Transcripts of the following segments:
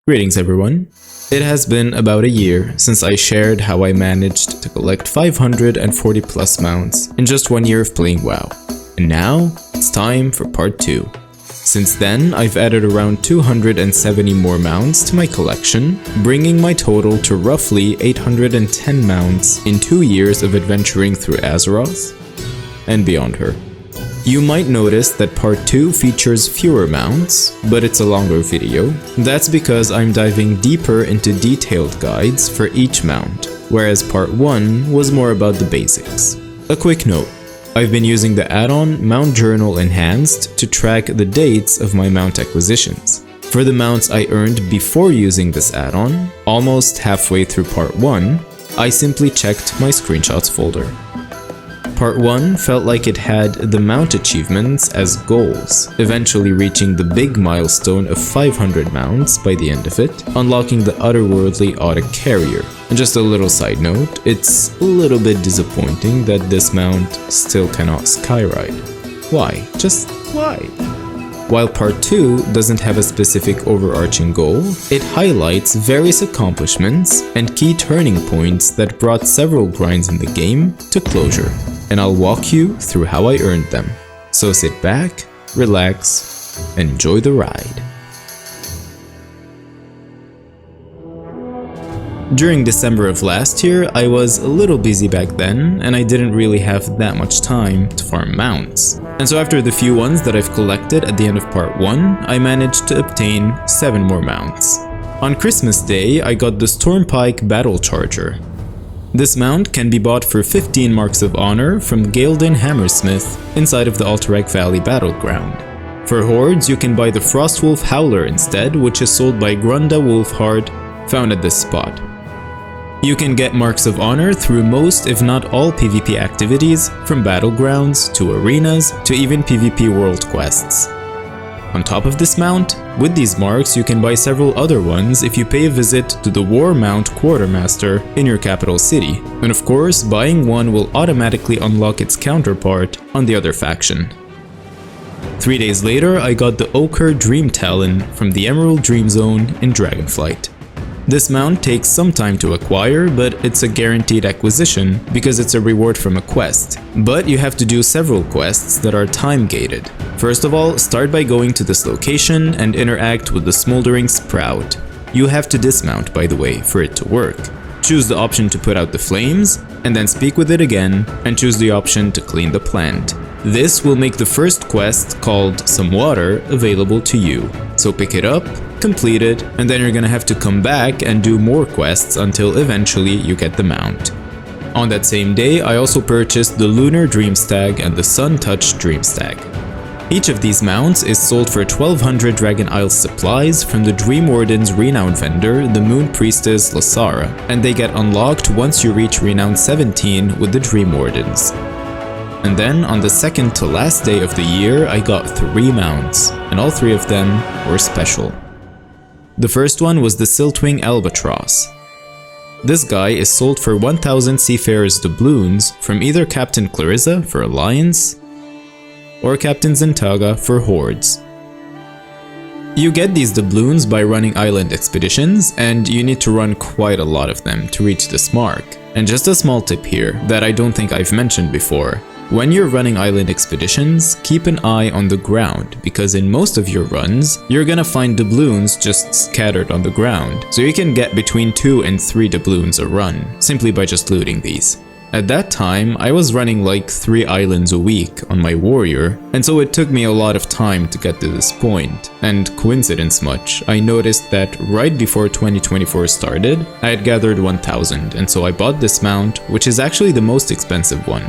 Greetings everyone. It has been about a year since I shared how I managed to collect 540 plus mounts in just 1 year of playing WoW. And now, it's time for part 2. Since then, I've added around 270 more mounts to my collection, bringing my total to roughly 810 mounts in 2 years of adventuring through Azeroth and beyond her. You might notice that part 2 features fewer mounts, but it's a longer video. That's because I'm diving deeper into detailed guides for each mount, whereas part 1 was more about the basics. A quick note, I've been using the add-on Mount Journal Enhanced to track the dates of my mount acquisitions. For the mounts I earned before using this add-on, almost halfway through part 1, I simply checked my screenshots folder. Part 1 felt like it had the mount achievements as goals, eventually reaching the big milestone of 500 mounts by the end of it, unlocking the otherworldly Auto Carrier. And just a little side note, it's a little bit disappointing that this mount still cannot skyride. Why? Just why? While part 2 doesn't have a specific overarching goal, it highlights various accomplishments and key turning points that brought several grinds in the game to closure. And I'll walk you through how I earned them. So sit back, relax, and enjoy the ride. During December of last year, I was a little busy back then, and I didn't really have that much time to farm mounts. And so after the few ones that I've collected at the end of part 1, I managed to obtain 7 more mounts. On Christmas Day, I got the Stormpike Battle Charger. This mount can be bought for 15 marks of honor from Gaelden Hammersmith inside of the Alterac Valley Battleground. For hordes, you can buy the Frostwolf Howler instead, which is sold by Grunda Wolfhard, found at this spot. You can get marks of honor through most if not all PvP activities, from battlegrounds to arenas to even PvP world quests. On top of this mount, with these marks you can buy several other ones if you pay a visit to the War Mount Quartermaster in your capital city, and of course buying one will automatically unlock its counterpart on the other faction. 3 days later I got the Ochre Dream Talon from the Emerald Dream Zone in Dragonflight. This mount takes some time to acquire, but it's a guaranteed acquisition because it's a reward from a quest. But you have to do several quests that are time-gated. First of all, start by going to this location and interact with the Smoldering Sprout. You have to dismount, by the way, for it to work. Choose the option to put out the flames, and then speak with it again, and choose the option to clean the plant. This will make the first quest, called Some Water, available to you. So pick it up, complete it, and then you're gonna have to come back and do more quests until eventually you get the mount. On that same day, I also purchased the Lunar Dream Stag and the Sun Touch Dream Stag. Each of these mounts is sold for 1200 Dragon Isles supplies from the Dream Warden's renowned vendor, the Moon Priestess Lasara, and they get unlocked once you reach Renown 17 with the Dream Wardens. And then, on the second to last day of the year, I got 3 mounts, and all 3 of them were special. The first one was the Siltwing Albatross. This guy is sold for 1000 Seafarers doubloons from either Captain Clarissa for Alliance or Captain Zintaga for Hordes. You get these doubloons by running island expeditions, and you need to run quite a lot of them to reach this mark. And just a small tip here that I don't think I've mentioned before. When you're running island expeditions, keep an eye on the ground, because in most of your runs, you're gonna find doubloons just scattered on the ground, so you can get between 2 and 3 doubloons a run, simply by just looting these. At that time, I was running like 3 islands a week on my warrior, and so it took me a lot of time to get to this point. And coincidence much, I noticed that right before 2024 started, I had gathered 1000, and so I bought this mount, which is actually the most expensive one.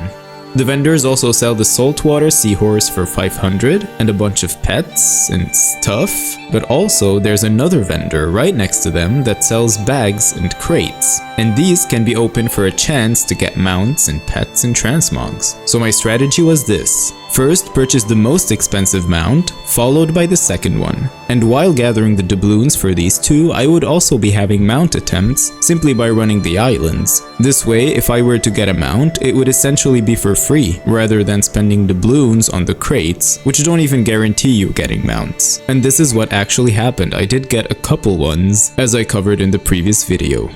The vendors also sell the Saltwater Seahorse for 500 and a bunch of pets and stuff, but also there's another vendor right next to them that sells bags and crates, and these can be opened for a chance to get mounts and pets and transmogs. So my strategy was this: First, purchase the most expensive mount, followed by the second one. And while gathering the doubloons for these two, I would also be having mount attempts simply by running the islands. This way, if I were to get a mount, it would essentially be for free, rather than spending doubloons on the crates, which don't even guarantee you getting mounts. And this is what actually happened. I did get a couple ones, as I covered in the previous video.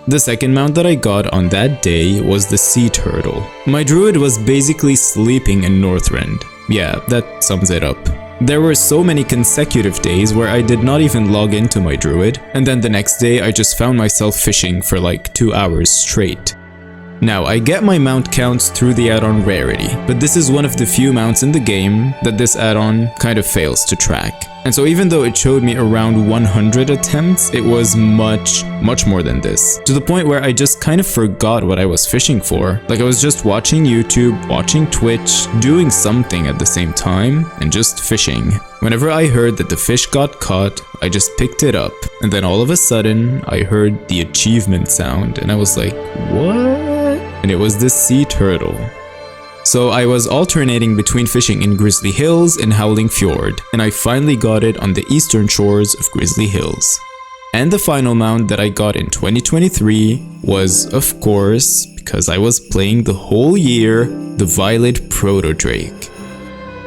The second mount that I got on that day was the sea turtle. My druid was basically sleeping in Northrend. Yeah, that sums it up. There were so many consecutive days where I did not even log into my druid, and then the next day I just found myself fishing for like 2 hours straight. Now, I get my mount counts through the add-on rarity, but this is one of the few mounts in the game that this add-on kind of fails to track. And so even though it showed me around 100 attempts, it was much more than this. To the point where I just kind of forgot what I was fishing for. Like I was just watching YouTube, watching Twitch, doing something at the same time, and just fishing. Whenever I heard that the fish got caught, I just picked it up. And then all of a sudden, I heard the achievement sound, and I was like, what? And it was the sea turtle. So I was alternating between fishing in Grizzly Hills and Howling Fjord, and I finally got it on the eastern shores of Grizzly Hills. And the final mount that I got in 2023 was, of course, because I was playing the whole year, the Violet Proto Drake.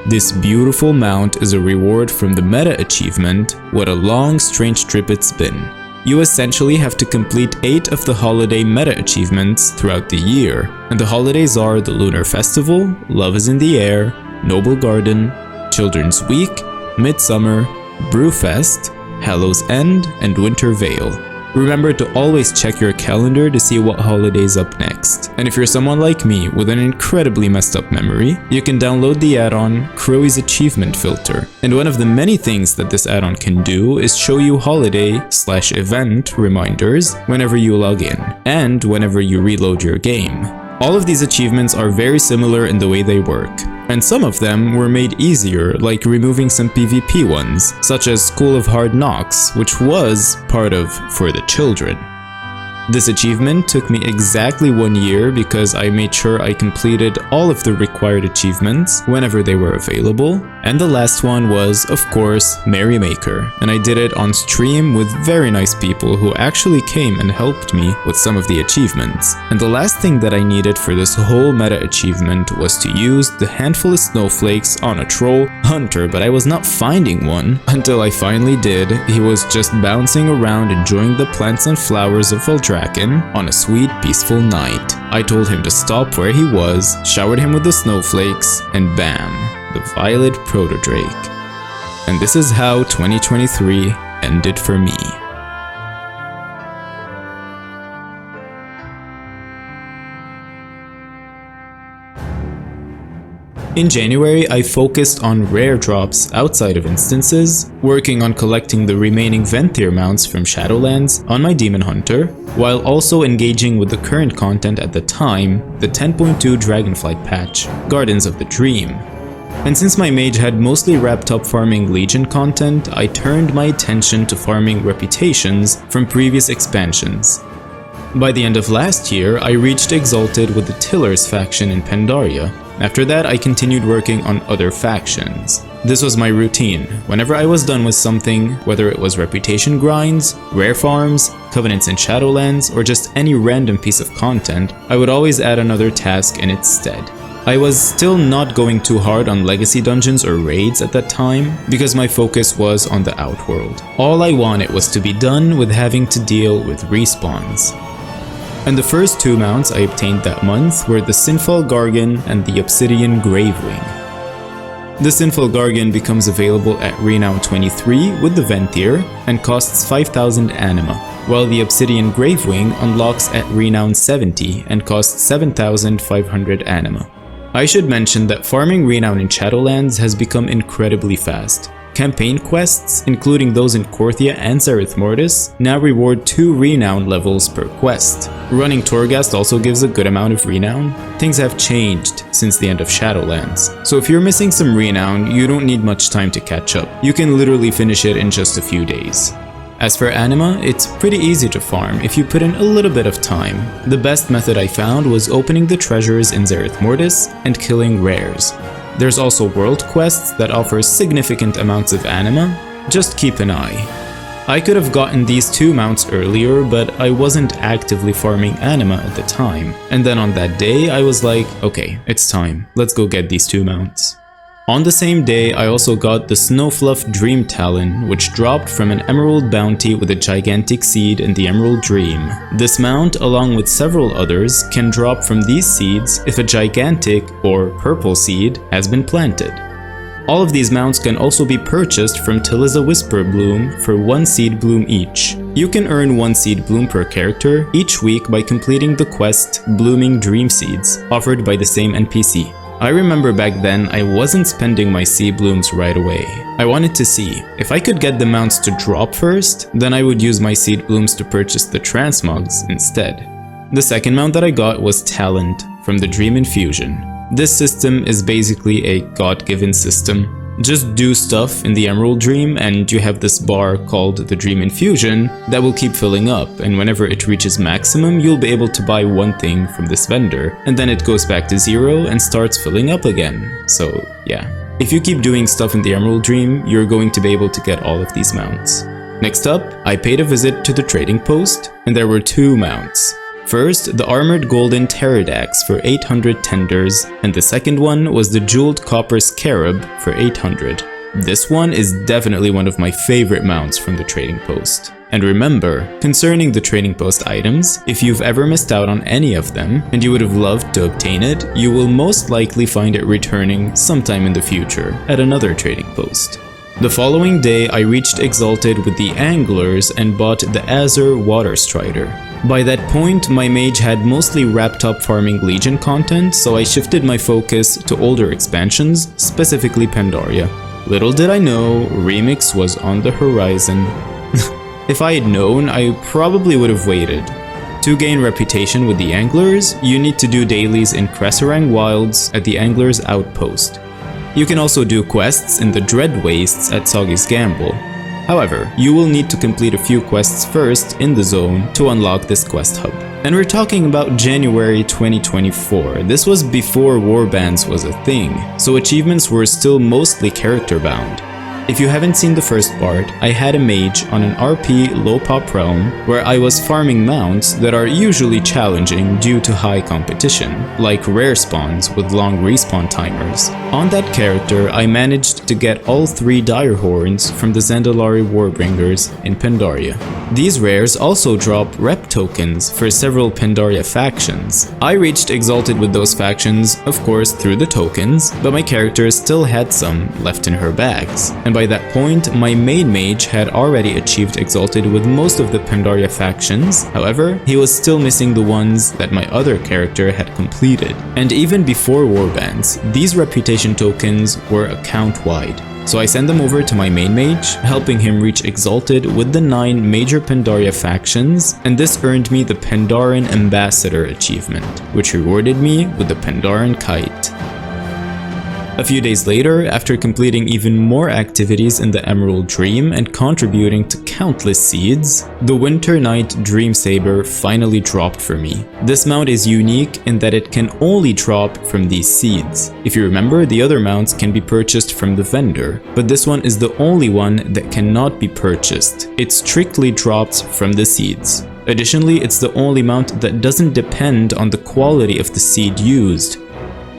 This beautiful mount is a reward from the meta achievement, What a Long Strange Trip It's Been. You essentially have to complete 8 of the holiday meta achievements throughout the year, and the holidays are the Lunar Festival, Love is in the Air, Noble Garden, Children's Week, Midsummer, Brewfest, Hallows End, and Winter Veil. Remember to always check your calendar to see what holiday's up next. And if you're someone like me with an incredibly messed up memory, you can download the add-on Crowie's Achievement Filter. And one of the many things that this add-on can do is show you holiday/event reminders whenever you log in, and whenever you reload your game. All of these achievements are very similar in the way they work, and some of them were made easier, like removing some PvP ones, such as School of Hard Knocks, which was part of For the Children. This achievement took me exactly 1 year because I made sure I completed all of the required achievements whenever they were available. And the last one was, of course, Merrymaker, and I did it on stream with very nice people who actually came and helped me with some of the achievements. And the last thing that I needed for this whole meta achievement was to use the handful of snowflakes on a troll hunter, but I was not finding one until I finally did. He was just bouncing around enjoying the plants and flowers of Valdrakken on a sweet, peaceful night. I told him to stop where he was, showered him with the snowflakes, and bam, the Violet Proto Drake. And this is how 2023 ended for me. In January, I focused on rare drops outside of instances, working on collecting the remaining Venthyr mounts from Shadowlands on my Demon Hunter, while also engaging with the current content at the time, the 10.2 Dragonflight patch, Gardens of the Dream. And since my mage had mostly wrapped up farming Legion content, I turned my attention to farming reputations from previous expansions. By the end of last year, I reached Exalted with the Tillers faction in Pandaria. After that, I continued working on other factions. This was my routine. Whenever I was done with something, whether it was reputation grinds, rare farms, covenants in Shadowlands, or just any random piece of content, I would always add another task in its stead. I was still not going too hard on legacy dungeons or raids at that time, because my focus was on the Outworld. All I wanted was to be done with having to deal with respawns. And the first 2 mounts I obtained that month were the Sinful Gargan and the Obsidian Gravewing. The Sinful Gargan becomes available at Renown 23 with the Venthyr and costs 5,000 anima, while the Obsidian Gravewing unlocks at Renown 70 and costs 7,500 anima. I should mention that farming Renown in Shadowlands has become incredibly fast. Campaign quests, including those in Korthia and Zereth Mortis, now reward 2 Renown levels per quest. Running Torghast also gives a good amount of Renown. Things have changed since the end of Shadowlands, so if you're missing some Renown, you don't need much time to catch up. You can literally finish it in just a few days. As for anima, it's pretty easy to farm if you put in a little bit of time. The best method I found was opening the treasures in Zereth Mortis and killing rares. There's also world quests that offer significant amounts of anima, just keep an eye. I could have gotten these 2 mounts earlier, but I wasn't actively farming anima at the time. And then on that day, I was like, okay, it's time, let's go get these 2 mounts. On the same day, I also got the Snowfluff Dream Talon, which dropped from an emerald bounty with a gigantic seed in the Emerald Dream. This mount, along with several others, can drop from these seeds if a gigantic, or purple seed, has been planted. All of these mounts can also be purchased from Taliza Whisperbloom for 1 seed bloom each. You can earn 1 seed bloom per character each week by completing the quest Blooming Dream Seeds, offered by the same NPC. I remember back then I wasn't spending my seed blooms right away. I wanted to see, if I could get the mounts to drop first, then I would use my seed blooms to purchase the transmogs instead. The second mount that I got was Talent from the Dream Infusion. This system is basically a God-given system. Just do stuff in the Emerald Dream and you have this bar called the Dream Infusion that will keep filling up, and whenever it reaches maximum you'll be able to buy 1 thing from this vendor, and then it goes back to 0 and starts filling up again. So yeah, if you keep doing stuff in the Emerald Dream, you're going to be able to get all of these mounts. Next up, I paid a visit to the trading post and there were 2 mounts. First, the armored golden Pterodax for 800 tenders, and the second one was the jeweled copper scarab for 800. This one is definitely one of my favorite mounts from the trading post. And remember, concerning the trading post items, if you've ever missed out on any of them and you would have loved to obtain it, you will most likely find it returning sometime in the future at another trading post. The following day, I reached Exalted with the Anglers and bought the Azure Water Strider. By that point, my mage had mostly wrapped up farming Legion content, so I shifted my focus to older expansions, specifically Pandaria. Little did I know, Remix was on the horizon. If I had known, I probably would have waited. To gain reputation with the Anglers, you need to do dailies in Cresserang Wilds at the Anglers Outpost. You can also do quests in the Dread Wastes at Soggy's Gamble. However, you will need to complete a few quests first in the zone to unlock this quest hub. And we're talking about January 2024. This was before warbands was a thing, so achievements were still mostly character bound. If you haven't seen the first part, I had a mage on an RP low pop realm where I was farming mounts that are usually challenging due to high competition, like rare spawns with long respawn timers. On that character, I managed to get all 3 dire horns from the Zandalari Warbringers in Pandaria. These rares also drop rep tokens for several Pandaria factions. I reached Exalted with those factions, of course through the tokens, but my character still had some left in her bags. And by that point, my main mage had already achieved Exalted with most of the Pandaria factions. However, he was still missing the ones that my other character had completed. And even before warbands, these reputation tokens were account-wide. So I sent them over to my main mage, helping him reach Exalted with the 9 major Pandaria factions, and this earned me the Pandaran Ambassador achievement, which rewarded me with the Pandaran Kite. A few days later, after completing even more activities in the Emerald Dream and contributing to countless seeds, the Winter Night Dream Saber finally dropped for me. This mount is unique in that it can only drop from these seeds. If you remember, the other mounts can be purchased from the vendor, but this one is the only one that cannot be purchased. It strictly drops from the seeds. Additionally, it's the only mount that doesn't depend on the quality of the seed used.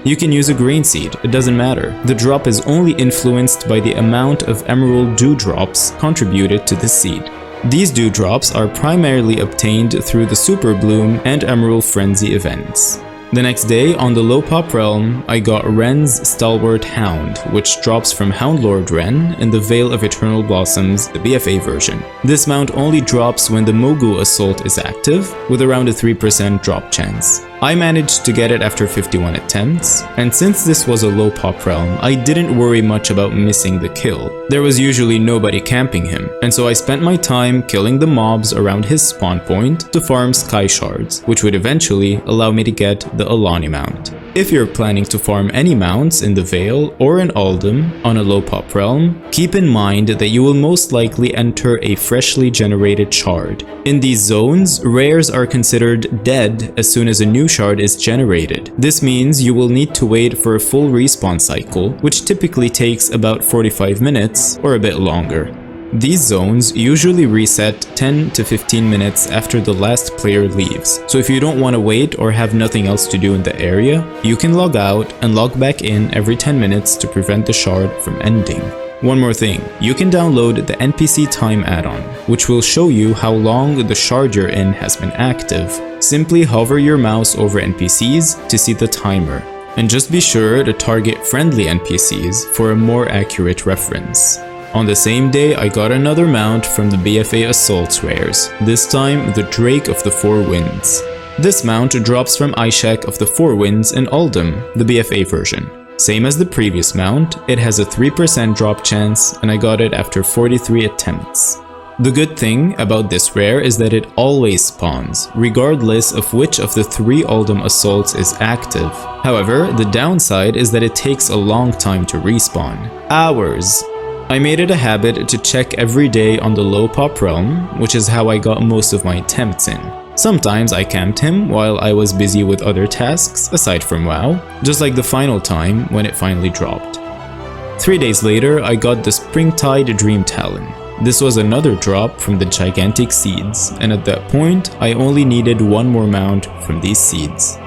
You can use a green seed, it doesn't matter. The drop is only influenced by the amount of emerald dewdrops contributed to the seed. These dewdrops are primarily obtained through the Super Bloom and Emerald Frenzy events. The next day, on the Low Pop Realm, I got Ren's Stalwart Hound, which drops from Houndlord Ren in the Veil of Eternal Blossoms, the BFA version. This mount only drops when the Mogu Assault is active, with around a 3% drop chance. I managed to get it after 51 attempts, and since this was a low pop realm, I didn't worry much about missing the kill. There was usually nobody camping him, and so I spent my time killing the mobs around his spawn point to farm sky shards, which would eventually allow me to get the Alani mount. If you're planning to farm any mounts in the Vale or in Uldum on a low pop realm, keep in mind that you will most likely enter a freshly generated shard. In these zones, rares are considered dead as soon as a new shard is generated. This means you will need to wait for a full respawn cycle, which typically takes about 45 minutes or a bit longer. These zones usually reset 10 to 15 minutes after the last player leaves, so if you don't want to wait or have nothing else to do in the area, you can log out and log back in every 10 minutes to prevent the shard from ending. One more thing, you can download the NPC time add-on, which will show you how long the shard you're in has been active. Simply hover your mouse over NPCs to see the timer, and just be sure to target friendly NPCs for a more accurate reference. On the same day, I got another mount from the BFA Assaults rares, this time the Drake of the Four Winds. This mount drops from Ishak of the Four Winds in Uldum, the BFA version. Same as the previous mount, it has a 3% drop chance, and I got it after 43 attempts. The good thing about this rare is that it always spawns, regardless of which of the 3 Uldum assaults is active. However, the downside is that it takes a long time to respawn. Hours! I made it a habit to check every day on the low pop realm, which is how I got most of my attempts in. Sometimes I camped him while I was busy with other tasks aside from WoW, just like the final time when it finally dropped. 3 days later, I got the Springtide Dream Talon. This was another drop from the gigantic seeds, and at that point, I only needed one more mount from these seeds.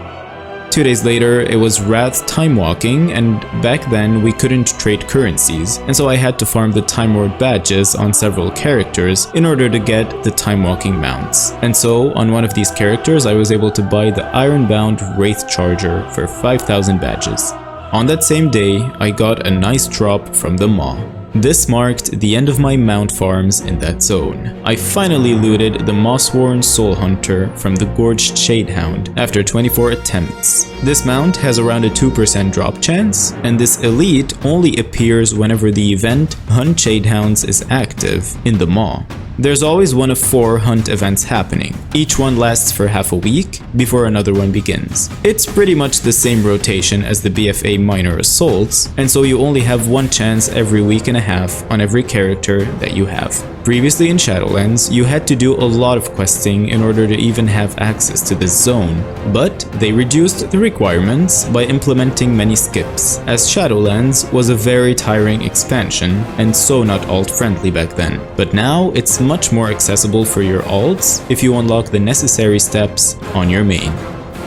2 days later, it was Wrath Time Walking, and back then we couldn't trade currencies, and so I had to farm the Time Lord badges on several characters in order to get the Time Walking mounts. And so, on one of these characters, I was able to buy the Ironbound Wraith Charger for 5,000 badges. On that same day, I got a nice drop from the Maw. This marked the end of my mount farms in that zone. I finally looted the Mossworn Soul Hunter from the Gorged Shadehound after 24 attempts. This mount has around a 2% drop chance, and this elite only appears whenever the event Hunt Shadehounds is active in the Maw. There's always one of 4 hunt events happening. Each one lasts for half a week before another one begins. It's pretty much the same rotation as the BFA minor assaults, and so you only have one chance every week and a half on every character that you have. Previously in Shadowlands, you had to do a lot of questing in order to even have access to this zone, but they reduced the requirements by implementing many skips, as Shadowlands was a very tiring expansion and so not alt-friendly back then. But now it's much more accessible for your alts if you unlock the necessary steps on your main.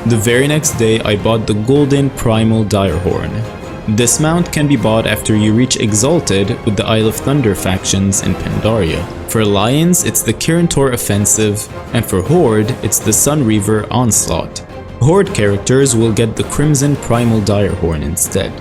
The very next day, I bought the Golden Primal Direhorn. This mount can be bought after you reach Exalted with the Isle of Thunder factions in Pandaria. For Alliance, it's the Kirintor Offensive, and for Horde, it's the Sunreaver Onslaught. Horde characters will get the Crimson Primal Direhorn instead.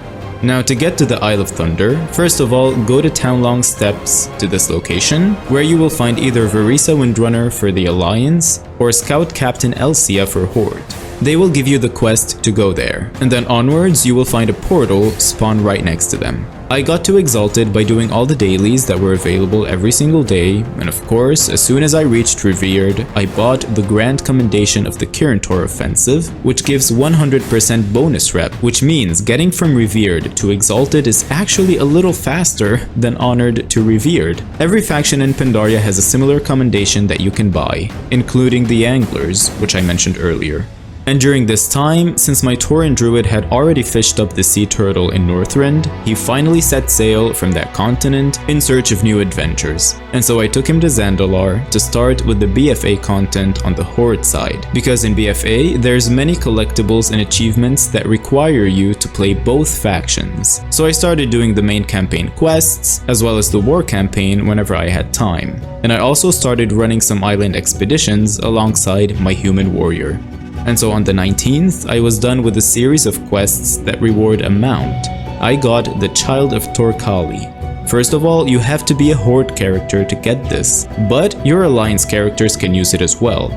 Now, to get to the Isle of Thunder, first of all, go to Townlong Steps to this location, where you will find either Verisa Windrunner for the Alliance or Scout Captain Elsia for Horde. They will give you the quest to go there, and then onwards you will find a portal spawn right next to them. I got to Exalted by doing all the dailies that were available every single day, and of course, as soon as I reached Revered, I bought the Grand Commendation of the Kirintor Offensive, which gives 100% bonus rep, which means getting from Revered to Exalted is actually a little faster than Honored to Revered. Every faction in Pandaria has a similar commendation that you can buy, including the Anglers, which I mentioned earlier. And during this time, since my Tauren Druid had already fished up the sea turtle in Northrend, he finally set sail from that continent in search of new adventures. And so I took him to Zandalar to start with the BFA content on the Horde side, because in BFA, there's many collectibles and achievements that require you to play both factions. So I started doing the main campaign quests, as well as the war campaign whenever I had time. And I also started running some island expeditions alongside my human warrior. And so on the 19th, I was done with a series of quests that reward a mount. I got the Child of Torkali. First of all, you have to be a Horde character to get this, but your Alliance characters can use it as well.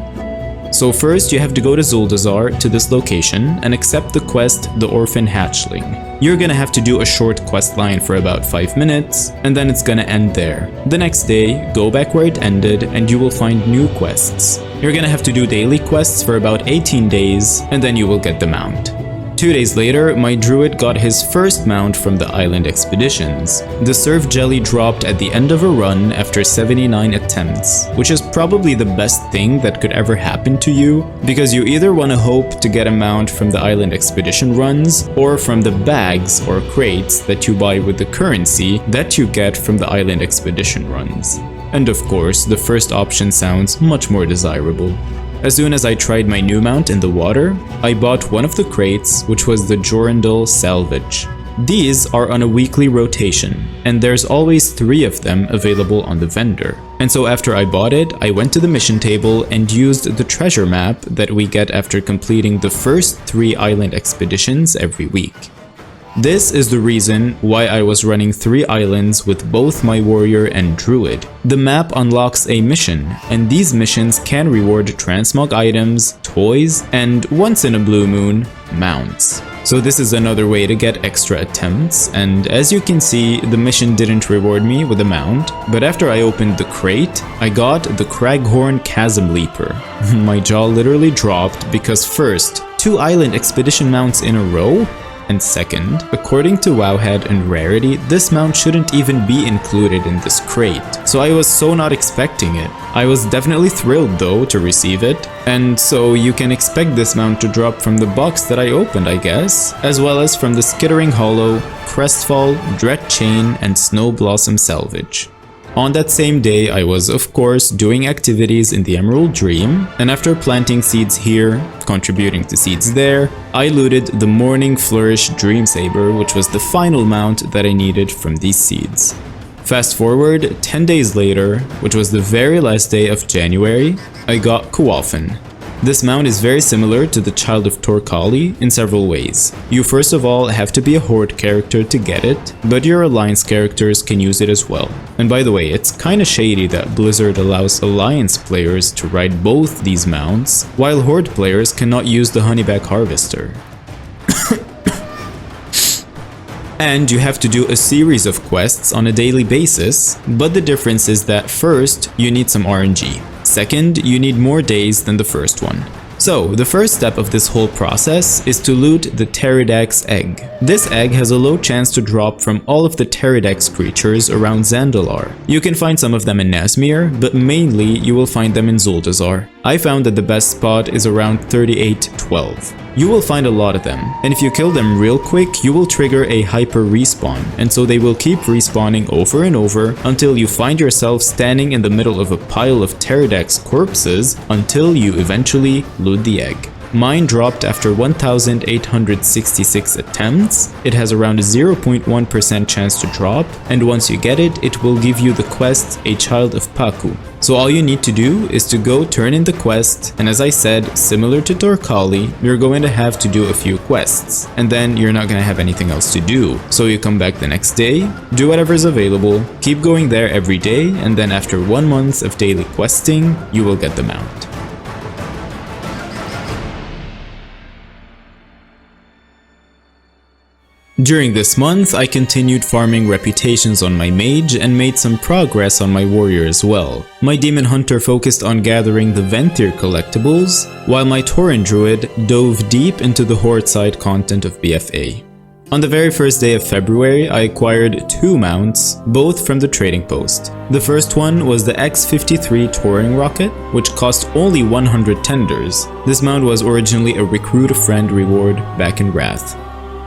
So first you have to go to Zuldazar to this location and accept the quest The Orphan Hatchling. You're gonna have to do a short quest line for about 5 minutes, and then it's gonna end there. The next day, go back where it ended and you will find new quests. You're gonna have to do daily quests for about 18 days, and then you will get the mount. 2 days later, my druid got his first mount from the island expeditions. The surf jelly dropped at the end of a run after 79 attempts, which is probably the best thing that could ever happen to you, because you either want to hope to get a mount from the island expedition runs, or from the bags or crates that you buy with the currency that you get from the island expedition runs. And of course, the first option sounds much more desirable. As soon as I tried my new mount in the water, I bought one of the crates, which was the Jorindal Salvage. These are on a weekly rotation, and there's always 3 of them available on the vendor. And so after I bought it, I went to the mission table and used the treasure map that we get after completing the first 3 island expeditions every week. This is the reason why I was running 3 islands with both my warrior and druid. The map unlocks a mission, and these missions can reward transmog items, toys, and once in a blue moon, mounts. So this is another way to get extra attempts, and as you can see, the mission didn't reward me with a mount, but after I opened the crate, I got the Craghorn Chasm Leaper. My jaw literally dropped because first, 2 island expedition mounts in a row? And second, according to Wowhead and Rarity, this mount shouldn't even be included in this crate, so I was so not expecting it. I was definitely thrilled though to receive it, and so you can expect this mount to drop from the box that I opened, I guess, as well as from the Skittering Hollow, Crestfall, Dread Chain, and Snow Blossom Salvage. On that same day, I was of course doing activities in the Emerald Dream, and after planting seeds here, contributing to seeds there, I looted the Morning Flourish Dream Saber, which was the final mount that I needed from these seeds. Fast forward 10 days later, which was the very last day of January, I got Kuwalfen. This mount is very similar to the Child of Torkali in several ways. You first of all have to be a Horde character to get it, but your Alliance characters can use it as well. And by the way, it's kinda shady that Blizzard allows Alliance players to ride both these mounts, while Horde players cannot use the Honeyback Harvester. And you have to do a series of quests on a daily basis, but the difference is that first, you need some RNG. Second, you need more days than the first one. So, the first step of this whole process is to loot the Pteridax egg. This egg has a low chance to drop from all of the Pteridax creatures around Zandalar. You can find some of them in Nazmir, but mainly you will find them in Zuldazar. I found that the best spot is around 3812. You will find a lot of them, and if you kill them real quick, you will trigger a hyper respawn, and so they will keep respawning over and over until you find yourself standing in the middle of a pile of Pteridax corpses until you eventually loot the egg. Mine dropped after 1,866 attempts. It has around a 0.1% chance to drop, and once you get it, it will give you the quest A Child of Paku. So all you need to do is to go turn in the quest, and as I said, similar to Torkali, you're going to have to do a few quests, and then you're not going to have anything else to do. So you come back the next day, do whatever's available, keep going there every day, and then after 1 month of daily questing, you will get the mount. During this month, I continued farming reputations on my mage and made some progress on my warrior as well. My demon hunter focused on gathering the Venthir collectibles, while my Tauren druid dove deep into the horde side content of BFA. On the very first day of February, I acquired 2 mounts, both from the trading post. The first one was the X-53 touring rocket, which cost only 100 tenders. This mount was originally a recruit a friend reward back in Wrath.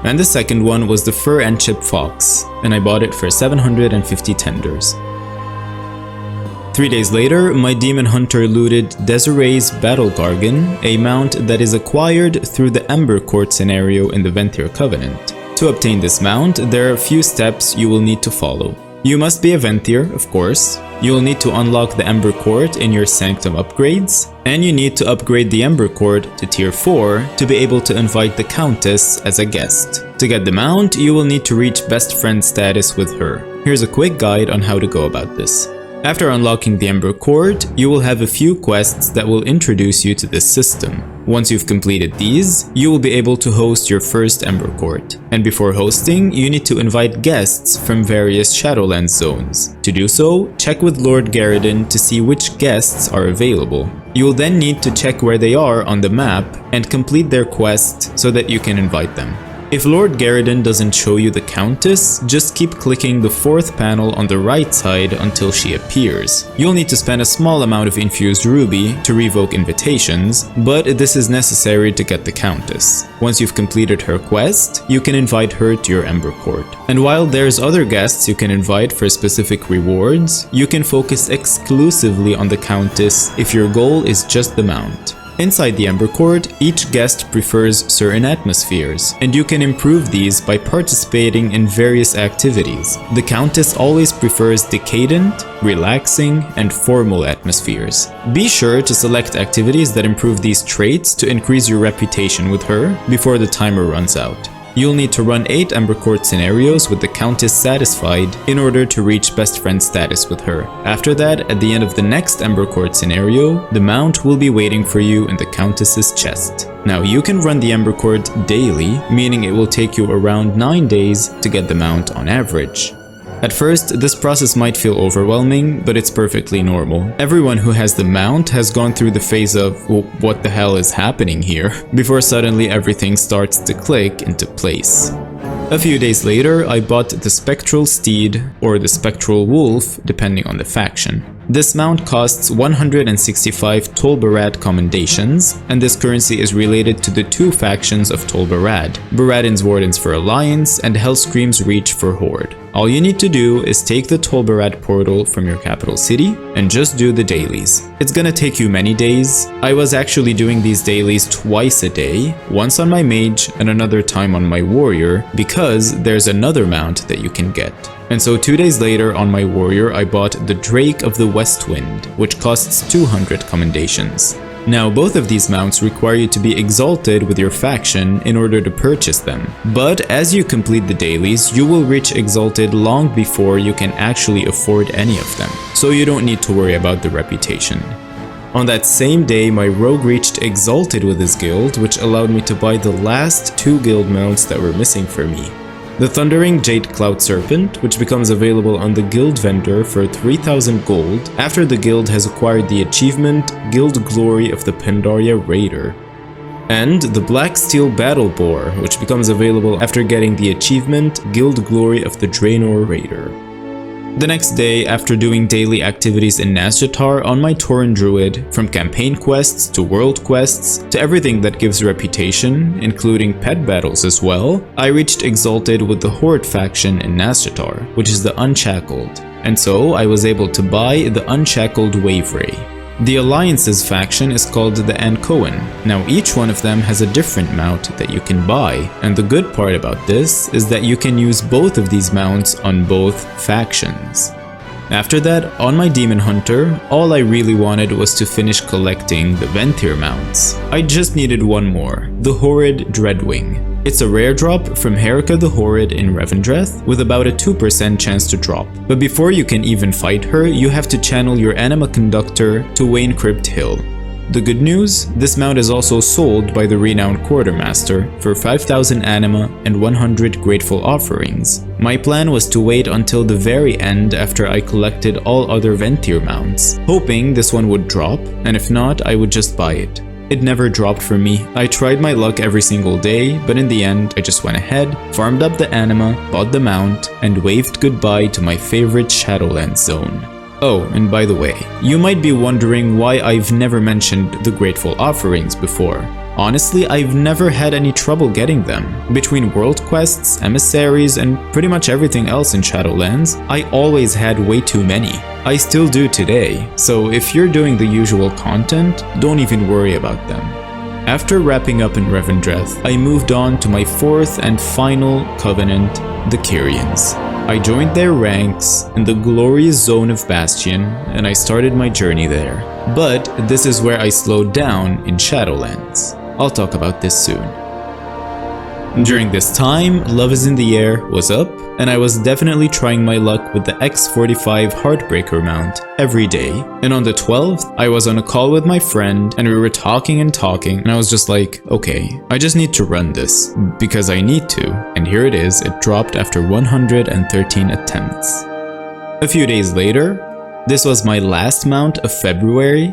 And the second one was the Fur and Chip Fox, and I bought it for 750 tenders. 3 days later, my demon hunter looted Desiree's Battle Gargan, a mount that is acquired through the Ember Court scenario in the Venthir Covenant. To obtain this mount, there are a few steps you will need to follow. You must be a Venthir, of course. You will need to unlock the Ember Court in your Sanctum upgrades, and you need to upgrade the Ember Court to tier 4 to be able to invite the Countess as a guest. To get the mount, you will need to reach best friend status with her. Here's a quick guide on how to go about this. After unlocking the Ember Court, you will have a few quests that will introduce you to this system. Once you've completed these, you will be able to host your first Ember Court. And before hosting, you need to invite guests from various Shadowlands zones. To do so, check with Lord Garridan to see which guests are available. You will then need to check where they are on the map and complete their quest so that you can invite them. If Lord Garridan doesn't show you the Countess, just keep clicking the fourth panel on the right side until she appears. You'll need to spend a small amount of infused ruby to revoke invitations, but this is necessary to get the Countess. Once you've completed her quest, you can invite her to your Ember Court. And while there's other guests you can invite for specific rewards, you can focus exclusively on the Countess if your goal is just the mount. Inside the Ember Court, each guest prefers certain atmospheres, and you can improve these by participating in various activities. The Countess always prefers decadent, relaxing, and formal atmospheres. Be sure to select activities that improve these traits to increase your reputation with her before the timer runs out. You'll need to run 8 Ember Court scenarios with the Countess satisfied in order to reach best friend status with her. After that, at the end of the next Ember Court scenario, the mount will be waiting for you in the Countess's chest. Now you can run the Ember Court daily, meaning it will take you around 9 days to get the mount on average. At first, this process might feel overwhelming, but it's perfectly normal. Everyone who has the mount has gone through the phase of, well, what the hell is happening here, before suddenly everything starts to click into place. A few days later, I bought the Spectral Steed, or the Spectral Wolf, depending on the faction. This mount costs 165 Tolbarad commendations, and this currency is related to the 2 factions of Tolbarad, Baradin's Wardens for Alliance and Hellscream's Reach for Horde. All you need to do is take the Tolbarad portal from your capital city and just do the dailies. It's gonna take you many days. I was actually doing these dailies twice a day, once on my mage and another time on my warrior, because there's another mount that you can get. And so 2 days later on my warrior I bought the Drake of the West Wind, which costs 200 commendations. Now both of these mounts require you to be exalted with your faction in order to purchase them, but as you complete the dailies you will reach exalted long before you can actually afford any of them, so you don't need to worry about the reputation. On that same day my rogue reached exalted with his guild, which allowed me to buy the last 2 guild mounts that were missing for me. The Thundering Jade Cloud Serpent, which becomes available on the guild vendor for 3000 gold after the guild has acquired the achievement Guild Glory of the Pandaria Raider. And the Black Steel Battle Boar, which becomes available after getting the achievement Guild Glory of the Draenor Raider. The next day, after doing daily activities in Nazjatar on my Tauren Druid, from campaign quests to world quests to everything that gives reputation, including pet battles as well, I reached exalted with the Horde faction in Nazjatar, which is the Unshackled, and so I was able to buy the Unshackled Waveray. The Alliance's faction is called the Ankoan. Now each one of them has a different mount that you can buy, and the good part about this is that you can use both of these mounts on both factions. After that, on my Demon Hunter, all I really wanted was to finish collecting the Ventir mounts. I just needed one more, the Horrid Dreadwing. It's a rare drop from Herika the Horrid in Revendreth with about a 2% chance to drop. But before you can even fight her, you have to channel your Anima Conductor to Wayne Crypt Hill. The good news? This mount is also sold by the renowned Quartermaster for 5000 Anima and 100 Grateful Offerings. My plan was to wait until the very end after I collected all other Ventir mounts, hoping this one would drop, and if not, I would just buy it. It never dropped for me. I tried my luck every single day, but in the end, I just went ahead, farmed up the Anima, bought the mount, and waved goodbye to my favorite Shadowlands zone. Oh, and by the way, you might be wondering why I've never mentioned the Grateful Offerings before. Honestly, I've never had any trouble getting them. Between world quests, emissaries, and pretty much everything else in Shadowlands, I always had way too many. I still do today, so if you're doing the usual content, don't even worry about them. After wrapping up in Revendreth, I moved on to my 4th and final covenant, the Kyrians. I joined their ranks in the glorious zone of Bastion, and I started my journey there. But this is where I slowed down in Shadowlands. I'll talk about this soon. During this time, Love is in the Air was up, and I was definitely trying my luck with the X45 Heartbreaker mount every day. And on the 12th, I was on a call with my friend and we were talking and talking, and I was just like, okay, I just need to run this because I need to. And here it is, it dropped after 113 attempts. A few days later, this was my last mount of February,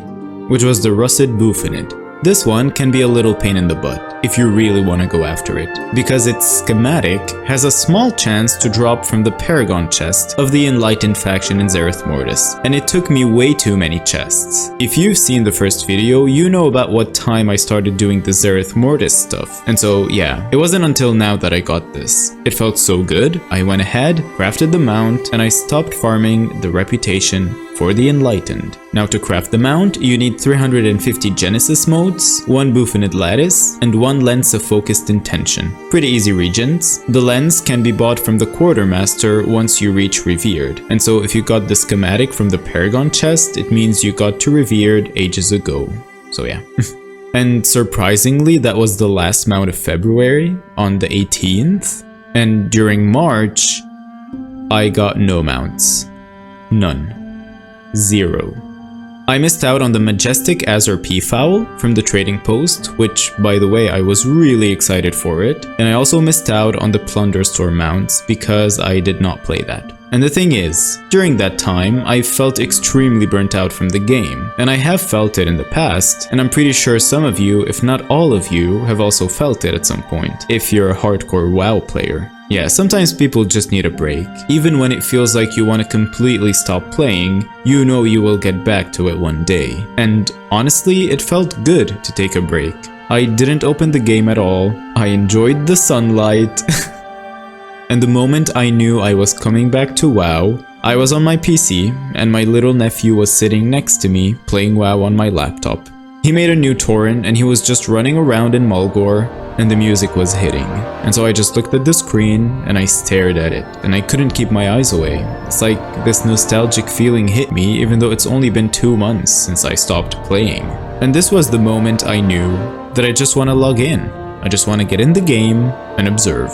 which was the Russet Buffinid. This one can be a little pain in the butt if you really want to go after it, because its schematic has a small chance to drop from the Paragon chest of the Enlightened faction in Zereth Mortis, and it took me way too many chests. If you've seen the first video, you know about what time I started doing the Zereth Mortis stuff, and so yeah, it wasn't until now that I got this. It felt so good, I went ahead, crafted the mount, and I stopped farming the reputation for the Enlightened. Now to craft the mount, you need 350 Genesis motes, 1 Buffinid lattice, and 1 lens of focused intention. Pretty easy regents. The lens can be bought from the Quartermaster once you reach Revered, and so if you got the schematic from the Paragon chest, it means you got to Revered ages ago. So yeah. And surprisingly, that was the last mount of February, on the 18th, and during March, I got no mounts. None. 0. I missed out on the majestic Azure Peafowl from the trading post, which, by the way, I was really excited for it, and I also missed out on the Plunder Store mounts because I did not play that. And the thing is, during that time, I felt extremely burnt out from the game, and I have felt it in the past, and I'm pretty sure some of you, if not all of you, have also felt it at some point, if you're a hardcore WoW player. Yeah, sometimes people just need a break. Even when it feels like you want to completely stop playing, you know you will get back to it one day. And honestly, it felt good to take a break. I didn't open the game at all, I enjoyed the sunlight, and the moment I knew I was coming back to WoW, I was on my PC, and my little nephew was sitting next to me playing WoW on my laptop. He made a new torrent and he was just running around in Mulgore, and the music was hitting. And so I just looked at the screen and I stared at it, and I couldn't keep my eyes away. It's like this nostalgic feeling hit me even though it's only been 2 months since I stopped playing. And this was the moment I knew that I just want to log in. I just want to get in the game and observe.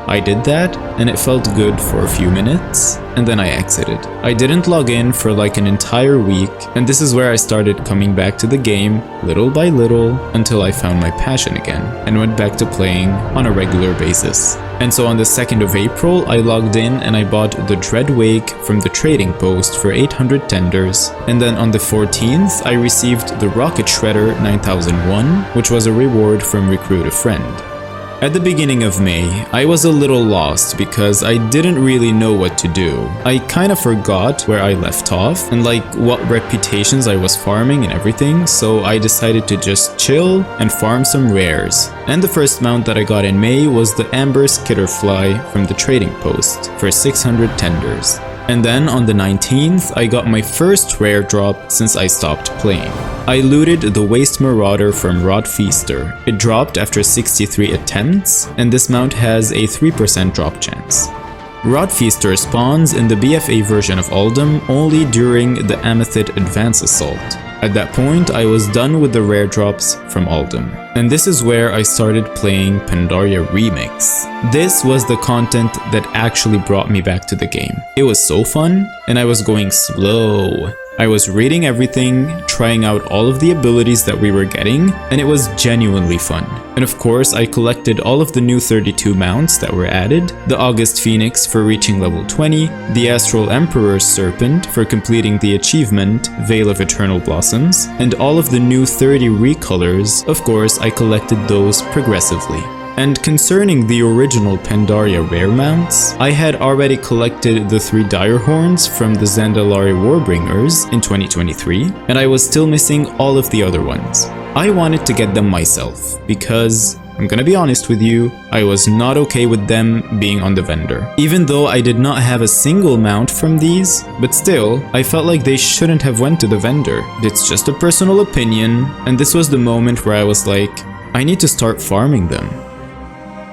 I did that, and it felt good for a few minutes, and then I exited. I didn't log in for like an entire week, and this is where I started coming back to the game, little by little, until I found my passion again, and went back to playing on a regular basis. And so on the 2nd of April, I logged in and I bought the Dreadwake from the trading post for 800 tenders, and then on the 14th, I received the Rocket Shredder 9001, which was a reward from Recruit a Friend. At the beginning of May, I was a little lost because I didn't really know what to do. I kind of forgot where I left off and like what reputations I was farming and everything, so I decided to just chill and farm some rares. And the first mount that I got in May was the Amber Skitterfly from the trading post for 600 tenders. And then on the 19th, I got my first rare drop since I stopped playing. I looted the Waste Marauder from Rod Feaster. It dropped after 63 attempts, and this mount has a 3% drop chance. Rod Feaster spawns in the BFA version of Uldum only during the Amethid Advance Assault. At that point, I was done with the rare drops from Uldum. And this is where I started playing Pandaria Remix. This was the content that actually brought me back to the game. It was so fun, and I was going slow. I was reading everything, trying out all of the abilities that we were getting, and it was genuinely fun. And of course, I collected all of the new 32 mounts that were added, the August Phoenix for reaching level 20, the Astral Emperor's Serpent for completing the achievement, Veil of Eternal Blossoms, and all of the new 30 recolors. Of course, I collected those progressively. And concerning the original Pandaria rare mounts, I had already collected the 3 Dire Horns from the Zandalari Warbringers in 2023, and I was still missing all of the other ones. I wanted to get them myself, because, I'm gonna be honest with you, I was not okay with them being on the vendor. Even though I did not have a single mount from these, but still, I felt like they shouldn't have went to the vendor. It's just a personal opinion, and this was the moment where I was like, I need to start farming them.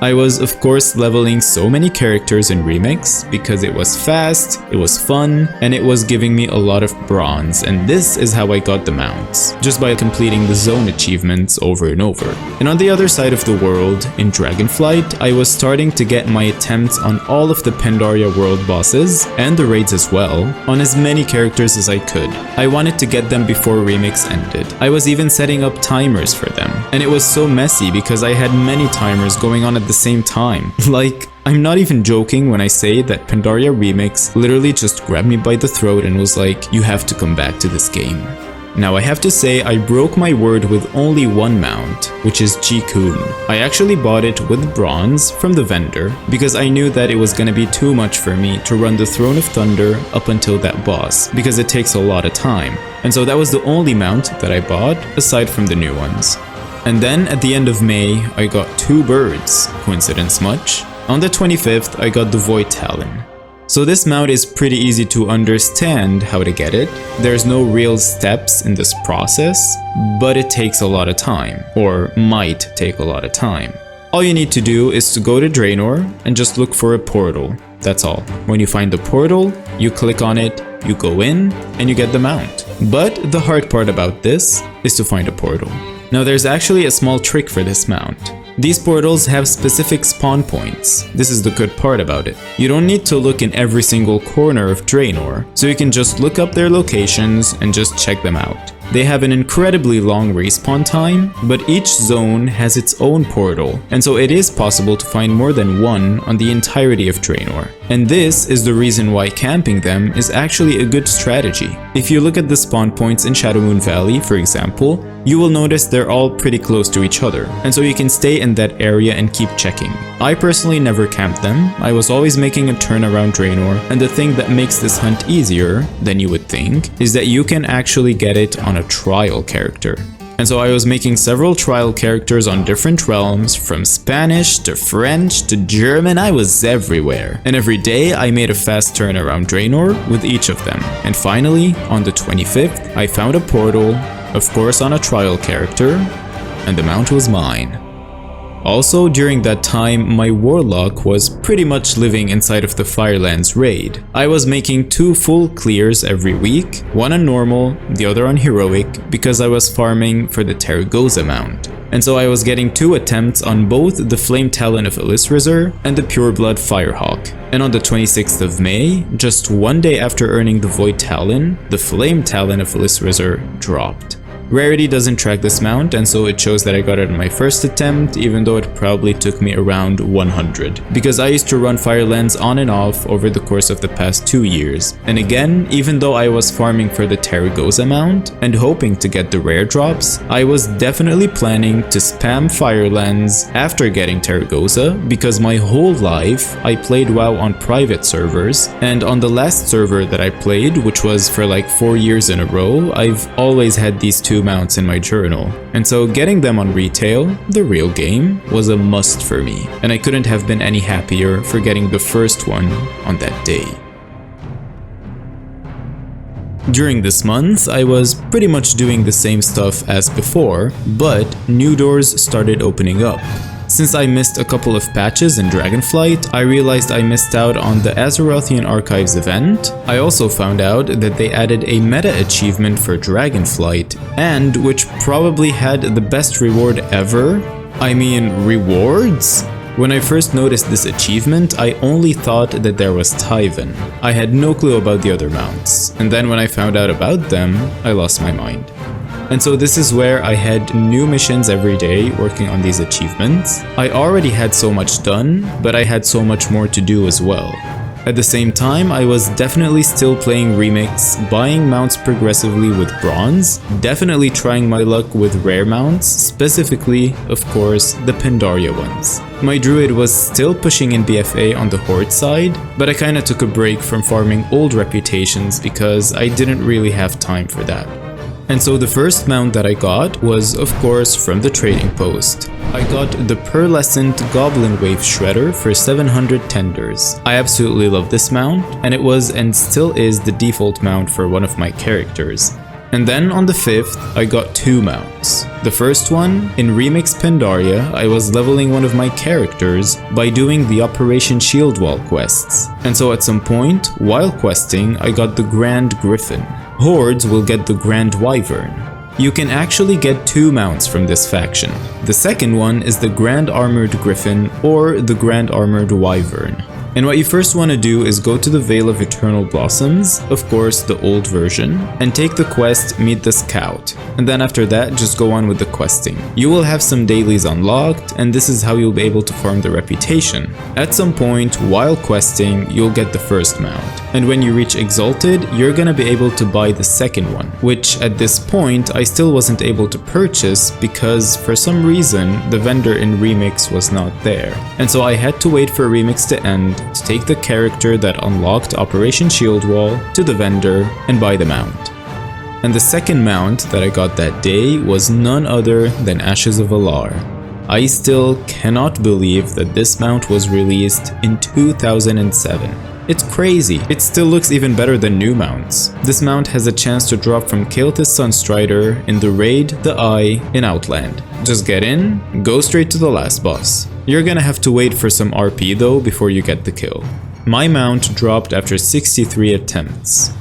I was of course leveling so many characters in Remix because it was fast, it was fun, and it was giving me a lot of bronze, and this is how I got the mounts, just by completing the zone achievements over and over. And on the other side of the world, in Dragonflight, I was starting to get my attempts on all of the Pandaria world bosses, and the raids as well, on as many characters as I could. I wanted to get them before Remix ended. I was even setting up timers for them, and it was so messy because I had many timers going on at the same time. Like, I'm not even joking when I say that Pandaria Remix literally just grabbed me by the throat and was like, you have to come back to this game. Now I have to say I broke my word with only one mount, which is Ji-kun. I actually bought it with bronze from the vendor because I knew that it was gonna be too much for me to run the Throne of Thunder up until that boss because it takes a lot of time. And so that was the only mount that I bought aside from the new ones. And then at the end of May, I got 2 birds. Coincidence much? On the 25th, I got the Void Talon. So this mount is pretty easy to understand how to get it. There's no real steps in this process, but it takes a lot of time, or might take a lot of time. All you need to do is to go to Draenor and just look for a portal. That's all. When you find the portal, you click on it, you go in, and you get the mount. But the hard part about this is to find a portal. Now there's actually a small trick for this mount. These portals have specific spawn points. This is the good part about it. You don't need to look in every single corner of Draenor, so you can just look up their locations and just check them out. They have an incredibly long respawn time, but each zone has its own portal, and so it is possible to find more than one on the entirety of Draenor. And this is the reason why camping them is actually a good strategy. If you look at the spawn points in Shadowmoon Valley, for example, you will notice they're all pretty close to each other, and so you can stay in that area and keep checking. I personally never camped them. I was always making a turn around Draenor, and the thing that makes this hunt easier than you would think is that you can actually get it on a trial character. And so I was making several trial characters on different realms, from Spanish to French to German. I was everywhere. And every day I made a fast turn around Draenor with each of them. And finally, on the 25th, I found a portal, of course on a trial character, and the mount was mine. Also, during that time, my warlock was pretty much living inside of the Firelands raid. I was making 2 full clears every week, one on normal, the other on heroic, because I was farming for the Tarecgosa mount. And so I was getting 2 attempts on both the Flame Talon of Elisrazur and the Pureblood Firehawk. And on the 26th of May, just 1 day after earning the Void Talon, the Flame Talon of Elisrazur dropped. Rarity doesn't track this mount, and so it shows that I got it on my first attempt, even though it probably took me around 100. Because I used to run Firelands on and off over the course of the past 2 years. And again, even though I was farming for the Tarecgosa mount and hoping to get the rare drops, I was definitely planning to spam Firelands after getting Tarecgosa, because my whole life I played WoW on private servers, and on the last server that I played, which was for like 4 years in a row, I've always had these 2 mounts in my journal. And so getting them on retail, the real game, was a must for me. And I couldn't have been any happier for getting the first one on that day. During this month, I was pretty much doing the same stuff as before, but new doors started opening up. Since I missed a couple of patches in Dragonflight, I realized I missed out on the Azerothian Archives event. I also found out that they added a meta achievement for Dragonflight, and which probably had the best reward ever. I mean, rewards? When I first noticed this achievement, I only thought that there was Tyven. I had no clue about the other mounts, and then when I found out about them, I lost my mind. And so this is where I had new missions every day working on these achievements. I already had so much done, but I had so much more to do as well. At the same time, I was definitely still playing Remix, buying mounts progressively with bronze, definitely trying my luck with rare mounts, specifically, of course, the Pandaria ones. My druid was still pushing in BFA on the horde side, but I kinda took a break from farming old reputations because I didn't really have time for that. And so the first mount that I got was, of course, from the trading post. I got the pearlescent Goblin Wave Shredder for 700 tenders. I absolutely love this mount, and it was and still is the default mount for one of my characters. And then on the 5th, I got 2 mounts. The first one, in Remix Pandaria, I was leveling one of my characters by doing the Operation Shield Wall quests. And so at some point, while questing, I got the Grand Griffin. Hordes will get the Grand Wyvern. You can actually get 2 mounts from this faction. The second one is the Grand Armored Griffin or the Grand Armored Wyvern. And what you first want to do is go to the Vale of Eternal Blossoms, of course the old version, and take the quest Meet the Scout. And then after that, just go on with the questing. You will have some dailies unlocked, and this is how you'll be able to farm the reputation. At some point, while questing, you'll get the first mount. And when you reach Exalted, you're gonna be able to buy the second one, which at this point, I still wasn't able to purchase because for some reason, the vendor in Remix was not there. And so I had to wait for Remix to end to take the character that unlocked Operation Shield Wall to the vendor and buy the mount. And the second mount that I got that day was none other than Ashes of Alar. I still cannot believe that this mount was released in 2007. It's crazy. It still looks even better than new mounts. This mount has a chance to drop from Kael'thas Sunstrider in the Raid, the Eye, in Outland. Just get in, go straight to the last boss. You're gonna have to wait for some RP though before you get the kill. My mount dropped after 63 attempts.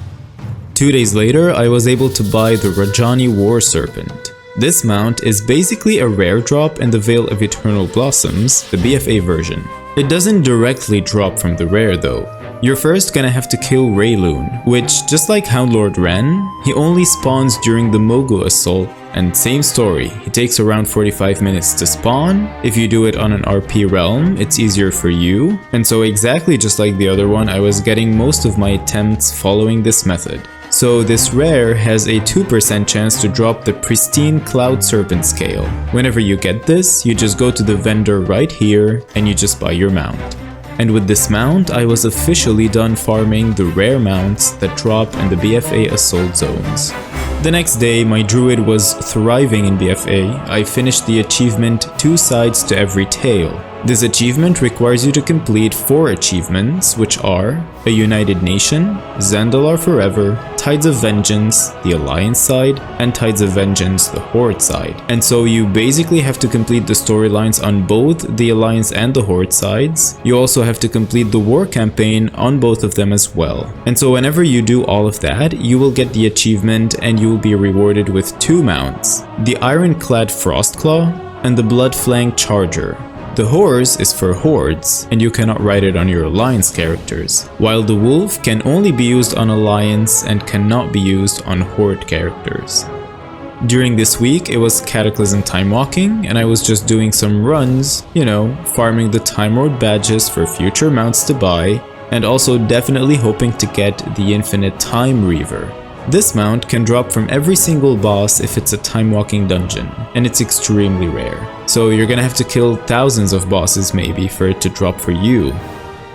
2 days later, I was able to buy the Rajani War Serpent. This mount is basically a rare drop in the Vale of Eternal Blossoms, the BFA version. It doesn't directly drop from the rare though. You're first gonna have to kill Rayloon, which, just like Houndlord Ren, he only spawns during the Mogu Assault, and same story, he takes around 45 minutes to spawn. If you do it on an RP realm, it's easier for you, and so exactly just like the other one, I was getting most of my attempts following this method. So this rare has a 2% chance to drop the pristine Cloud Serpent scale. Whenever you get this, you just go to the vendor right here and you just buy your mount. And with this mount, I was officially done farming the rare mounts that drop in the BFA Assault Zones. The next day, my druid was thriving in BFA. I finished the achievement 2 sides to every tale. This achievement requires you to complete 4 achievements, which are A United Nation, Zandalar Forever, Tides of Vengeance, the Alliance side, and Tides of Vengeance, the Horde side. And so you basically have to complete the storylines on both the Alliance and the Horde sides. You also have to complete the war campaign on both of them as well. And so whenever you do all of that, you will get the achievement and you will be rewarded with 2 mounts, the Ironclad Frostclaw and the Bloodflank Charger. The horse is for hordes, and you cannot ride it on your Alliance characters, while the wolf can only be used on Alliance and cannot be used on horde characters. During this week, it was Cataclysm Time Walking, and I was just doing some runs, farming the Time Lord badges for future mounts to buy, and also definitely hoping to get the Infinite Time Reaver. This mount can drop from every single boss if it's a time walking dungeon, and it's extremely rare. So you're gonna have to kill thousands of bosses maybe for it to drop for you.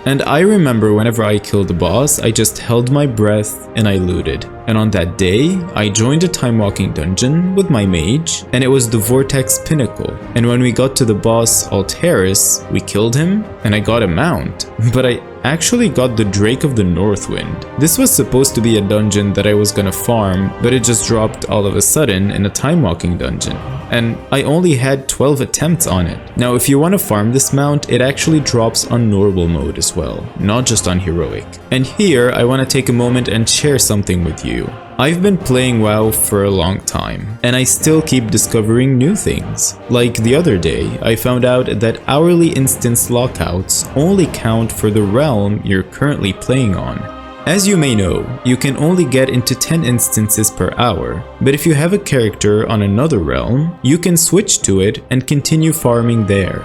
And I remember whenever I killed a boss, I just held my breath and I looted. And on that day, I joined a time walking dungeon with my mage, and it was the Vortex Pinnacle. And when we got to the boss Alteris, we killed him and I got a mount. But I actually got the Drake of the Northwind. This was supposed to be a dungeon that I was gonna farm, but it just dropped all of a sudden in a time walking dungeon. And I only had 12 attempts on it. Now if you want to farm this mount, it actually drops on normal mode as well, not just on heroic. And here I want to take a moment and share something with you. I've been playing WoW for a long time, and I still keep discovering new things. Like the other day, I found out that hourly instance lockouts only count for the realm you're currently playing on. As you may know, you can only get into 10 instances per hour, but if you have a character on another realm, you can switch to it and continue farming there.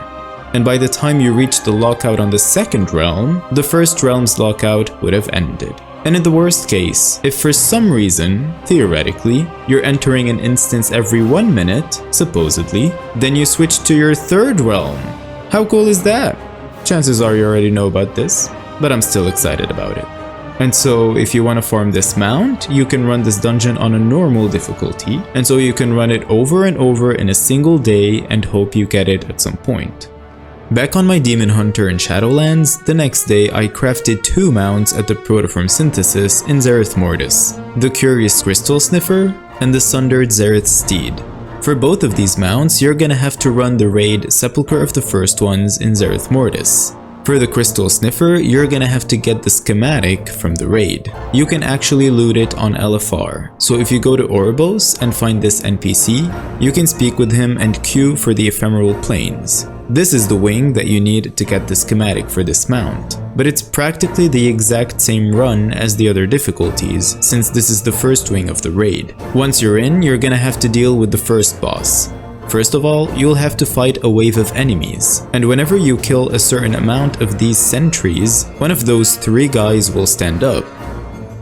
And by the time you reach the lockout on the second realm, the first realm's lockout would have ended. And in the worst case, if for some reason, theoretically, you're entering an instance every 1 minute, supposedly, then you switch to your third realm. How cool is that? Chances are you already know about this, but I'm still excited about it. And so if you want to farm this mount, you can run this dungeon on a normal difficulty, and so you can run it over and over in a single day and hope you get it at some point. Back on my Demon Hunter in Shadowlands, the next day I crafted 2 mounts at the Protoform Synthesis in Zereth Mortis, the Curious Crystal Sniffer and the Sundered Zereth Steed. For both of these mounts, you're gonna have to run the raid Sepulchre of the First Ones in Zereth Mortis. For the Crystal Sniffer, you're gonna have to get the schematic from the raid. You can actually loot it on LFR, so if you go to Oribos and find this NPC, you can speak with him and queue for the Ephemeral Plains. This is the wing that you need to get the schematic for this mount, but it's practically the exact same run as the other difficulties, since this is the first wing of the raid. Once you're in, you're gonna have to deal with the first boss. First of all, you'll have to fight a wave of enemies, and whenever you kill a certain amount of these sentries, one of those 3 guys will stand up.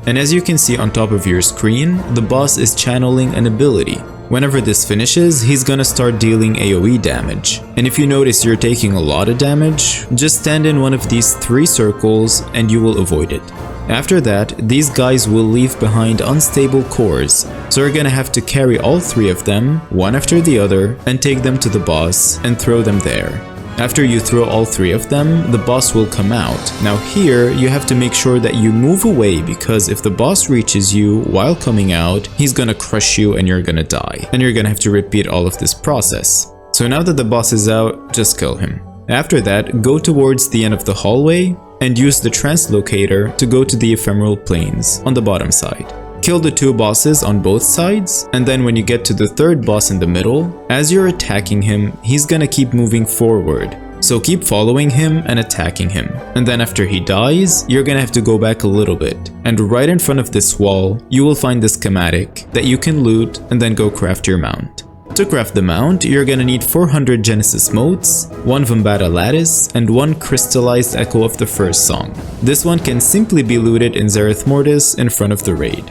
And as you can see on top of your screen, the boss is channeling an ability. Whenever this finishes, he's gonna start dealing AoE damage. And if you notice you're taking a lot of damage, just stand in one of these 3 circles and you will avoid it. After that, these guys will leave behind unstable cores, so you're gonna have to carry all 3 of them, one after the other, and take them to the boss and throw them there. After you throw all 3 of them, the boss will come out. Now here, you have to make sure that you move away, because if the boss reaches you while coming out, he's gonna crush you and you're gonna die. And you're gonna have to repeat all of this process. So now that the boss is out, just kill him. After that, go towards the end of the hallway and use the translocator to go to the Ephemeral Plains on the bottom side. Kill the 2 bosses on both sides, and then when you get to the 3rd boss in the middle, as you're attacking him, he's gonna keep moving forward. So keep following him and attacking him. And then after he dies, you're gonna have to go back a little bit. And right in front of this wall, you will find the schematic that you can loot and then go craft your mount. To craft the mount, you're gonna need 400 Genesis Motes, 1 Vambata Lattice, and 1 Crystallized Echo of the First Song. This one can simply be looted in Zereth Mortis in front of the raid.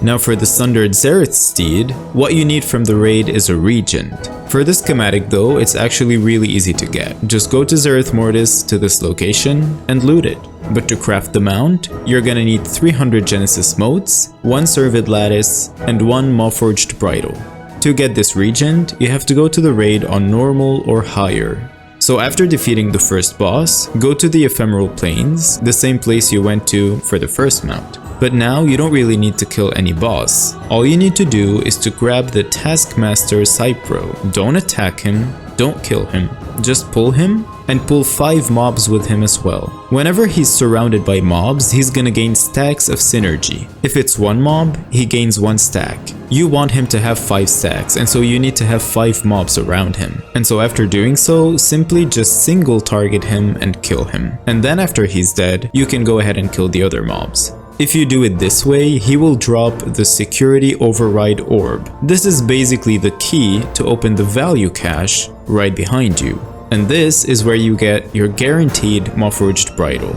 Now for the Sundered Zereth Steed, what you need from the raid is a Regent. For the schematic though, it's actually really easy to get. Just go to Zereth Mortis to this location and loot it. But to craft the mount, you're gonna need 300 Genesis Motes, 1 Servid Lattice, and 1 Mawforged Bridle. To get this Regent, you have to go to the raid on normal or higher. So after defeating the first boss, go to the Ephemeral Plains, the same place you went to for the first mount. But now you don't really need to kill any boss. All you need to do is to grab the Taskmaster Cypro. Don't attack him, don't kill him, just pull him and pull 5 mobs with him as well. Whenever he's surrounded by mobs, he's gonna gain stacks of synergy. If it's 1 mob, he gains 1 stack. You want him to have 5 stacks, and so you need to have 5 mobs around him. And so after doing so, simply just single target him and kill him. And then after he's dead, you can go ahead and kill the other mobs. If you do it this way, he will drop the Security Override Orb. This is basically the key to open the value cache right behind you. And this is where you get your guaranteed Mawforged Bridle.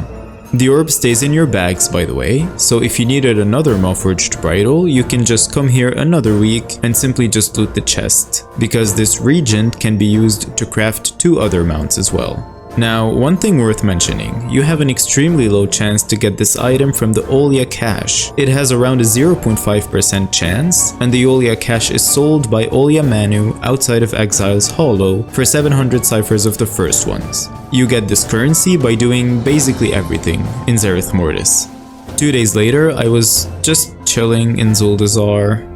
The orb stays in your bags, by the way, so if you needed another Mawforged Bridle, you can just come here another week and simply just loot the chest, because this Regent can be used to craft 2 other mounts as well. Now, one thing worth mentioning, you have an extremely low chance to get this item from the Olia cache. It has around a 0.5% chance, and the Olia cache is sold by Olia Manu outside of Exile's Hollow for 700 ciphers of the first ones. You get this currency by doing basically everything in Zereth Mortis. 2 days later, I was just chilling in Zuldazar.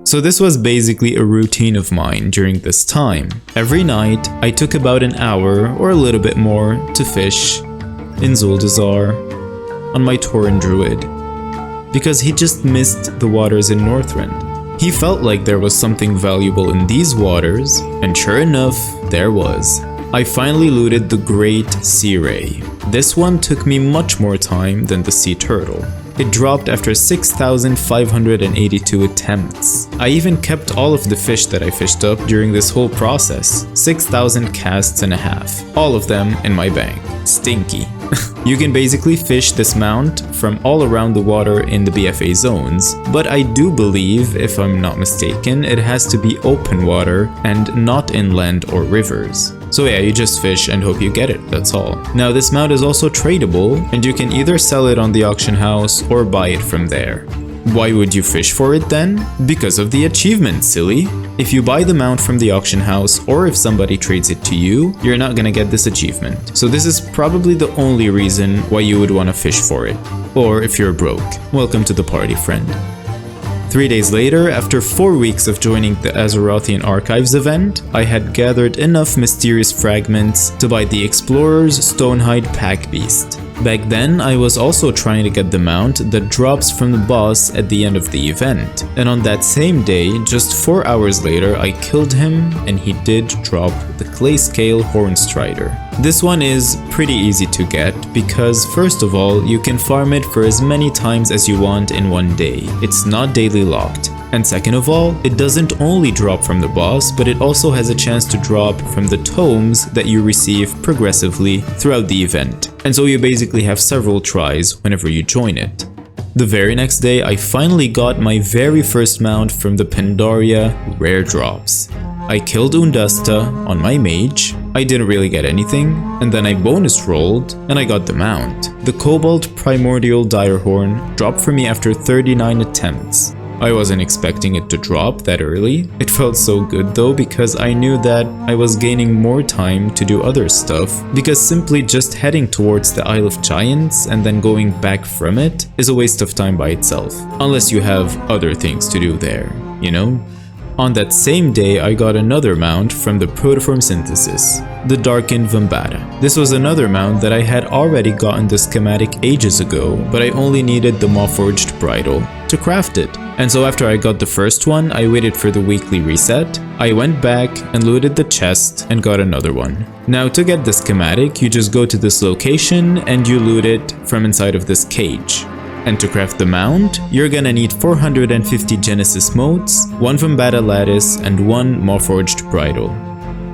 So this was basically a routine of mine during this time. Every night, I took about an hour or a little bit more to fish in Zuldazar on my Tauren Druid, because he just missed the waters in Northrend. He felt like there was something valuable in these waters, and sure enough, there was. I finally looted the Great Sea Ray. This one took me much more time than the Sea Turtle. It dropped after 6,582 attempts. I even kept all of the fish that I fished up during this whole process. 6,000 casts and a half. All of them in my bank. Stinky. You can basically fish this mount from all around the water in the BFA zones, but I do believe, if I'm not mistaken, it has to be open water and not inland or rivers. So yeah, you just fish and hope you get it, that's all. Now this mount is also tradable, and you can either sell it on the auction house or buy it from there. Why would you fish for it then? Because of the achievement, silly! If you buy the mount from the auction house, or if somebody trades it to you, you're not gonna get this achievement. So this is probably the only reason why you would wanna fish for it. Or if you're broke, welcome to the party, friend. 3 days later, after 4 weeks of joining the Azerothian Archives event, I had gathered enough mysterious fragments to buy the Explorer's Stonehide Pack Beast. Back then, I was also trying to get the mount that drops from the boss at the end of the event. And on that same day, just 4 hours later, I killed him and he did drop the Clay Scale Hornstrider. This one is pretty easy to get because first of all, you can farm it for as many times as you want in one day. It's not daily locked. And second of all, it doesn't only drop from the boss, but it also has a chance to drop from the tomes that you receive progressively throughout the event. And so you basically have several tries whenever you join it. The very next day, I finally got my very first mount from the Pandaria rare drops. I killed Undasta on my mage, I didn't really get anything, and then I bonus rolled and I got the mount. The Cobalt Primordial Direhorn dropped for me after 39 attempts. I wasn't expecting it to drop that early. It felt so good though because I knew that I was gaining more time to do other stuff, because simply just heading towards the Isle of Giants and then going back from it is a waste of time by itself, unless you have other things to do there, you know? On that same day, I got another mount from the Protoform Synthesis, the Darkened Vambata. This was another mount that I had already gotten the schematic ages ago, but I only needed the Mawforged Bridle to craft it. And so after I got the first one, I waited for the weekly reset, I went back and looted the chest and got another one. Now to get the schematic, you just go to this location and you loot it from inside of this cage. And to craft the mount, you're gonna need 450 Genesis motes, 1 Vambata lattice, and 1 Mawforged bridle.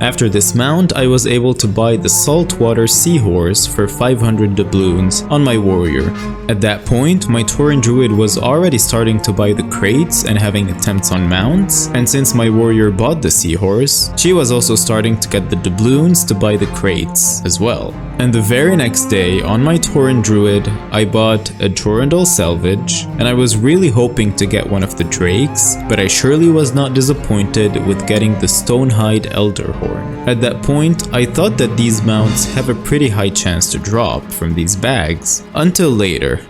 After this mount, I was able to buy the Saltwater Seahorse for 500 doubloons on my warrior. At that point, my Tauren Druid was already starting to buy the crates and having attempts on mounts, and since my warrior bought the Seahorse, she was also starting to get the doubloons to buy the crates as well. And the very next day, on my Tauren Druid, I bought a Jorundel Salvage, and I was really hoping to get one of the Drakes, but I surely was not disappointed with getting the Stonehide Elderhorn. At that point, I thought that these mounts have a pretty high chance to drop from these bags, until later.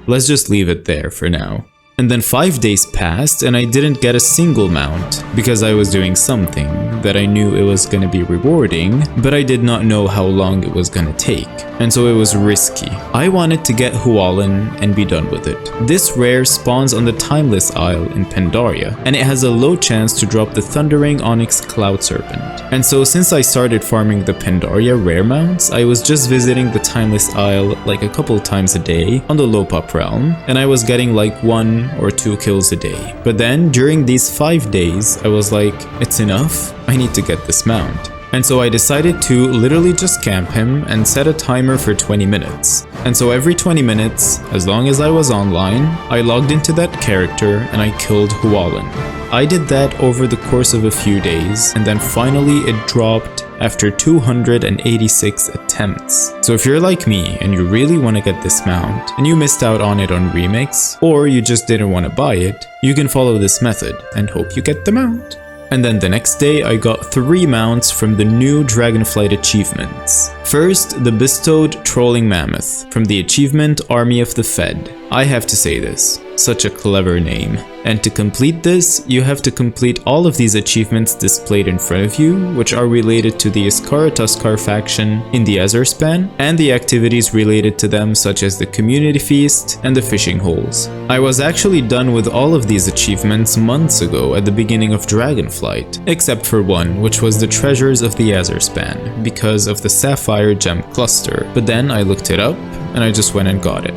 Let's just leave it there for now. And then 5 days passed and I didn't get a single mount because I was doing something that I knew it was gonna be rewarding, but I did not know how long it was gonna take. And so it was risky. I wanted to get Hualin and be done with it. This rare spawns on the Timeless Isle in Pandaria, and it has a low chance to drop the Thundering Onyx Cloud Serpent. And so since I started farming the Pandaria rare mounts, I was just visiting the Timeless Isle like a couple times a day on the low pop realm, and I was getting like 1 or 2 kills a day. But then during these 5 days, I was like, it's enough, I need to get this mount. And so I decided to literally just camp him and set a timer for 20 minutes. And so every 20 minutes, as long as I was online, I logged into that character and I killed Hualin. I did that over the course of a few days, and then finally it dropped after 286 attempts. So if you're like me and you really want to get this mount and you missed out on it on Remix, or you just didn't want to buy it, you can follow this method and hope you get the mount. And then the next day I got 3 mounts from the new Dragonflight achievements. First, the bestowed Trolling Mammoth from the achievement Army of the Fed. I have to say this, such a clever name. And to complete this, you have to complete all of these achievements displayed in front of you, which are related to the Iskara Tuskar faction in the Azerspan, and the activities related to them such as the Community Feast and the Fishing Holes. I was actually done with all of these achievements months ago at the beginning of Dragonflight, except for one, which was the Treasures of the Azerspan, because of the Sapphire Gem Cluster, but then I looked it up and I just went and got it.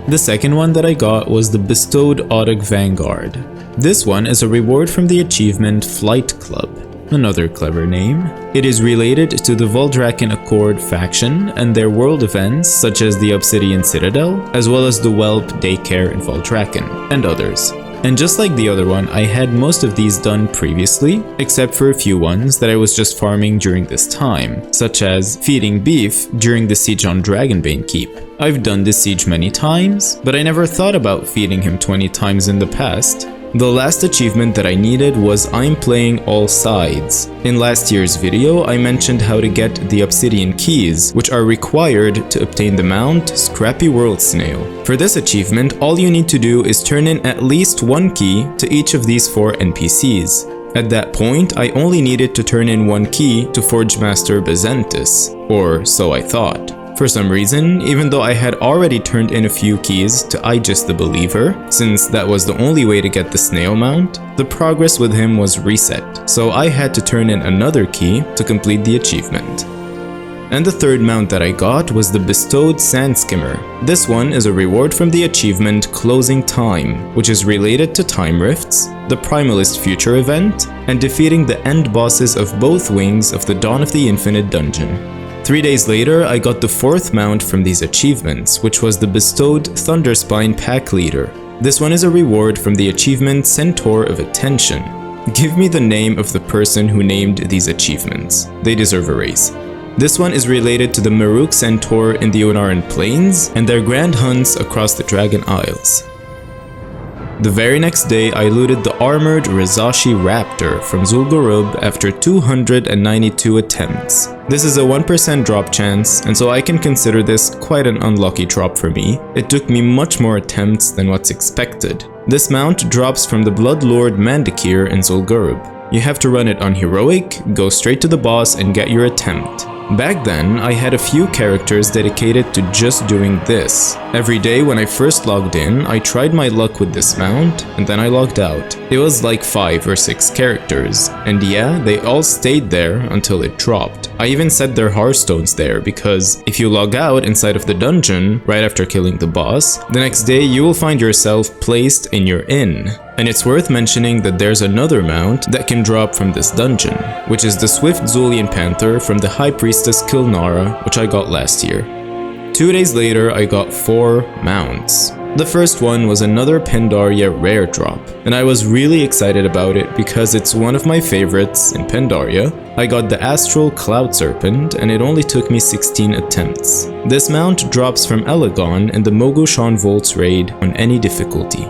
The second one that I got was the bestowed Audic Vanguard. This one is a reward from the achievement Flight Club, another clever name. It is related to the Voldraken Accord faction and their world events such as the Obsidian Citadel, as well as the Whelp Daycare in Voldraken, and others. And just like the other one, I had most of these done previously, except for a few ones that I was just farming during this time, such as feeding Beef during the siege on Dragonbane Keep. I've done this siege many times, but I never thought about feeding him 20 times in the past. The last achievement that I needed was I'm playing all sides. In last year's video, I mentioned how to get the obsidian keys, which are required to obtain the mount Scrappy World Snail. For this achievement, all you need to do is turn in at least one key to each of these 4 NPCs. At that point, I only needed to turn in one key to Forge Master Bazantis, or so I thought. For some reason, even though I had already turned in a few keys to Aegis the Believer, since that was the only way to get the snail mount, the progress with him was reset, so I had to turn in another key to complete the achievement. And the third mount that I got was the Bestowed Sand Skimmer. This one is a reward from the achievement Closing Time, which is related to time rifts, the Primalist Future event, and defeating the end bosses of both wings of the Dawn of the Infinite dungeon. 3 days later, I got the 4th mount from these achievements, which was the Bestowed Thunderspine Pack Leader. This one is a reward from the achievement Centaur of Attention. Give me the name of the person who named these achievements. They deserve a raise. This one is related to the Maruk Centaur in the Onaran Plains and their grand hunts across the Dragon Isles. The very next day, I looted the armored Rezashi Raptor from Zul'Gurub after 292 attempts. This is a 1% drop chance, and so I can consider this quite an unlucky drop for me. It took me much more attempts than what's expected. This mount drops from the Bloodlord Mandakir in Zul'Gurub. You have to run it on Heroic, go straight to the boss and get your attempt. Back then, I had a few characters dedicated to just doing this. Every day when I first logged in, I tried my luck with this mount, and then I logged out. It was like 5 or 6 characters, and yeah, they all stayed there until it dropped. I even set their hearthstones there because if you log out inside of the dungeon right after killing the boss, the next day you will find yourself placed in your inn. And it's worth mentioning that there's another mount that can drop from this dungeon, which is the Swift Zulian Panther from the High Priestess Kilnara, which I got last year. 2 days later, I got 4 mounts. The first one was another Pandaria rare drop, and I was really excited about it because it's one of my favorites in Pandaria. I got the Astral Cloud Serpent, and it only took me 16 attempts. This mount drops from Elegon in the Mogoshan Volts raid on any difficulty.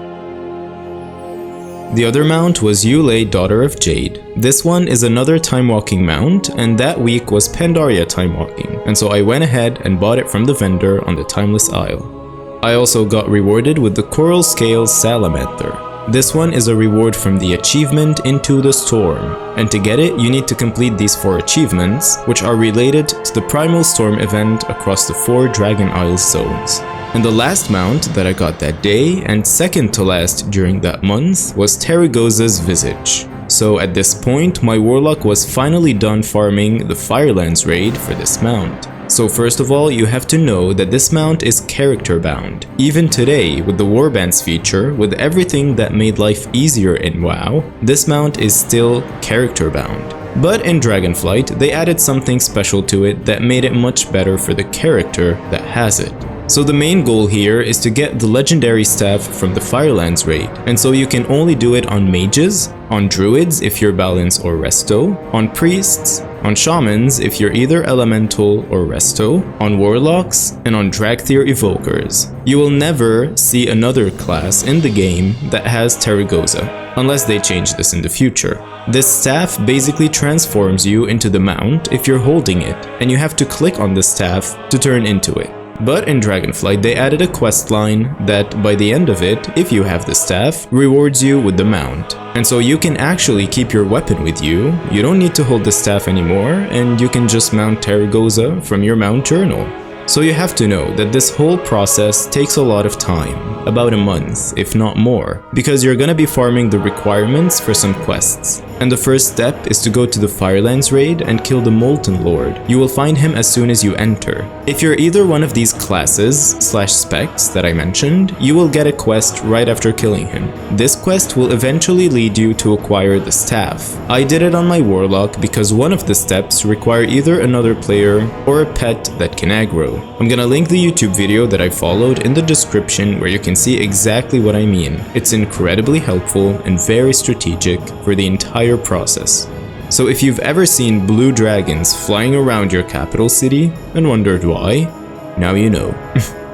The other mount was Yulei, Daughter of Jade. This one is another time walking mount, and that week was Pandaria time walking, and so I went ahead and bought it from the vendor on the Timeless Isle. I also got rewarded with the Coral Scales Salamander. This one is a reward from the achievement Into the Storm, and to get it, you need to complete these 4 achievements, which are related to the Primal Storm event across the 4 Dragon Isles zones. And the last mount that I got that day, and second to last during that month, was Tarecgosa's Visage. So at this point, my warlock was finally done farming the Firelands raid for this mount. So first of all, you have to know that this mount is character bound. Even today, with the Warbands feature, with everything that made life easier in WoW, this mount is still character bound. But in Dragonflight, they added something special to it that made it much better for the character that has it. So the main goal here is to get the legendary staff from the Firelands raid, and so you can only do it on mages, on druids if you're balance or resto, on priests, on shamans if you're either elemental or resto, on warlocks, and on Dragthyr evokers. You will never see another class in the game that has Tarecgosa, unless they change this in the future. This staff basically transforms you into the mount if you're holding it, and you have to click on the staff to turn into it. But in Dragonflight, they added a quest line that, by the end of it, if you have the staff, rewards you with the mount. And so you can actually keep your weapon with you, you don't need to hold the staff anymore, and you can just mount Tarecgosa from your mount journal. So you have to know that this whole process takes a lot of time, about a month, if not more, because you're gonna be farming the requirements for some quests. And the first step is to go to the Firelands raid and kill the Molten Lord. You will find him as soon as you enter. If you're either one of these classes/specs that I mentioned, you will get a quest right after killing him. This quest will eventually lead you to acquire the staff. I did it on my warlock because one of the steps require either another player or a pet that can aggro. I'm gonna link the YouTube video that I followed in the description where you can see exactly what I mean. It's incredibly helpful and very strategic for the entire process. So if you've ever seen blue dragons flying around your capital city and wondered why, now you know.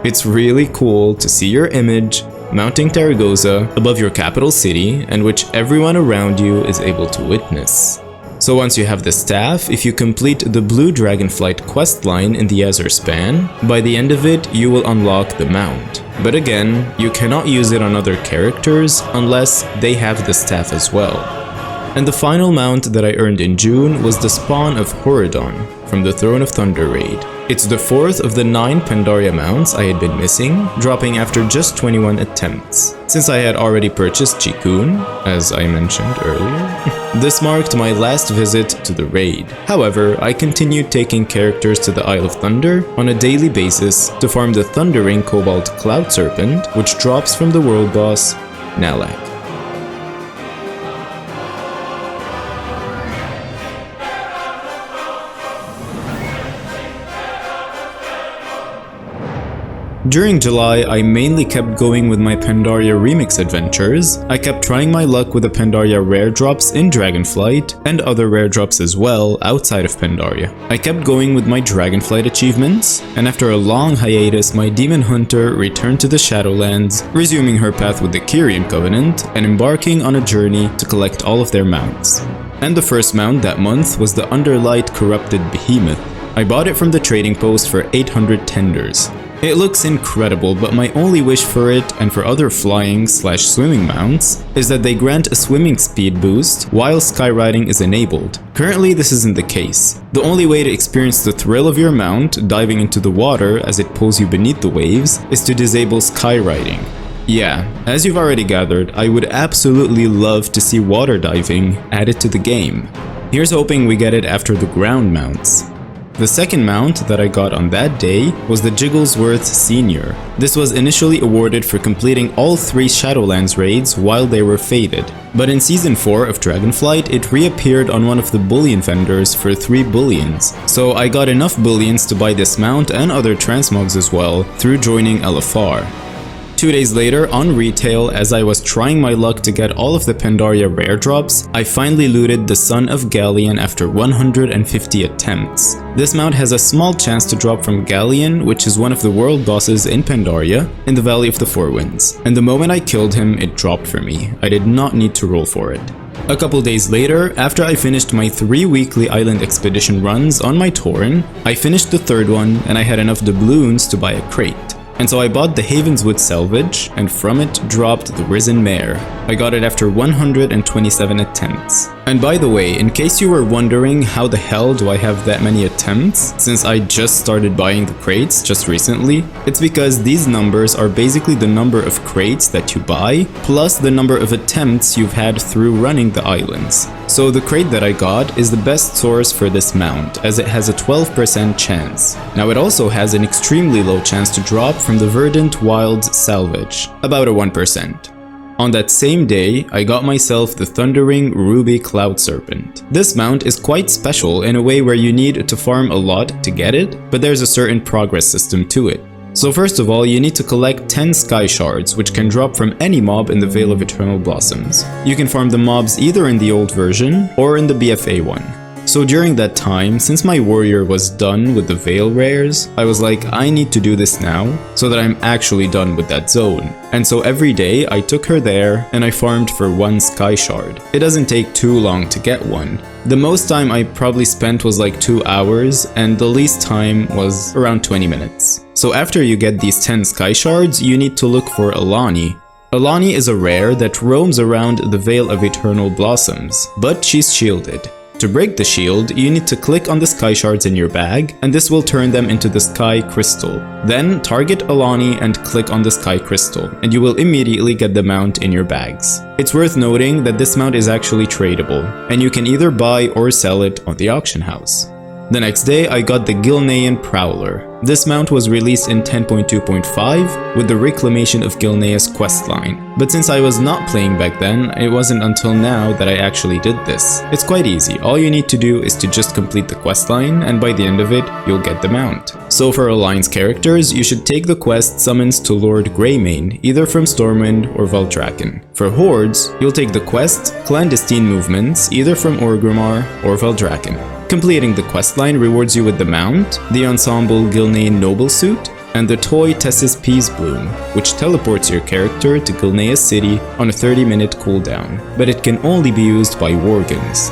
It's really cool to see your image mounting Tarecgosa above your capital city, and which everyone around you is able to witness. So once you have the staff, if you complete the Blue Dragonflight questline in the Azure Span, by the end of it you will unlock the mount. But again, you cannot use it on other characters unless they have the staff as well. And the final mount that I earned in June was the Spawn of Horadon from the Throne of Thunder raid. It's the 4th of the 9 Pandaria mounts I had been missing, dropping after just 21 attempts. Since I had already purchased Chikun, as I mentioned earlier, this marked my last visit to the raid. However, I continued taking characters to the Isle of Thunder on a daily basis to farm the Thundering Cobalt Cloud Serpent, which drops from the world boss, Nalak. During July, I mainly kept going with my Pandaria Remix adventures. I kept trying my luck with the Pandaria rare drops in Dragonflight and other rare drops as well outside of Pandaria. I kept going with my Dragonflight achievements, and after a long hiatus, my Demon Hunter returned to the Shadowlands, resuming her path with the Kyrian Covenant and embarking on a journey to collect all of their mounts. And the first mount that month was the Underlight Corrupted Behemoth. I bought it from the trading post for 800 tenders. It looks incredible, but my only wish for it and for other flying/swimming mounts is that they grant a swimming speed boost while skyriding is enabled. Currently this isn't the case. The only way to experience the thrill of your mount diving into the water as it pulls you beneath the waves is to disable skyriding. Yeah, as you've already gathered, I would absolutely love to see water diving added to the game. Here's hoping we get it after the ground mounts. The second mount that I got on that day was the Jigglesworth Senior. This was initially awarded for completing all 3 Shadowlands raids while they were faded. But in Season 4 of Dragonflight, it reappeared on one of the bullion vendors for 3 bullions. So I got enough bullions to buy this mount and other transmogs as well through joining LFR. 2 days later, on retail, as I was trying my luck to get all of the Pandaria rare drops, I finally looted the Son of Galleon after 150 attempts. This mount has a small chance to drop from Galleon, which is one of the world bosses in Pandaria, in the Valley of the Four Winds. And the moment I killed him, it dropped for me. I did not need to roll for it. A couple days later, after I finished my 3 weekly island expedition runs on my Tauren, I finished the 3rd one and I had enough doubloons to buy a crate. And so I bought the Havenswood Salvage, and from it dropped the Risen Mare. I got it after 127 attempts. And by the way, in case you were wondering how the hell do I have that many attempts, since I just started buying the crates just recently, it's because these numbers are basically the number of crates that you buy, plus the number of attempts you've had through running the islands. So the crate that I got is the best source for this mount, as it has a 12% chance. Now it also has an extremely low chance to drop from the Verdant Wilds Salvage, about a 1%. On that same day, I got myself the Thundering Ruby Cloud Serpent. This mount is quite special in a way where you need to farm a lot to get it, but there's a certain progress system to it. So first of all, you need to collect 10 Sky Shards, which can drop from any mob in the Vale of Eternal Blossoms. You can farm the mobs either in the old version or in the BFA one. So during that time, since my warrior was done with the Veil rares, I was like, I need to do this now, so that I'm actually done with that zone. And so every day I took her there and I farmed for 1 Sky Shard. It doesn't take too long to get one. The most time I probably spent was like 2 hours, and the least time was around 20 minutes. So after you get these 10 Sky Shards, you need to look for Alani. Alani is a rare that roams around the Vale of Eternal Blossoms, but she's shielded. To break the shield, you need to click on the Sky Shards in your bag, and this will turn them into the Sky Crystal. Then target Alani and click on the Sky Crystal, and you will immediately get the mount in your bags. It's worth noting that this mount is actually tradable, and you can either buy or sell it on the auction house. The next day, I got the Gilnean Prowler. This mount was released in 10.2.5 with the Reclamation of Gilnea's questline. But since I was not playing back then, it wasn't until now that I actually did this. It's quite easy. All you need to do is to just complete the questline, and by the end of it, you'll get the mount. So for Alliance characters, you should take the quest Summons to Lord Greymane, either from Stormwind or Valdrakken. For Hordes, you'll take the quest Clandestine Movements, either from Orgrimmar or Valdrakken. Completing the questline rewards you with the mount, the Ensemble Gilnean Noble Suit, and the toy Tessis Peas Bloom, which teleports your character to Gilnea's city on a 30-minute cooldown, but it can only be used by Worgans.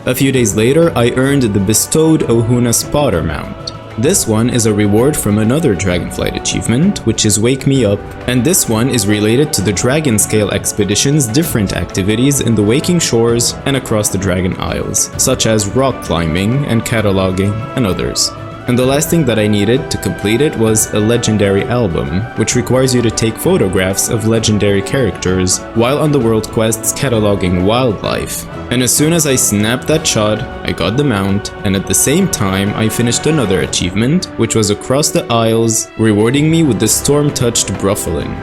A few days later, I earned the bestowed Ohuna Spotter mount. This one is a reward from another Dragonflight achievement, which is Wake Me Up, and this one is related to the Dragon Scale Expedition's different activities in the Waking Shores and across the Dragon Isles, such as rock climbing and cataloging and others. And the last thing that I needed to complete it was a legendary album, which requires you to take photographs of legendary characters while on the world quests cataloging wildlife. And as soon as I snapped that shot, I got the mount, and at the same time I finished another achievement, which was across the Isles, rewarding me with the Storm-Touched Bruffalin.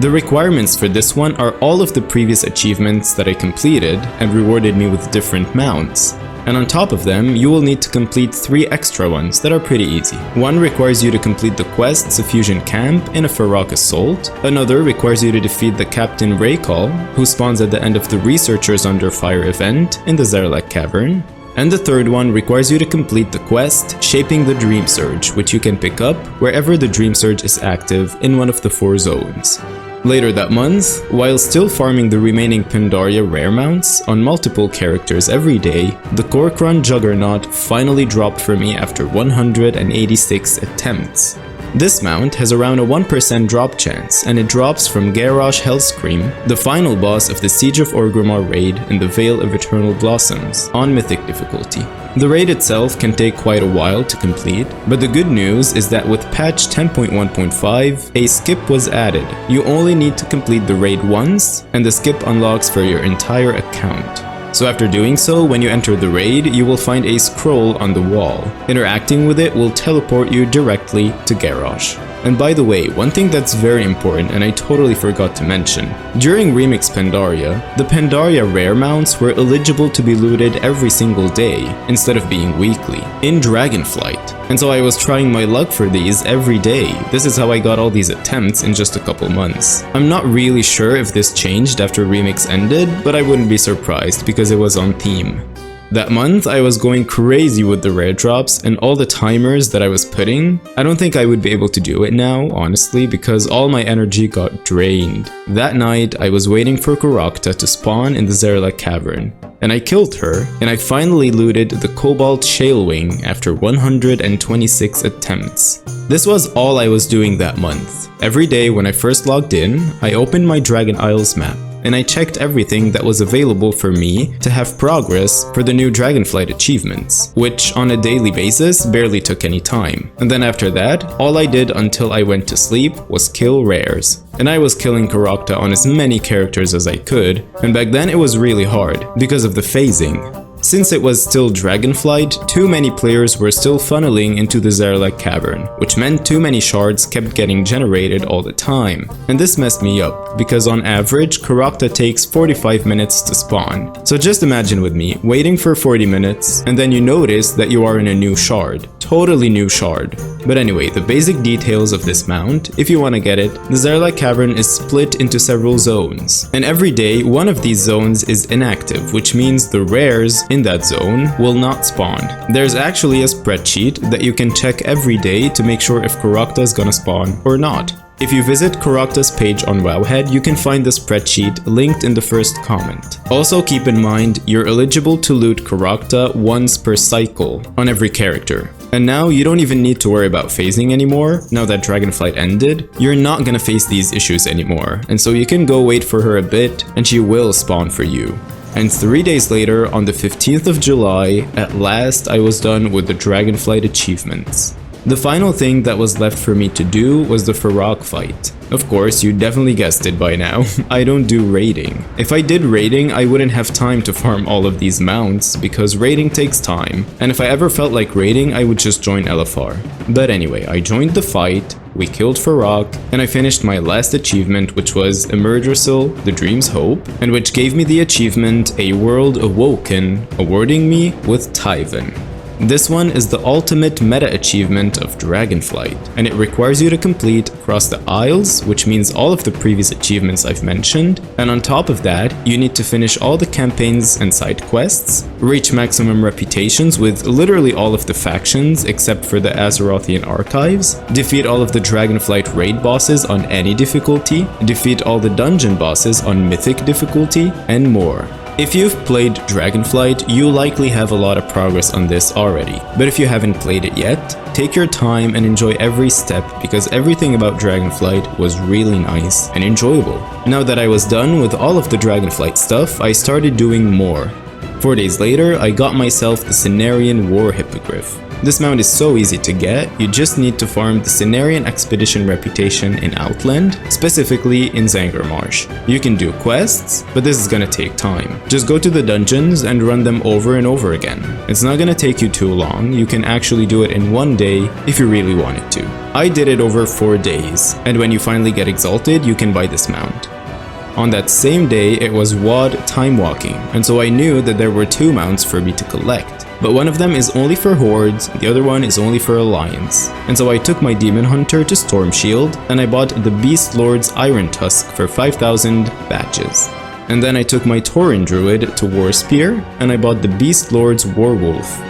The requirements for this one are all of the previous achievements that I completed and rewarded me with different mounts. And on top of them, you will need to complete 3 extra ones that are pretty easy. One requires you to complete the quest Suffusion Camp in a Feroc Assault. Another requires you to defeat the Captain Raykall, who spawns at the end of the Researchers Under Fire event in the Zaralek Cavern. And the third one requires you to complete the quest Shaping the Dream Surge, which you can pick up wherever the Dream Surge is active in one of the 4 zones. Later that month, while still farming the remaining Pandaria rare mounts on multiple characters every day, the Korkron Juggernaut finally dropped for me after 186 attempts. This mount has around a 1% drop chance, and it drops from Garrosh Hellscream, the final boss of the Siege of Orgrimmar raid in the Vale of Eternal Blossoms, on Mythic difficulty. The raid itself can take quite a while to complete, but the good news is that with patch 10.1.5, a skip was added. You only need to complete the raid once, and the skip unlocks for your entire account. So after doing so, when you enter the raid, you will find a scroll on the wall. Interacting with it will teleport you directly to Garrosh. And by the way, one thing that's very important and I totally forgot to mention, during Remix Pandaria, the Pandaria rare mounts were eligible to be looted every single day instead of being weekly, in Dragonflight. And so I was trying my luck for these every day. This is how I got all these attempts in just a couple months. I'm not really sure if this changed after Remix ended, but I wouldn't be surprised because it was on theme. That month, I was going crazy with the rare drops and all the timers that I was putting. I don't think I would be able to do it now, honestly, because all my energy got drained. That night, I was waiting for Karokta to spawn in the Zaralek Cavern, and I killed her, and I finally looted the Cobalt Shalewing after 126 attempts. This was all I was doing that month. Every day when I first logged in, I opened my Dragon Isles map, and I checked everything that was available for me to have progress for the new Dragonflight achievements, which on a daily basis barely took any time. And then after that, all I did until I went to sleep was kill rares. And I was killing Karokta on as many characters as I could, and back then it was really hard because of the phasing. Since it was still Dragonflight, too many players were still funneling into the Zaralek Cavern, which meant too many shards kept getting generated all the time. And this messed me up, because on average, Karokta takes 45 minutes to spawn. So just imagine with me, waiting for 40 minutes, and then you notice that you are in a new shard. Totally new shard. But anyway, the basic details of this mount, if you want to get it, the Zaralek Cavern is split into several zones. And every day, one of these zones is inactive, which means the rares in that zone will not spawn. There's actually a spreadsheet that you can check every day to make sure if Karokta is gonna spawn or not. If you visit Karokta's page on Wowhead, you can find the spreadsheet linked in the first comment. Also keep in mind, you're eligible to loot Karokta once per cycle on every character. And now you don't even need to worry about phasing anymore. Now that Dragonflight ended, you're not gonna face these issues anymore. And so you can go wait for her a bit and she will spawn for you. And 3 days later, on the 15th of July, at last I was done with the Dragonflight achievements. The final thing that was left for me to do was the Feroc fight. Of course, you definitely guessed it by now, I don't do raiding. If I did raiding, I wouldn't have time to farm all of these mounts, because raiding takes time, and if I ever felt like raiding, I would just join LFR. But anyway, I joined the fight, we killed Feroc, and I finished my last achievement, which was Emerdrasil, the Dream's Hope, and which gave me the achievement A World Awoken, awarding me with Tyven. This one is the ultimate meta achievement of Dragonflight, and it requires you to complete across the Isles, which means all of the previous achievements I've mentioned, and on top of that, you need to finish all the campaigns and side quests, reach maximum reputations with literally all of the factions except for the Azerothian archives, defeat all of the Dragonflight raid bosses on any difficulty, defeat all the dungeon bosses on mythic difficulty, and more. If you've played Dragonflight, you likely have a lot of progress on this already, but if you haven't played it yet, take your time and enjoy every step because everything about Dragonflight was really nice and enjoyable. Now that I was done with all of the Dragonflight stuff, I started doing more. 4 days later, I got myself the Cenarian War Hippogriff. This mount is so easy to get, you just need to farm the Cenarian Expedition reputation in Outland, specifically in Zangarmarsh. You can do quests, but this is gonna take time. Just go to the dungeons and run them over and over again. It's not gonna take you too long, you can actually do it in one day if you really wanted to. I did it over 4 days, and when you finally get exalted, you can buy this mount. On that same day, it was WoD Time Walking, and so I knew that there were 2 mounts for me to collect. But one of them is only for Hordes, the other one is only for Alliance. And so I took my Demon Hunter to Stormshield, and I bought the Beast Lord's Iron Tusk for 5,000 badges. And then I took my Tauren Druid to Warspear, and I bought the Beast Lord's Warwolf.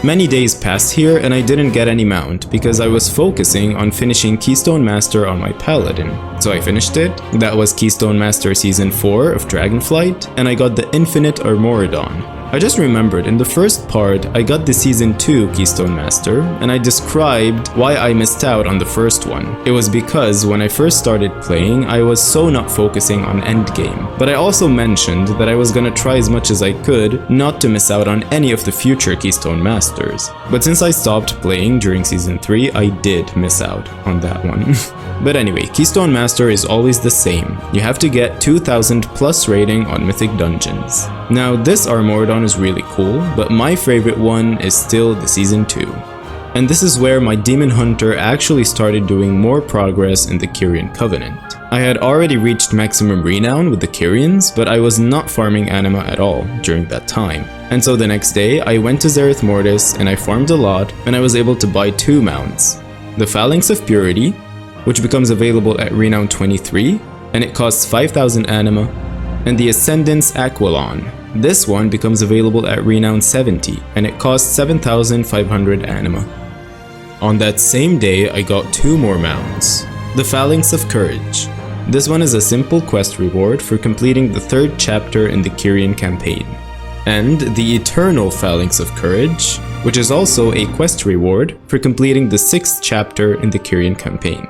Many days passed here and I didn't get any mount because I was focusing on finishing Keystone Master on my Paladin. So I finished it, that was Keystone Master Season 4 of Dragonflight, and I got the Infinite Armoredon. I just remembered in the first part I got the Season 2 Keystone Master, and I described why I missed out on the first one. It was because when I first started playing, I was so not focusing on endgame. But I also mentioned that I was gonna try as much as I could not to miss out on any of the future Keystone Masters. But since I stopped playing during Season 3, I did miss out on that one. But anyway, Keystone Master is always the same. You have to get 2000 plus rating on Mythic Dungeons. Now this Armoredon is really cool, but my favorite one is still the Season 2. And this is where my Demon Hunter actually started doing more progress in the Kyrian Covenant. I had already reached maximum renown with the Kyrians, but I was not farming anima at all during that time. And so the next day, I went to Zereth Mortis and I farmed a lot, and I was able to buy 2 mounts. The Phalanx of Purity, which becomes available at Renown 23, and it costs 5,000 anima, and the Ascendance Aquilon. This one becomes available at Renown 70, and it costs 7,500 anima. On that same day, I got 2 more mounts. The Phalanx of Courage. This one is a simple quest reward for completing the 3rd chapter in the Kyrian campaign. And the Eternal Phalanx of Courage, which is also a quest reward for completing the 6th chapter in the Kyrian campaign.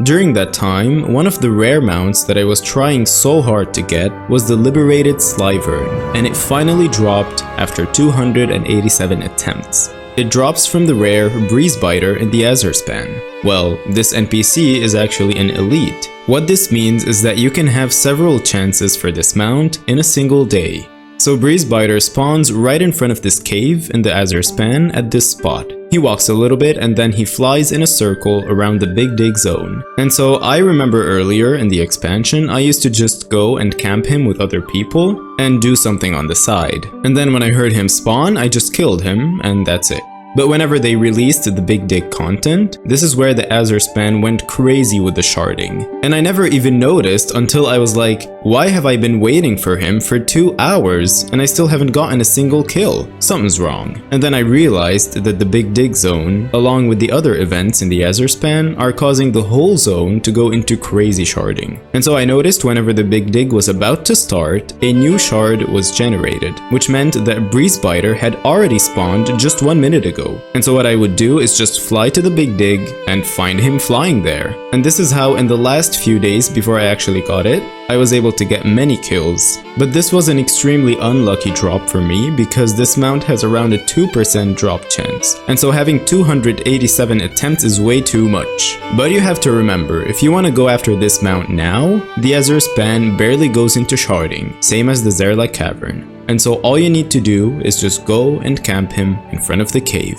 During that time, one of the rare mounts that I was trying so hard to get was the Liberated Slyvern, and it finally dropped after 287 attempts. It drops from the rare Breezebiter in the Azerspan. Well, this NPC is actually an elite. What this means is that you can have several chances for this mount in a single day. So Breezebiter spawns right in front of this cave in the Azerspan at this spot. He walks a little bit and then he flies in a circle around the Big Dig zone. And so I remember earlier in the expansion, I used to just go and camp him with other people and do something on the side. And then when I heard him spawn, I just killed him and that's it. But whenever they released the Big Dig content, this is where the Azerspan went crazy with the sharding. And I never even noticed until I was like, why have I been waiting for him for 2 hours and I still haven't gotten a single kill? Something's wrong. And then I realized that the Big Dig zone, along with the other events in the Azerspan, are causing the whole zone to go into crazy sharding. And so I noticed whenever the Big Dig was about to start, a new shard was generated, which meant that Breezebiter had already spawned just 1 minute ago. And so what I would do is just fly to the Big Dig and find him flying there. And this is how in the last few days before I actually got it, I was able to get many kills. But this was an extremely unlucky drop for me because this mount has around a 2% drop chance. And so having 287 attempts is way too much. But you have to remember, if you want to go after this mount now, the Azerspan barely goes into sharding, same as the Zaralek Cavern. And so all you need to do is just go and camp him in front of the cave.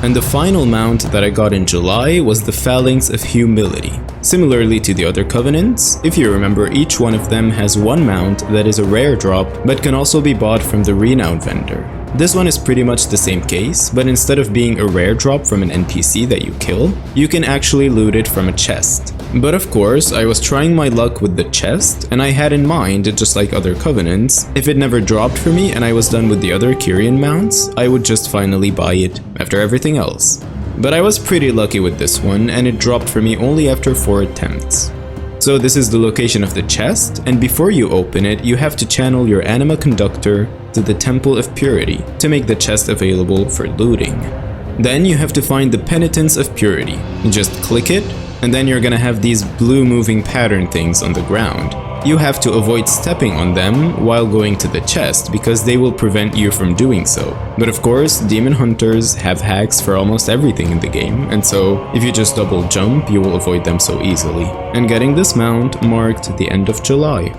And the final mount that I got in July was the Phalanx of Humility. Similarly to the other covenants, if you remember, each one of them has 1 mount that is a rare drop but can also be bought from the Renown vendor. This one is pretty much the same case, but instead of being a rare drop from an NPC that you kill, you can actually loot it from a chest. But of course, I was trying my luck with the chest, and I had in mind, just like other covenants, if it never dropped for me and I was done with the other Kyrian mounts, I would just finally buy it after everything else. But I was pretty lucky with this one, and it dropped for me only after 4 attempts. So this is the location of the chest, and before you open it, you have to channel your anima conductor to the Temple of Purity to make the chest available for looting. Then you have to find the Penitence of Purity. You just click it, and then you're gonna have these blue moving pattern things on the ground. You have to avoid stepping on them while going to the chest because they will prevent you from doing so. But of course, demon hunters have hacks for almost everything in the game, and so if you just double jump, you will avoid them so easily. And getting this mount marked the end of July.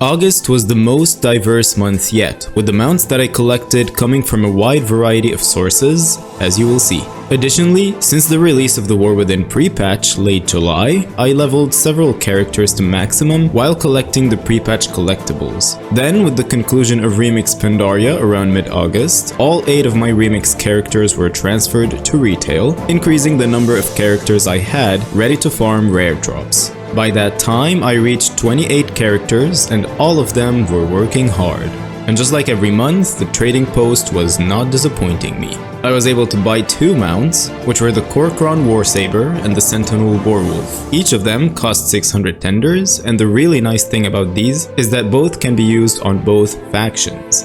August was the most diverse month yet, with the mounts that I collected coming from a wide variety of sources, as you will see. Additionally, since the release of the War Within pre-patch late July, I leveled several characters to maximum while collecting the pre-patch collectibles. Then, with the conclusion of Remix Pandaria around mid-August, all 8 of my Remix characters were transferred to retail, increasing the number of characters I had ready to farm rare drops. By that time, I reached 28 characters and all of them were working hard. And just like every month, the trading post was not disappointing me. I was able to buy 2 mounts, which were the Korkron Warsaber and the Sentinel Warwolf. Each of them cost 600 tenders, and the really nice thing about these is that both can be used on both factions.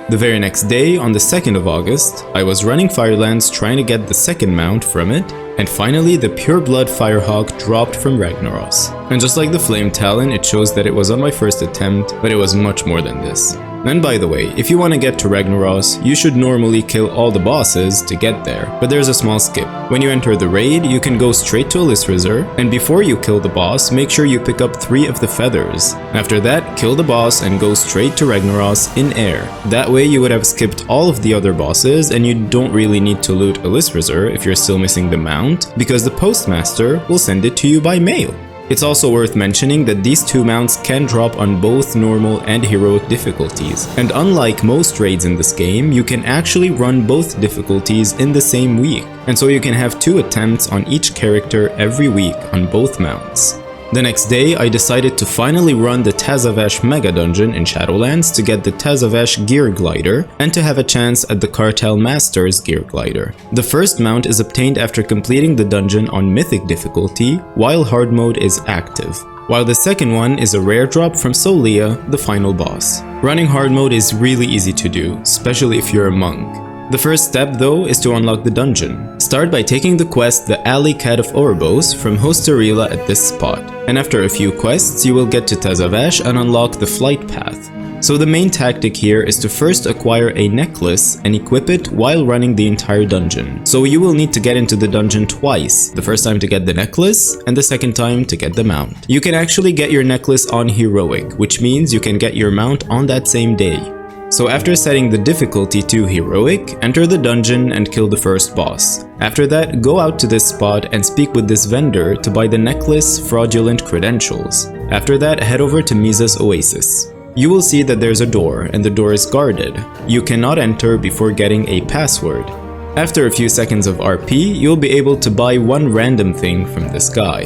The very next day, on the 2nd of August, I was running Firelands trying to get the second mount from it, and finally the Pureblood Firehawk dropped from Ragnaros. And just like the Flame Talon, it shows that it was on my first attempt, but it was much more than this. And by the way, if you want to get to Ragnaros, you should normally kill all the bosses to get there, but there's a small skip. When you enter the raid, you can go straight to Elisrazur, and before you kill the boss, make sure you pick up 3 of the feathers. After that, kill the boss and go straight to Ragnaros in air. That way you would have skipped all of the other bosses, and you don't really need to loot Elisrazur if you're still missing the mount, because the postmaster will send it to you by mail. It's also worth mentioning that these 2 mounts can drop on both normal and heroic difficulties, and unlike most raids in this game, you can actually run both difficulties in the same week, and so you can have 2 attempts on each character every week on both mounts. The next day, I decided to finally run the Tazavesh Mega Dungeon in Shadowlands to get the Tazavesh Gear Glider and to have a chance at the Cartel Master's Gear Glider. The first mount is obtained after completing the dungeon on Mythic difficulty, while Hard Mode is active, while the second one is a rare drop from Solia, the final boss. Running Hard Mode is really easy to do, especially if you're a monk. The first step though is to unlock the dungeon. Start by taking the quest The Alley Cat of Oribos from Hosterila at this spot, and after a few quests you will get to Tazavesh and unlock the flight path. So the main tactic here is to first acquire a necklace and equip it while running the entire dungeon. So you will need to get into the dungeon twice, the first time to get the necklace and the second time to get the mount. You can actually get your necklace on heroic, which means you can get your mount on that same day. So after setting the difficulty to heroic, enter the dungeon and kill the first boss. After that, go out to this spot and speak with this vendor to buy the necklace fraudulent credentials. After that, head over to Misa's Oasis. You will see that there's a door and the door is guarded. You cannot enter before getting a password. After a few seconds of RP, you'll be able to buy one random thing from this guy.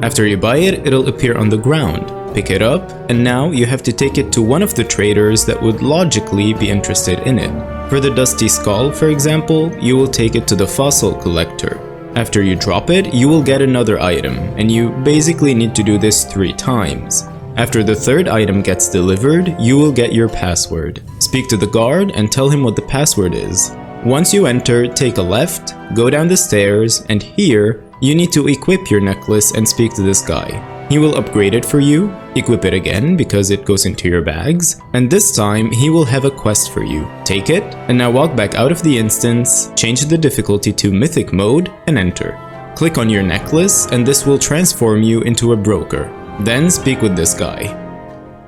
After you buy it, it'll appear on the ground. Pick it up, and now you have to take it to one of the traders that would logically be interested in it. For the Dusty Skull, for example, you will take it to the Fossil Collector. After you drop it, you will get another item, and you basically need to do this 3 times. After the 3rd item gets delivered, you will get your password. Speak to the guard and tell him what the password is. Once you enter, take a left, go down the stairs, and here, you need to equip your necklace and speak to this guy. He will upgrade it for you, equip it again because it goes into your bags, and this time he will have a quest for you. Take it, and now walk back out of the instance, change the difficulty to Mythic mode, and enter. Click on your necklace, and this will transform you into a broker. Then speak with this guy.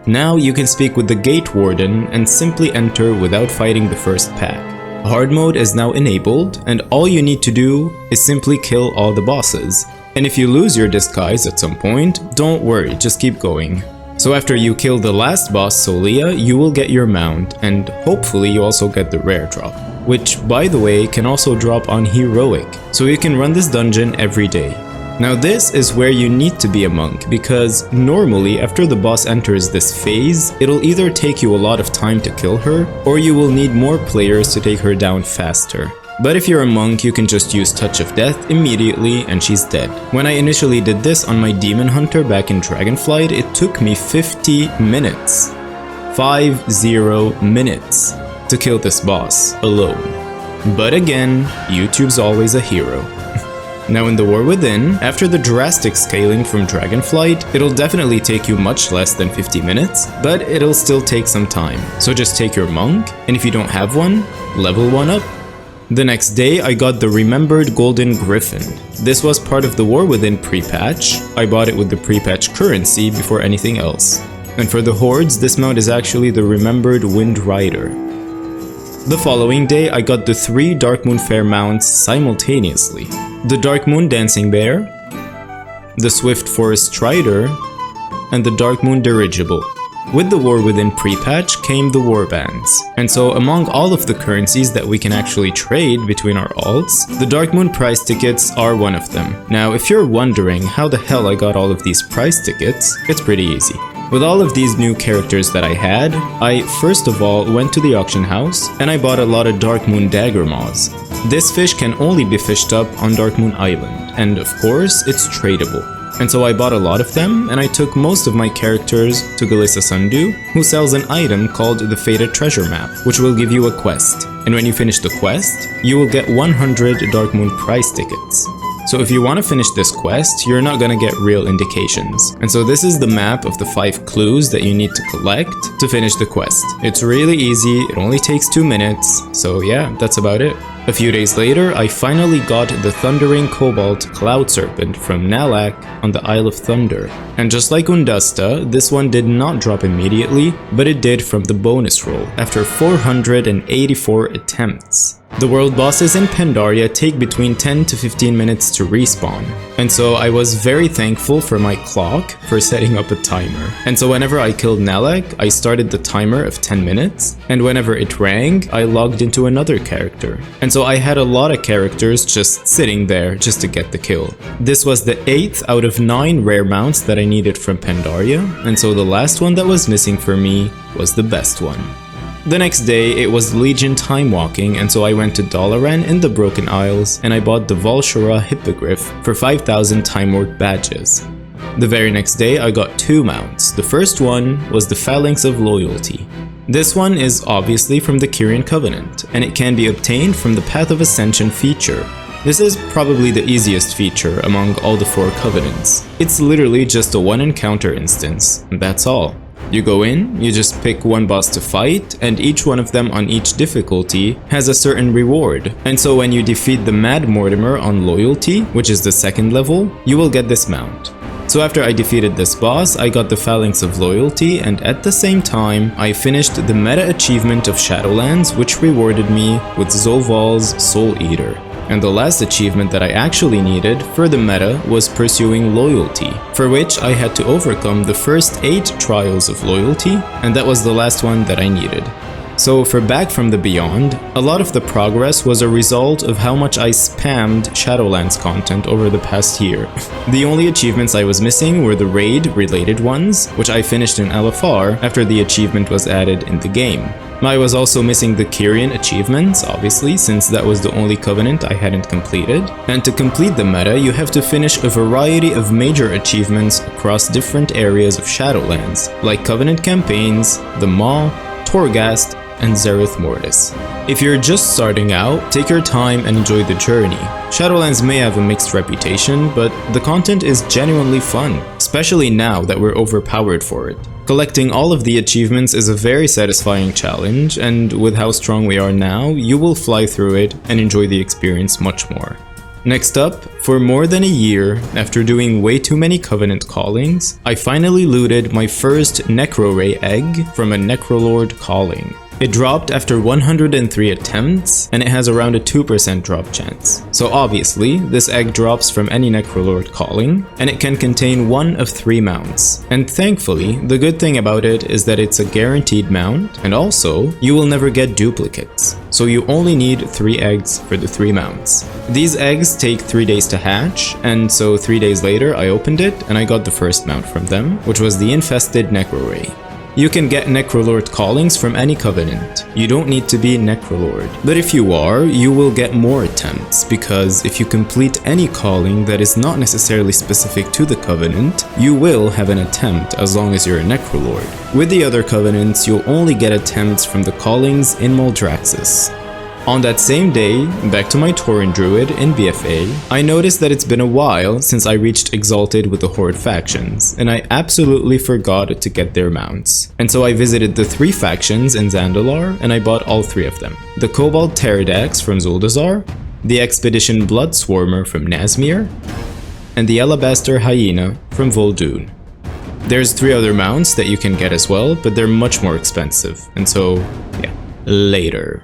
Now you can speak with the Gate Warden and simply enter without fighting the first pack. Hard mode is now enabled, and all you need to do is simply kill all the bosses. And if you lose your disguise at some point, don't worry, just keep going. So after you kill the last boss, Solia, you will get your mount, and hopefully you also get the rare drop, which by the way can also drop on heroic, so you can run this dungeon every day. Now this is where you need to be a monk, because normally after the boss enters this phase, it'll either take you a lot of time to kill her, or you will need more players to take her down faster. But if you're a monk, you can just use Touch of Death immediately and she's dead. When I initially did this on my Demon Hunter back in Dragonflight, it took me 50 minutes. 50 minutes to kill this boss alone. But again, YouTube's always a hero. Now in the War Within, after the drastic scaling from Dragonflight, it'll definitely take you much less than 50 minutes, but it'll still take some time. So just take your monk, and if you don't have one, level one up. The next day, I got the Remembered Golden Griffin. This was part of the War Within pre-patch. I bought it with the pre-patch currency before anything else. And for the Hordes, this mount is actually the Remembered Wind Rider. The following day, I got the 3 Darkmoon Fair mounts simultaneously. The Darkmoon Dancing Bear, the Swift Forest Strider, and the Darkmoon Dirigible. With the War Within pre-patch came the warbands, and so among all of the currencies that we can actually trade between our alts, the Darkmoon prize tickets are one of them. Now if you're wondering how the hell I got all of these prize tickets, it's pretty easy. With all of these new characters that I had, I first of all went to the auction house and I bought a lot of Darkmoon Dagger Maws. This fish can only be fished up on Darkmoon Island, and of course it's tradable. And so I bought a lot of them, and I took most of my characters to Galissa Sundu, who sells an item called the Fated Treasure Map, which will give you a quest. And when you finish the quest, you will get 100 Darkmoon prize tickets. So if you want to finish this quest, you're not gonna get real indications. And so this is the map of the 5 clues that you need to collect to finish the quest. It's really easy, it only takes 2 minutes, so yeah, that's about it. A few days later, I finally got the Thundering Cobalt Cloud Serpent from Nalak on the Isle of Thunder. And just like Undusta, this one did not drop immediately, but it did from the bonus roll after 484 attempts. The world bosses in Pandaria take between 10 to 15 minutes to respawn, and so I was very thankful for my clock for setting up a timer. And so whenever I killed Nalak, I started the timer of 10 minutes, and whenever it rang, I logged into another character. And so I had a lot of characters just sitting there just to get the kill. This was the 8th out of 9 rare mounts that I needed from Pandaria, and so the last one that was missing for me was the best one. The next day, it was Legion time walking, and so I went to Dalaran in the Broken Isles and I bought the Volshara Hippogriff for 5,000 Time Lord badges. The very next day, I got 2 mounts. The first one was the Phalanx of Loyalty. This one is obviously from the Kyrian Covenant, and it can be obtained from the Path of Ascension feature. This is probably the easiest feature among all the 4 covenants. It's literally just a 1 encounter instance, and that's all. You go in, you just pick one boss to fight, and each one of them on each difficulty has a certain reward. And so when you defeat the Mad Mortimer on Loyalty, which is the 2nd level, you will get this mount. So after I defeated this boss, I got the Phalanx of Loyalty, and at the same time, I finished the meta achievement of Shadowlands, which rewarded me with Zoval's Soul Eater. And the last achievement that I actually needed for the meta was Pursuing Loyalty, for which I had to overcome the first 8 trials of loyalty, and that was the last one that I needed. So for Back from the Beyond, a lot of the progress was a result of how much I spammed Shadowlands content over the past year. The only achievements I was missing were the raid-related ones, which I finished in LFR after the achievement was added in the game. I was also missing the Kyrian achievements, obviously, since that was the only covenant I hadn't completed. And to complete the meta, you have to finish a variety of major achievements across different areas of Shadowlands, like Covenant campaigns, the Maw, Torghast, and Zereth Mortis. If you're just starting out, take your time and enjoy the journey. Shadowlands may have a mixed reputation, but the content is genuinely fun, especially now that we're overpowered for it. Collecting all of the achievements is a very satisfying challenge, and with how strong we are now, you will fly through it and enjoy the experience much more. Next up, for more than a year, after doing way too many Covenant callings, I finally looted my first Necro Ray egg from a Necrolord calling. It dropped after 103 attempts, and it has around a 2% drop chance. So obviously, this egg drops from any Necrolord calling, and it can contain one of 3 mounts. And thankfully, the good thing about it is that it's a guaranteed mount, and also, you will never get duplicates. So you only need 3 eggs for the 3 mounts. These eggs take 3 days to hatch, and so 3 days later I opened it and I got the first mount from them, which was the infested Necroray. You can get Necrolord callings from any covenant. You don't need to be Necrolord. But if you are, you will get more attempts, because if you complete any calling that is not necessarily specific to the covenant, you will have an attempt as long as you're a Necrolord. With the other covenants, you'll only get attempts from the callings in Maldraxxus. On that same day, back to my Tauren Druid in BFA, I noticed that it's been a while since I reached Exalted with the Horde factions, and I absolutely forgot to get their mounts. And so I visited the 3 factions in Zandalar, and I bought all 3 of them. The Cobalt Pterodax from Zuldazar, the Expedition Blood Swarmer from Nazmir, and the Alabaster Hyena from Vol'dun. There's 3 other mounts that you can get as well, but they're much more expensive, and so, yeah, later.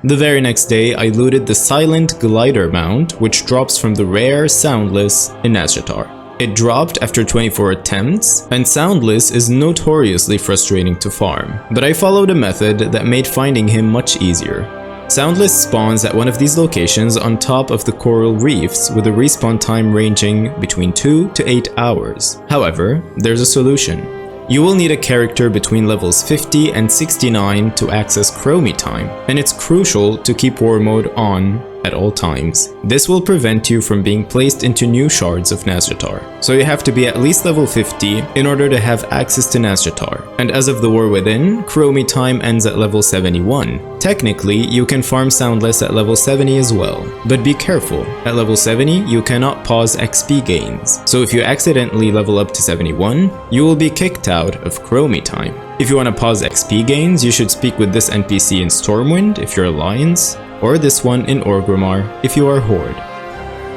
The very next day, I looted the Silent Glider mount, which drops from the rare Soundless in Nazjatar. It dropped after 24 attempts, and Soundless is notoriously frustrating to farm, but I followed a method that made finding him much easier. Soundless spawns at one of these locations on top of the coral reefs with a respawn time ranging between 2 to 8 hours. However, there's a solution. You will need a character between levels 50 and 69 to access Chromie time, and it's crucial to keep War Mode on at all times. This will prevent you from being placed into new shards of Nazjatar, so you have to be at least level 50 in order to have access to Nazjatar. And as of the War Within, Chromie time ends at level 71. Technically, you can farm Soundless at level 70 as well, but be careful, at level 70 you cannot pause XP gains, so if you accidentally level up to 71, you will be kicked out of Chromie time. If you want to pause XP gains, you should speak with this NPC in Stormwind if you're Alliance, or this one in Orgrimmar if you are Horde.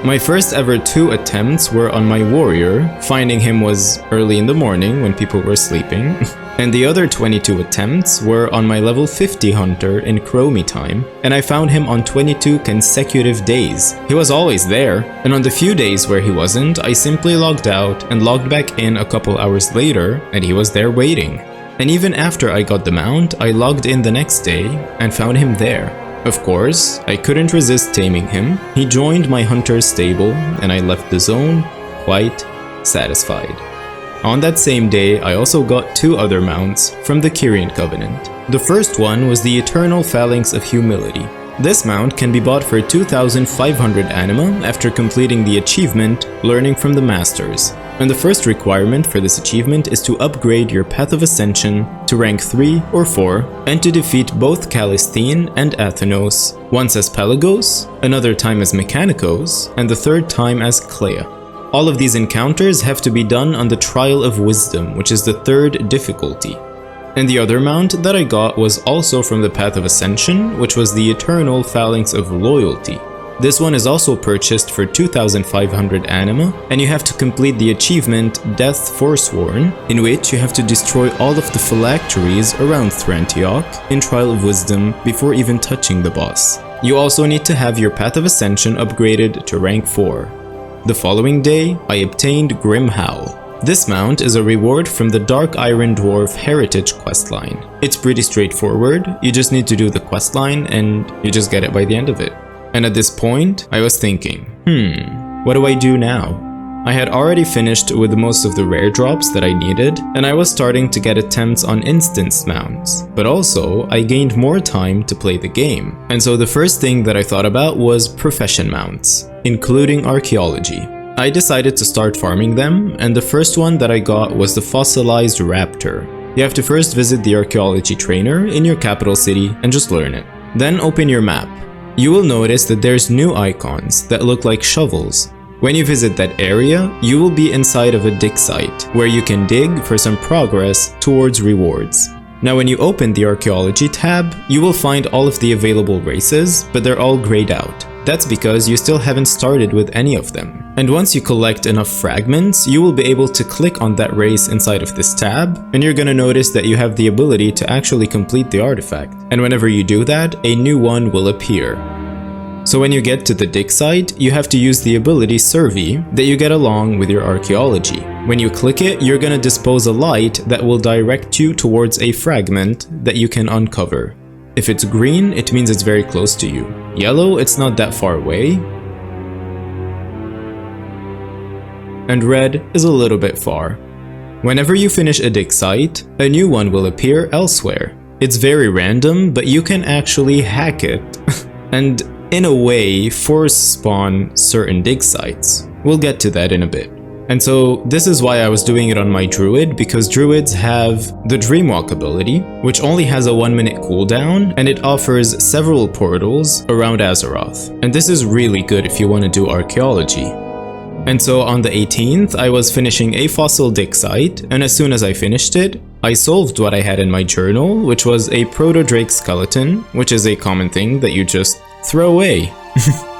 My first ever 2 attempts were on my warrior, finding him was early in the morning when people were sleeping, and the other 22 attempts were on my level 50 hunter in Chromie time, and I found him on 22 consecutive days. He was always there, and on the few days where he wasn't, I simply logged out and logged back in a couple hours later, and he was there waiting. And even after I got the mount, I logged in the next day and found him there. Of course, I couldn't resist taming him. He joined my hunter's stable, and I left the zone quite satisfied. On that same day, I also got 2 other mounts from the Kyrian Covenant. The first one was the Eternal Phalanx of Humility. This mount can be bought for 2,500 anima after completing the achievement Learning from the Masters. And the first requirement for this achievement is to upgrade your Path of Ascension to rank 3 or 4 and to defeat both Calooseeus and Athenos, once as Pelagos, another time as Mechanicos, and the third time as Clea. All of these encounters have to be done on the Trial of Wisdom, which is the 3rd difficulty. And the other mount that I got was also from the Path of Ascension, which was the Eternal Phalanx of Loyalty. This one is also purchased for 2,500 anima, and you have to complete the achievement Death Forsworn, in which you have to destroy all of the phylacteries around Thrantiok in Trial of Wisdom before even touching the boss. You also need to have your Path of Ascension upgraded to rank 4. The following day, I obtained Grim Howl. This mount is a reward from the Dark Iron Dwarf Heritage questline. It's pretty straightforward, you just need to do the questline and you just get it by the end of it. And at this point, I was thinking, what do I do now? I had already finished with most of the rare drops that I needed, and I was starting to get attempts on instance mounts, but also I gained more time to play the game. And so the first thing that I thought about was profession mounts, including archaeology. I decided to start farming them, and the first one that I got was the fossilized raptor. You have to first visit the archaeology trainer in your capital city and just learn it. Then open your map. You will notice that there's new icons that look like shovels. When you visit that area, you will be inside of a dig site, where you can dig for some progress towards rewards. Now when you open the archaeology tab, you will find all of the available races, but they're all grayed out. That's because you still haven't started with any of them. And once you collect enough fragments, you will be able to click on that race inside of this tab, and you're gonna notice that you have the ability to actually complete the artifact. And whenever you do that, a new one will appear. So when you get to the dig site, you have to use the ability Survey that you get along with your archaeology. When you click it, you're gonna dispose a light that will direct you towards a fragment that you can uncover. If it's green, it means it's very close to you. Yellow, it's not that far away. And red is a little bit far. Whenever you finish a dig site, a new one will appear elsewhere. It's very random, but you can actually hack it and in a way force spawn certain dig sites. We'll get to that in a bit. And so this is why I was doing it on my druid, because druids have the Dreamwalk ability, which only has a 1-minute cooldown, and it offers several portals around Azeroth. And this is really good if you want to do archaeology. And so on the 18th, I was finishing a fossil dig site, and as soon as I finished it, I solved what I had in my journal, which was a proto-drake skeleton, which is a common thing that you just throw away.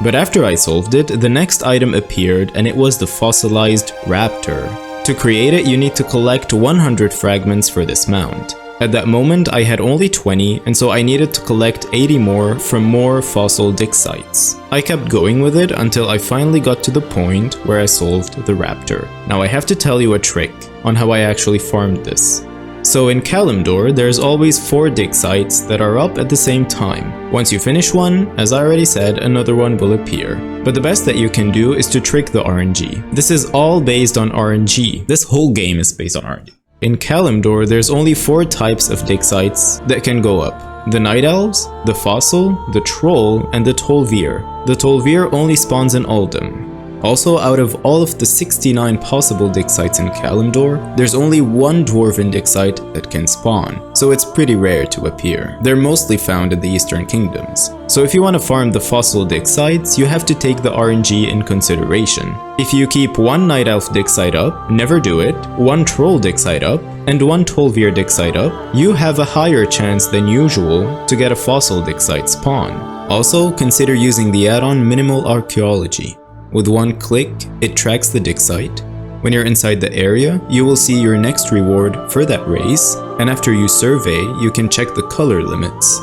But after I solved it, the next item appeared, and it was the fossilized raptor. To create it, you need to collect 100 fragments for this mount. At that moment, I had only 20, and so I needed to collect 80 more from more fossil dig sites. I kept going with it until I finally got to the point where I solved the raptor. Now I have to tell you a trick on how I actually farmed this. So in Kalimdor, there's always 4 dig sites that are up at the same time. Once you finish one, as I already said, another one will appear. But the best that you can do is to trick the RNG. This is all based on RNG. This whole game is based on RNG. In Kalimdor, there's only 4 types of dig sites that can go up. The Night Elves, the Fossil, the Troll, and the Tol'vir. The Tol'vir only spawns in Uldum. Also, out of all of the 69 possible dig sites in Kalimdor, there's only one dwarven dig site that can spawn, so it's pretty rare to appear. They're mostly found in the Eastern Kingdoms. So if you want to farm the fossil dig sites, you have to take the RNG in consideration. If you keep one Night Elf dig site up, never do it, one Troll dig site up, and one Tol'vir dig site up, you have a higher chance than usual to get a fossil dig site spawn. Also, consider using the add-on Minimal Archaeology. With one click, it tracks the dig site. When you're inside the area, you will see your next reward for that race, and after you survey, you can check the color limits.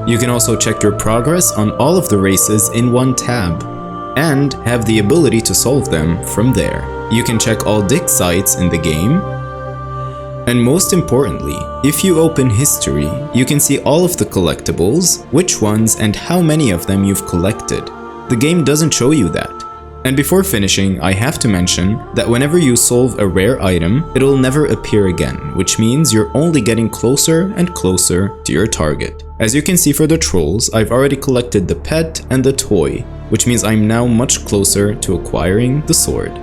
You can also check your progress on all of the races in one tab, and have the ability to solve them from there. You can check all dig sites in the game, and most importantly, if you open history, you can see all of the collectibles, which ones and how many of them you've collected. The game doesn't show you that. And before finishing, I have to mention that whenever you solve a rare item, it'll never appear again, which means you're only getting closer and closer to your target. As you can see for the trolls, I've already collected the pet and the toy, which means I'm now much closer to acquiring the sword.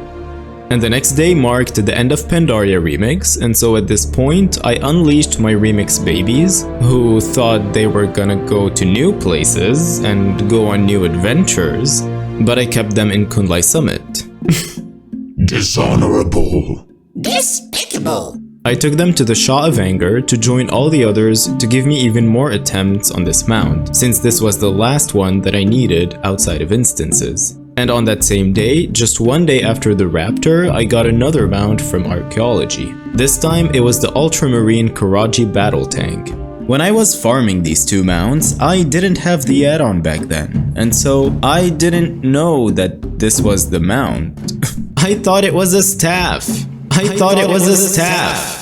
And the next day marked the end of Pandaria Remix, and so at this point, I unleashed my Remix babies, who thought they were gonna go to new places and go on new adventures, but I kept them in Kunlai Summit. Dishonorable. Despicable. I took them to the Shah of Anger to join all the others to give me even more attempts on this mount, since this was the last one that I needed outside of instances. And on that same day, just one day after the Raptor, I got another mount from Archaeology. This time, it was the Ultramarine Karaji Battle Tank. When I was farming these 2 mounts, I didn't have the add-on back then, and so I didn't know that this was the mount. I thought it was a staff. I thought it was a staff.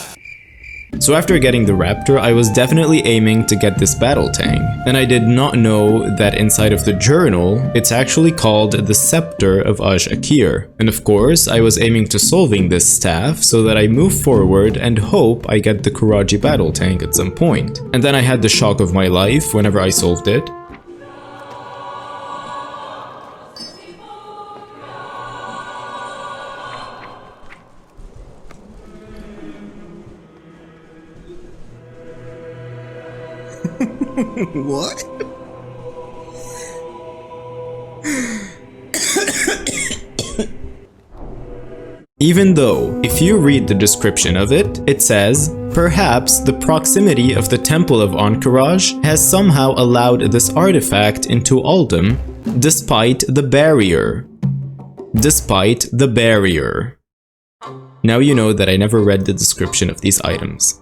So after getting the Raptor, I was definitely aiming to get this battle tank, and I did not know that inside of the journal, it's actually called the Scepter of Aj-Akir. And of course, I was aiming to solving this staff so that I move forward and hope I get the Karaji battle tank at some point. And then I had the shock of my life whenever I solved it. What? Even though, if you read the description of it, it says, perhaps the proximity of the Temple of Ahn'Qiraj has somehow allowed this artifact into Uldum, despite the barrier. despite the barrier. Now you know that I never read the description of these items.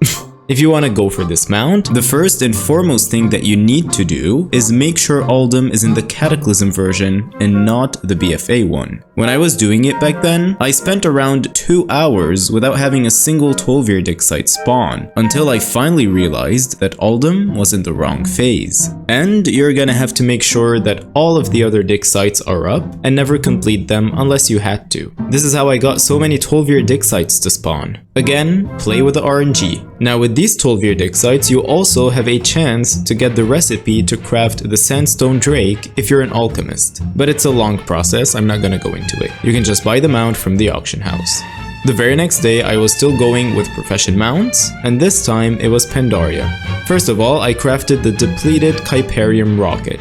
If you want to go for this mount, the first and foremost thing that you need to do is make sure Uldum is in the Cataclysm version and not the BFA one. When I was doing it back then, I spent around 2 hours without having a single 12-year dig site spawn, until I finally realized that Uldum was in the wrong phase. And you're gonna have to make sure that all of the other dig sites are up and never complete them unless you had to. This is how I got so many 12-year dig sites to spawn. Again, play with the RNG. Now with these 12-year dig sites, you also have a chance to get the recipe to craft the Sandstone Drake if you're an alchemist. But it's a long process, I'm not gonna go into it. You can just buy the mount from the auction house. The very next day, I was still going with profession mounts, and this time it was Pandaria. First of all, I crafted the depleted Kyperium rocket.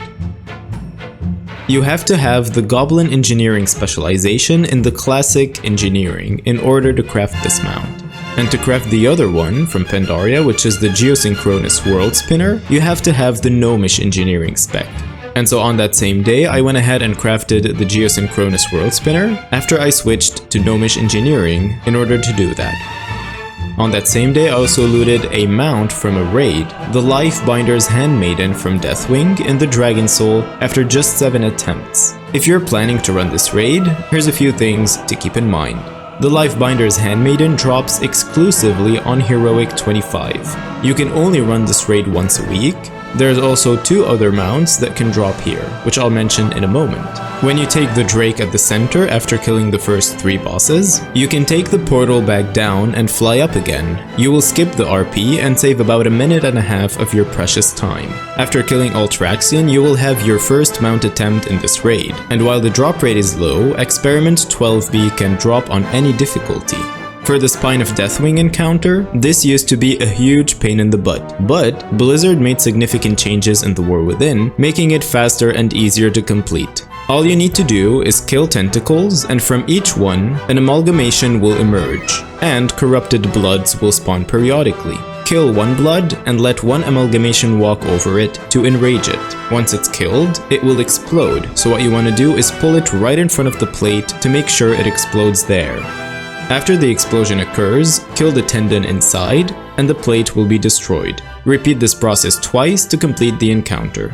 You have to have the Goblin Engineering specialization in the Classic Engineering in order to craft this mount. And to craft the other one from Pandaria, which is the Geosynchronous World Spinner, you have to have the Gnomish Engineering spec. And so on that same day, I went ahead and crafted the Geosynchronous World Spinner after I switched to Gnomish Engineering in order to do that. On that same day, I also looted a mount from a raid, the Lifebinder's Handmaiden from Deathwing in the Dragon Soul after just 7 attempts. If you're planning to run this raid, here's a few things to keep in mind. The Lifebinder's Handmaiden drops exclusively on Heroic 25. You can only run this raid once a week. There's also 2 other mounts that can drop here, which I'll mention in a moment. When you take the Drake at the center after killing the first 3 bosses, you can take the portal back down and fly up again. You will skip the RP and save about 1.5 minutes of your precious time. After killing Ultraxion, you will have your first mount attempt in this raid, and while the drop rate is low, Experiment 12B can drop on any difficulty. For the Spine of Deathwing encounter, this used to be a huge pain in the butt, but Blizzard made significant changes in the War Within, making it faster and easier to complete. All you need to do is kill tentacles, and from each one, an amalgamation will emerge, and corrupted bloods will spawn periodically. Kill one blood and let one amalgamation walk over it to enrage it. Once it's killed, it will explode, so what you want to do is pull it right in front of the plate to make sure it explodes there. After the explosion occurs, kill the tendon inside, and the plate will be destroyed. Repeat this process twice to complete the encounter.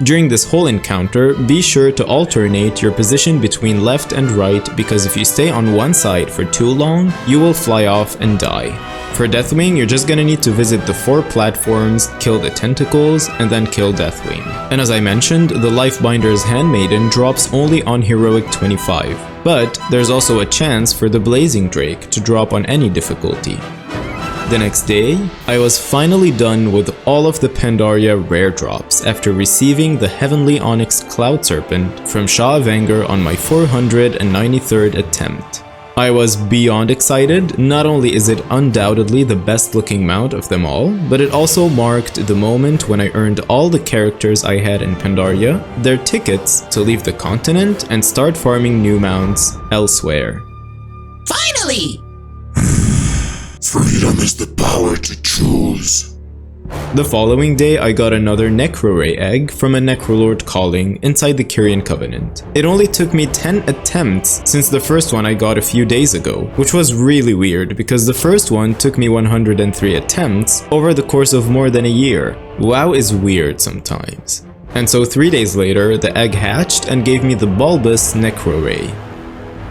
During this whole encounter, be sure to alternate your position between left and right, because if you stay on one side for too long, you will fly off and die. For Deathwing, you're just gonna need to visit the 4 platforms, kill the tentacles, and then kill Deathwing. And as I mentioned, the Lifebinder's Handmaiden drops only on Heroic 25, but there's also a chance for the Blazing Drake to drop on any difficulty. The next day, I was finally done with all of the Pandaria rare drops after receiving the Heavenly Onyx Cloud Serpent from Shah of Anger on my 493rd attempt. I was beyond excited. Not only is it undoubtedly the best looking mount of them all, but it also marked the moment when I earned all the characters I had in Pandaria their tickets to leave the continent and start farming new mounts elsewhere. Finally! Freedom is the power to choose. The following day, I got another Necroray egg from a Necrolord calling inside the Kyrian Covenant. It only took me 10 attempts since the first one I got a few days ago, which was really weird because the first one took me 103 attempts over the course of more than a year. WoW is weird sometimes. And so 3 days later, the egg hatched and gave me the bulbous Necroray.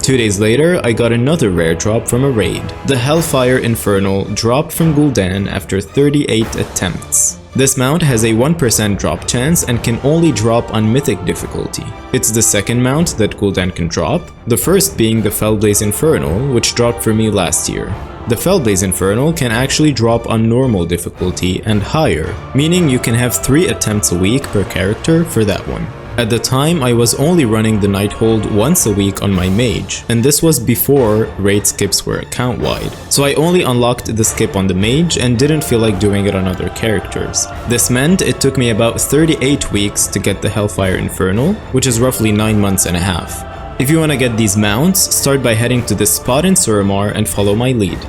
2 days later, I got another rare drop from a raid. The Hellfire Infernal dropped from Gul'dan after 38 attempts. This mount has a 1% drop chance and can only drop on Mythic difficulty. It's the second mount that Gul'dan can drop, the first being the Fellblaze Infernal, which dropped for me last year. The Fellblaze Infernal can actually drop on normal difficulty and higher, meaning you can have 3 attempts a week per character for that one. At the time, I was only running the Nighthold once a week on my mage, and this was before raid skips were account-wide. So I only unlocked the skip on the mage and didn't feel like doing it on other characters. This meant it took me about 38 weeks to get the Hellfire Infernal, which is roughly 9 months and a half. If you want to get these mounts, start by heading to this spot in Suramar and follow my lead.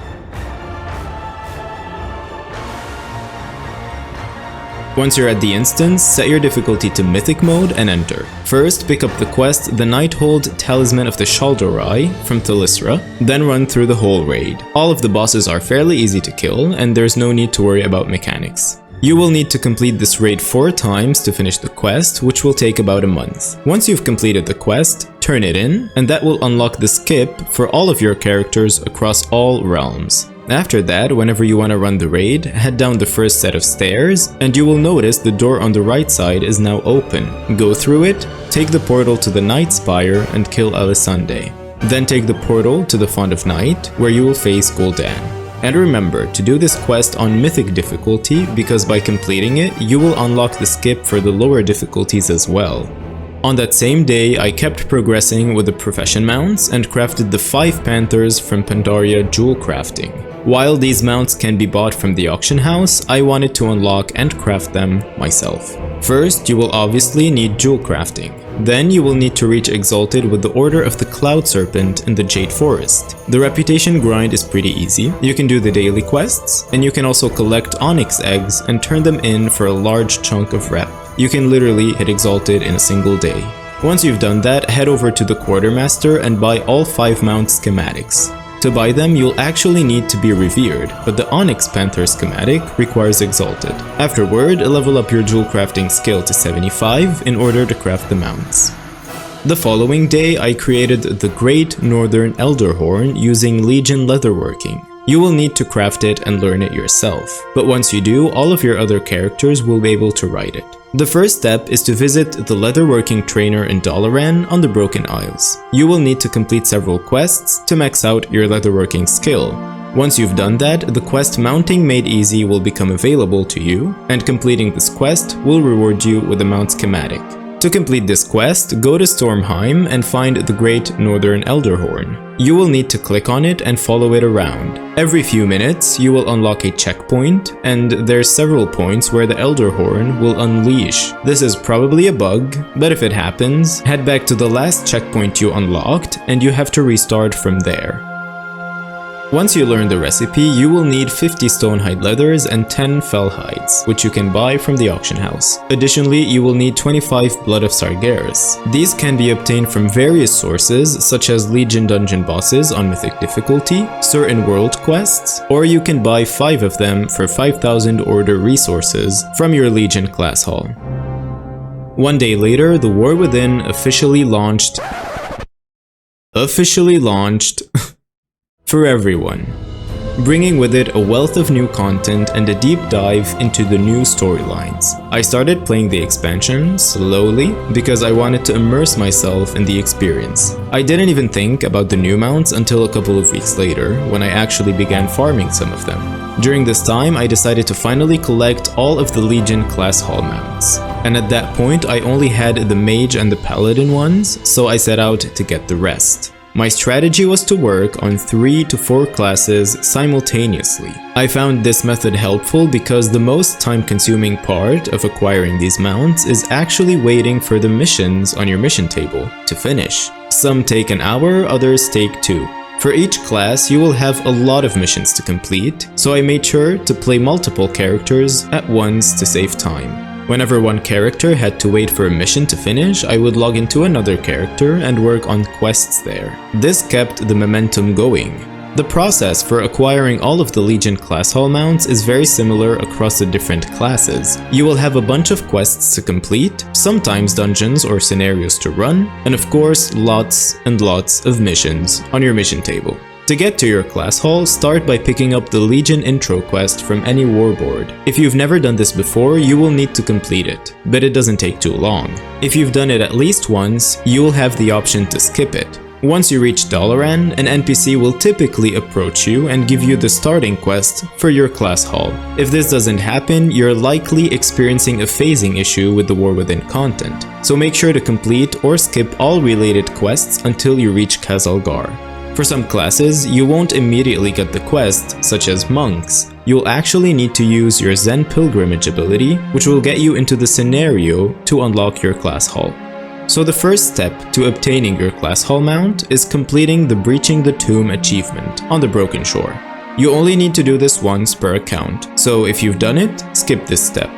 Once you're at the instance, set your difficulty to Mythic mode and enter. First, pick up the quest The Nighthold Talisman of the Shaldorai from Thalyssra, then run through the whole raid. All of the bosses are fairly easy to kill, and there's no need to worry about mechanics. You will need to complete this raid 4 times to finish the quest, which will take about a month. Once you've completed the quest, turn it in, and that will unlock the skip for all of your characters across all realms. After that, whenever you want to run the raid, head down the first set of stairs, and you will notice the door on the right side is now open. Go through it, take the portal to the Night Spire, and kill Alisande. Then take the portal to the Font of Night, where you will face Gul'dan. And remember to do this quest on Mythic difficulty, because by completing it, you will unlock the skip for the lower difficulties as well. On that same day, I kept progressing with the profession mounts and crafted the 5 panthers from Pandaria Jewelcrafting. While these mounts can be bought from the auction house, I wanted to unlock and craft them myself. First, you will obviously need jewel crafting. Then you will need to reach Exalted with the Order of the Cloud Serpent in the Jade Forest. The reputation grind is pretty easy. You can do the daily quests, and you can also collect Onyx eggs and turn them in for a large chunk of rep. You can literally hit Exalted in a single day. Once you've done that, head over to the Quartermaster and buy all 5 mount schematics. To buy them, you'll actually need to be revered, but the Onyx Panther schematic requires Exalted. Afterward, level up your jewel crafting skill to 75 in order to craft the mounts. The following day, I created the Great Northern Elder Horn using Legion Leatherworking. You will need to craft it and learn it yourself, but once you do, all of your other characters will be able to ride it. The first step is to visit the Leatherworking trainer in Dalaran on the Broken Isles. You will need to complete several quests to max out your leatherworking skill. Once you've done that, the quest Mounting Made Easy will become available to you, and completing this quest will reward you with a mount schematic. To complete this quest, go to Stormheim and find the Great Northern Elderhorn. You will need to click on it and follow it around. Every few minutes, you will unlock a checkpoint, and there's several points where the Elderhorn will unleash. This is probably a bug, but if it happens, head back to the last checkpoint you unlocked, and you have to restart from there. Once you learn the recipe, you will need 50 stonehide leathers and 10 fell hides, which you can buy from the auction house. Additionally, you will need 25 Blood of Sargeras. These can be obtained from various sources, such as Legion dungeon bosses on Mythic difficulty, certain world quests, or you can buy 5 of them for 5,000 Order resources from your Legion class hall. One day later, the War Within officially launched for everyone, bringing with it a wealth of new content and a deep dive into the new storylines. I started playing the expansion slowly because I wanted to immerse myself in the experience. I didn't even think about the new mounts until a couple of weeks later, when I actually began farming some of them. During this time, I decided to finally collect all of the Legion class hall mounts. And at that point, I only had the Mage and the Paladin ones, so I set out to get the rest. My strategy was to work on 3 to 4 classes simultaneously. I found this method helpful because the most time-consuming part of acquiring these mounts is actually waiting for the missions on your mission table to finish. Some take an hour, others take 2. For each class, you will have a lot of missions to complete, so I made sure to play multiple characters at once to save time. Whenever one character had to wait for a mission to finish, I would log into another character and work on quests there. This kept the momentum going. The process for acquiring all of the Legion class hall mounts is very similar across the different classes. You will have a bunch of quests to complete, sometimes dungeons or scenarios to run, and of course lots and lots of missions on your mission table. To get to your class hall, start by picking up the Legion intro quest from any warboard. If you've never done this before, you will need to complete it, but it doesn't take too long. If you've done it at least once, you will have the option to skip it. Once you reach Dalaran, an NPC will typically approach you and give you the starting quest for your class hall. If this doesn't happen, you're likely experiencing a phasing issue with the War Within content, so make sure to complete or skip all related quests until you reach Khazalgar. For some classes, you won't immediately get the quest, such as monks. You'll actually need to use your Zen Pilgrimage ability, which will get you into the scenario to unlock your class hall. So the first step to obtaining your class hall mount is completing the Breaching the Tomb achievement on the Broken Shore. You only need to do this once per account, so if you've done it, skip this step.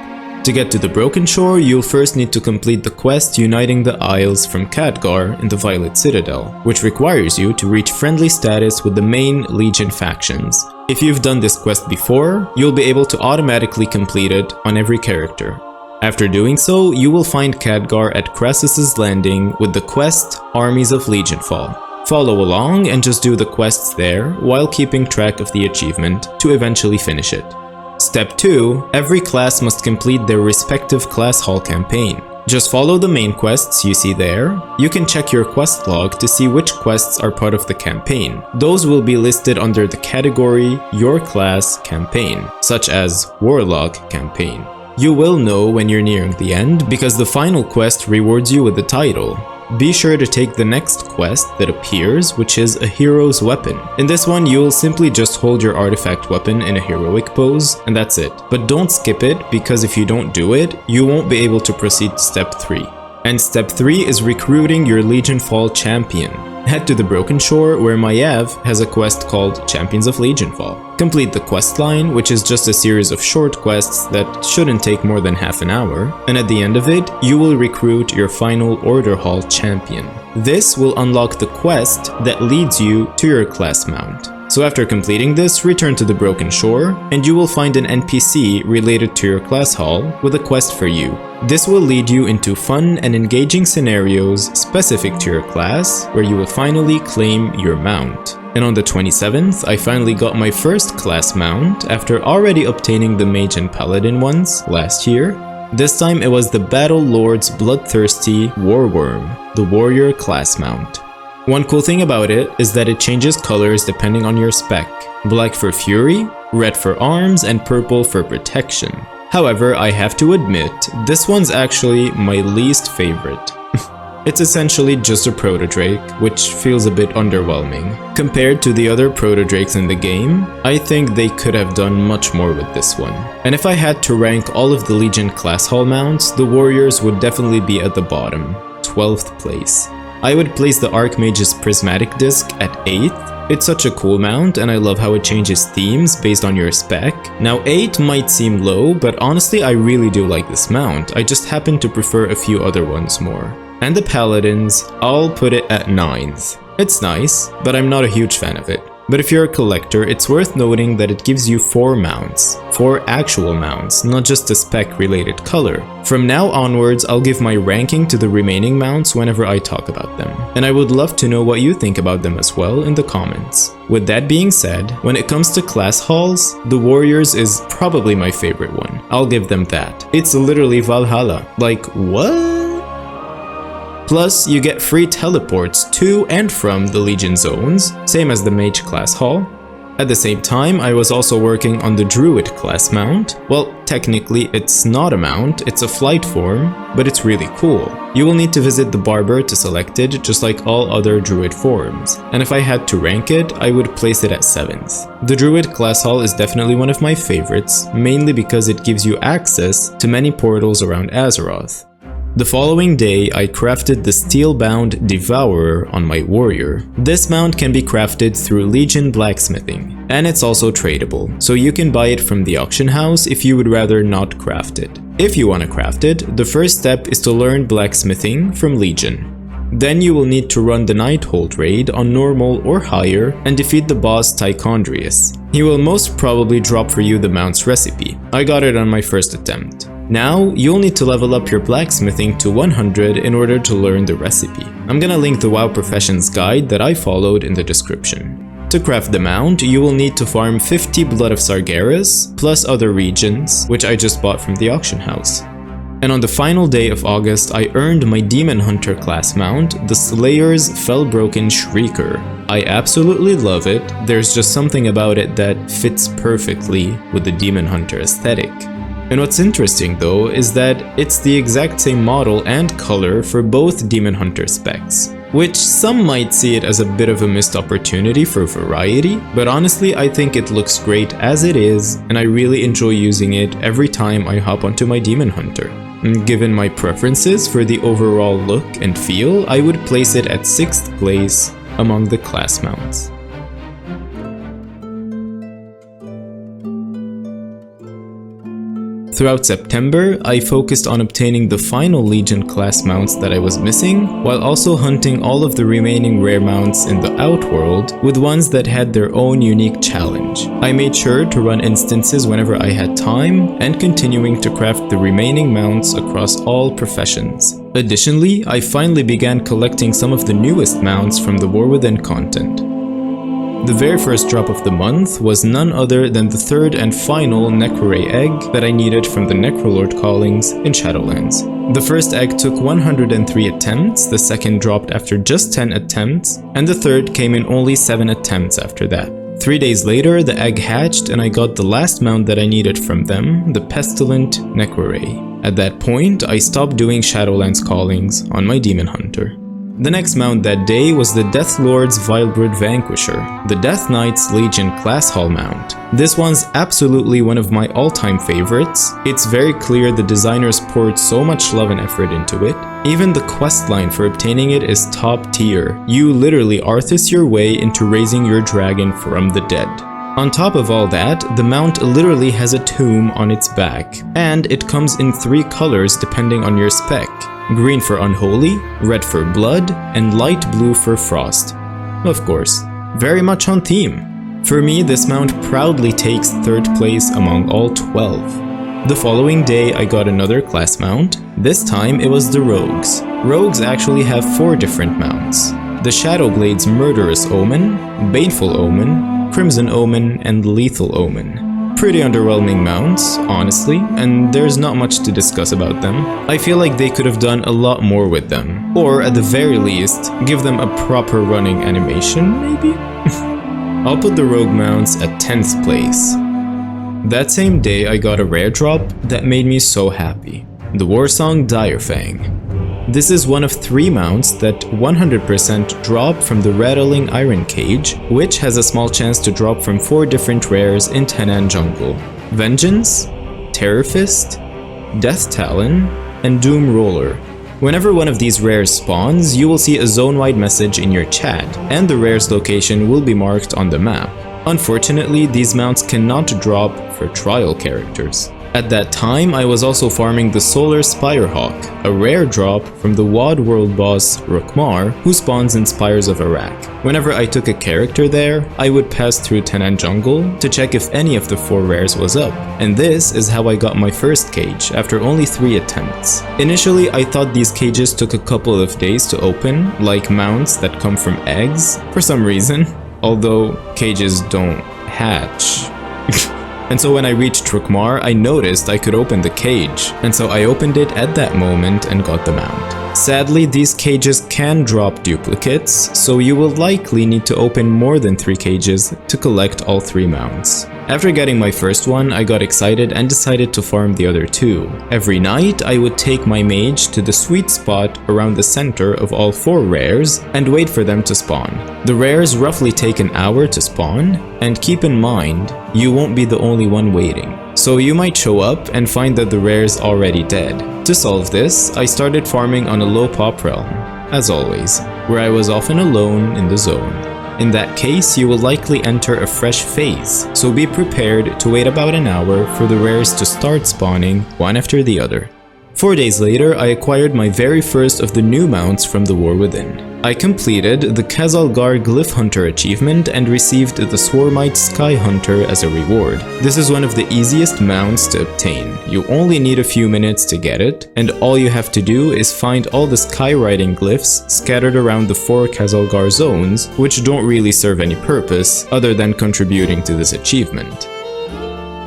To get to the Broken Shore, you'll first need to complete the quest uniting the Isles from Khadgar in the Violet Citadel, which requires you to reach friendly status with the main Legion factions. If you've done this quest before, you'll be able to automatically complete it on every character. After doing so, you will find Khadgar at Crassus's Landing with the quest Armies of Legionfall. Follow along and just do the quests there while keeping track of the achievement to eventually finish it. Step 2. Every class must complete their respective class hall campaign. Just follow the main quests you see there. You can check your quest log to see which quests are part of the campaign. Those will be listed under the category Your Class Campaign, such as Warlock Campaign. You will know when you're nearing the end because the final quest rewards you with the title. Be sure to take the next quest that appears, which is a hero's weapon. In this one, you'll simply just hold your artifact weapon in a heroic pose, and that's it. But don't skip it, because if you don't do it, you won't be able to proceed to step 3. And step 3 is recruiting your Legionfall champion. Head to the Broken Shore where Maiev has a quest called Champions of Legionfall. Complete the quest line, which is just a series of short quests that shouldn't take more than half an hour, and at the end of it, you will recruit your final Order Hall champion. This will unlock the quest that leads you to your class mount. So after completing this, return to the Broken Shore, and you will find an NPC related to your class hall with a quest for you. This will lead you into fun and engaging scenarios specific to your class, where you will finally claim your mount. And on the 27th, I finally got my first class mount after already obtaining the Mage and Paladin ones last year. This time it was the Battle Lord's Bloodthirsty Warworm, the Warrior class mount. One cool thing about it is that it changes colors depending on your spec. Black for fury, red for arms, and purple for protection. However, I have to admit, this one's actually my least favorite. It's essentially just a proto-drake, which feels a bit underwhelming. Compared to the other proto-drakes in the game, I think they could have done much more with this one. And if I had to rank all of the Legion class hall mounts, the warriors would definitely be at the bottom, 12th place. I would place the Archmage's Prismatic Disc at 8th. It's such a cool mount, and I love how it changes themes based on your spec. Now 8 might seem low, but honestly I really do like this mount. I just happen to prefer a few other ones more. And the Paladins, I'll put it at 9th. It's nice, but I'm not a huge fan of it. But if you're a collector, it's worth noting that it gives you 4 mounts. 4 actual mounts, not just a spec-related color. From now onwards, I'll give my ranking to the remaining mounts whenever I talk about them. And I would love to know what you think about them as well in the comments. With that being said, when it comes to class halls, the Warriors is probably my favorite one. I'll give them that. It's literally Valhalla. Like, what? Plus, you get free teleports to and from the Legion zones, same as the Mage class hall. At the same time, I was also working on the Druid class mount. Well, technically it's not a mount, it's a flight form, but it's really cool. You will need to visit the Barber to select it, just like all other Druid forms. And if I had to rank it, I would place it at 7th. The Druid class hall is definitely one of my favorites, mainly because it gives you access to many portals around Azeroth. The following day, I crafted the Steel-bound Devourer on my warrior. This mount can be crafted through Legion Blacksmithing, and it's also tradable, so you can buy it from the auction house if you would rather not craft it. If you want to craft it, the first step is to learn Blacksmithing from Legion. Then you will need to run the Nighthold raid on normal or higher and defeat the boss Tarecgosa. He will most probably drop for you the mount's recipe. I got it on my first attempt. Now, you'll need to level up your blacksmithing to 100 in order to learn the recipe. I'm gonna link the WoW Professions guide that I followed in the description. To craft the mount, you will need to farm 50 Blood of Sargeras, plus other regions, which I just bought from the auction house. And on the final day of August, I earned my Demon Hunter class mount, the Slayer's Fellbroken Shrieker. I absolutely love it, there's just something about it that fits perfectly with the Demon Hunter aesthetic. And what's interesting though is that it's the exact same model and color for both Demon Hunter specs, which some might see it as a bit of a missed opportunity for variety, but honestly I think it looks great as it is, and I really enjoy using it every time I hop onto my Demon Hunter. And given my preferences for the overall look and feel, I would place it at 6th place among the class mounts. Throughout September, I focused on obtaining the final Legion class mounts that I was missing, while also hunting all of the remaining rare mounts in the Outworld with ones that had their own unique challenge. I made sure to run instances whenever I had time, and continuing to craft the remaining mounts across all professions. Additionally, I finally began collecting some of the newest mounts from the War Within content. The very first drop of the month was none other than the third and final Necroray egg that I needed from the Necrolord callings in Shadowlands. The first egg took 103 attempts, the second dropped after just 10 attempts, and the third came in only 7 attempts after that. 3 days later, the egg hatched and I got the last mount that I needed from them, the Pestilent Necroray. At that point, I stopped doing Shadowlands callings on my Demon Hunter. The next mount that day was the Death Lord's Vilebrood Vanquisher, the Death Knight's Legion Class Hall mount. This one's absolutely one of my all-time favorites. It's very clear the designers poured so much love and effort into it. Even the questline for obtaining it is top tier. You literally Arthas your way into raising your dragon from the dead. On top of all that, the mount literally has a tomb on its back, and it comes in 3 colors depending on your spec. Green for Unholy, red for Blood, and light blue for Frost. Of course, very much on theme. For me, this mount proudly takes 3rd place among all 12. The following day, I got another class mount. This time, it was the Rogues. Rogues actually have 4 different mounts. The Shadowblade's Murderous Omen, Baneful Omen, Crimson Omen, and Lethal Omen. Pretty underwhelming mounts, honestly, and there's not much to discuss about them. I feel like they could have done a lot more with them, or at the very least, give them a proper running animation, maybe? I'll put the Rogue mounts at 10th place. That same day I got a rare drop that made me so happy. The Warsong Direfang. This is one of 3 mounts that 100% drop from the Rattling Iron Cage, which has a small chance to drop from 4 different rares in Tenan Jungle: Vengeance, Terror Fist, Death Talon, and Doom Roller. Whenever one of these rares spawns, you will see a zone-wide message in your chat, and the rare's location will be marked on the map. Unfortunately, these mounts cannot drop for trial characters. At that time, I was also farming the Solar Spirehawk, a rare drop from the WoD world boss Rukmar, who spawns in Spires of Iraq. Whenever I took a character there, I would pass through Tenan Jungle to check if any of the 4 rares was up, and this is how I got my first cage after only 3 attempts. Initially, I thought these cages took a couple of days to open, like mounts that come from eggs, for some reason, although cages don't hatch. And so when I reached Rukmar, I noticed I could open the cage, and so I opened it at that moment and got the mount. Sadly, these cages can drop duplicates, so you will likely need to open more than 3 cages to collect all 3 mounts. After getting my first one, I got excited and decided to farm the other 2. Every night, I would take my mage to the sweet spot around the center of all 4 rares and wait for them to spawn. The rares roughly take an hour to spawn, and keep in mind, you won't be the only one waiting. So you might show up and find that the rare's already dead. To solve this, I started farming on a low pop realm, as always, where I was often alone in the zone. In that case, you will likely enter a fresh phase, so be prepared to wait about an hour for the rares to start spawning one after the other. 4 days later, I acquired my very first of the new mounts from the War Within. I completed the Khazalgar Glyph Hunter achievement and received the Swarmite Sky Hunter as a reward. This is one of the easiest mounts to obtain. You only need a few minutes to get it, and all you have to do is find all the skywriting glyphs scattered around the 4 Khazalgar zones, which don't really serve any purpose other than contributing to this achievement.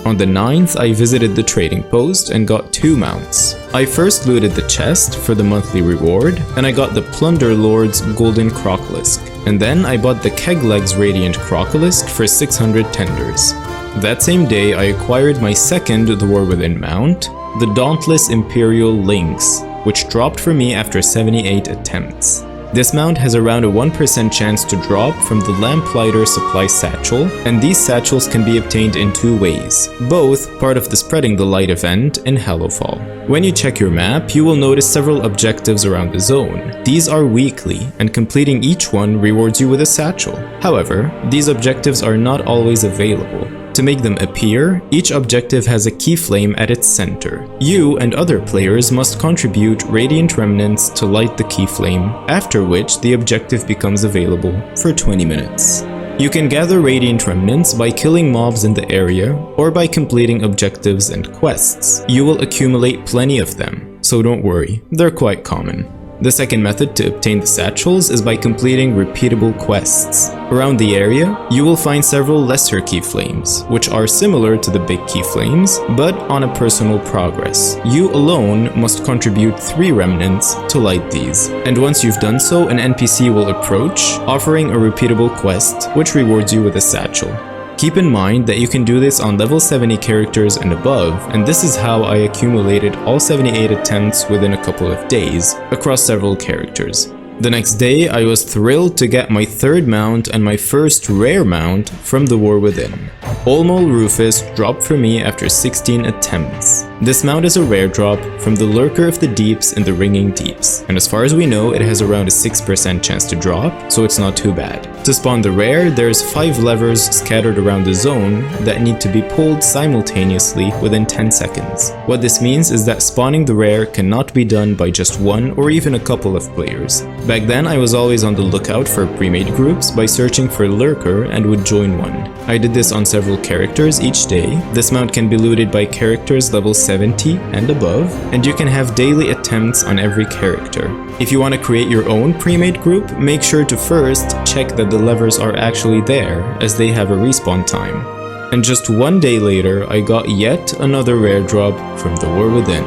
On the 9th, I visited the trading post and got 2 mounts. I first looted the chest for the monthly reward, and I got the Plunder Lord's Golden Crocolisk. And then I bought the Kegleg's Radiant Crocolisk for 600 tenders. That same day, I acquired my second The War Within mount, the Dauntless Imperial Lynx, which dropped for me after 78 attempts. This mount has around a 1% chance to drop from the Lamplighter Supply Satchel, and these satchels can be obtained in 2 ways, both part of the Spreading the Light event in Hallowfall. When you check your map, you will notice several objectives around the zone. These are weekly, and completing each one rewards you with a satchel. However, these objectives are not always available. To make them appear, each objective has a keyflame at its center. You and other players must contribute radiant remnants to light the keyflame, after which the objective becomes available for 20 minutes. You can gather radiant remnants by killing mobs in the area or by completing objectives and quests. You will accumulate plenty of them, so don't worry, they're quite common. The second method to obtain the satchels is by completing repeatable quests. Around the area, you will find several lesser keyflames, which are similar to the big keyflames, but on a personal progress. You alone must contribute 3 remnants to light these, and once you've done so, an NPC will approach, offering a repeatable quest, which rewards you with a satchel. Keep in mind that you can do this on level 70 characters and above, and this is how I accumulated all 78 attempts within a couple of days, across several characters. The next day, I was thrilled to get my 3rd mount and my first rare mount from the War Within. Olmol Rufus dropped for me after 16 attempts. This mount is a rare drop from the Lurker of the Deeps in the Ringing Deeps, and as far as we know, it has around a 6% chance to drop, so it's not too bad. To spawn the rare, there's 5 levers scattered around the zone that need to be pulled simultaneously within 10 seconds. What this means is that spawning the rare cannot be done by just one or even a couple of players. Back then, I was always on the lookout for pre-made groups by searching for Lurker and would join one. I did this on several characters each day. This mount can be looted by characters level 70 and above, and you can have daily attempts on every character. If you want to create your own pre-made group, make sure to first check that the levers are actually there, as they have a respawn time. And just one day later, I got yet another rare drop from the War Within.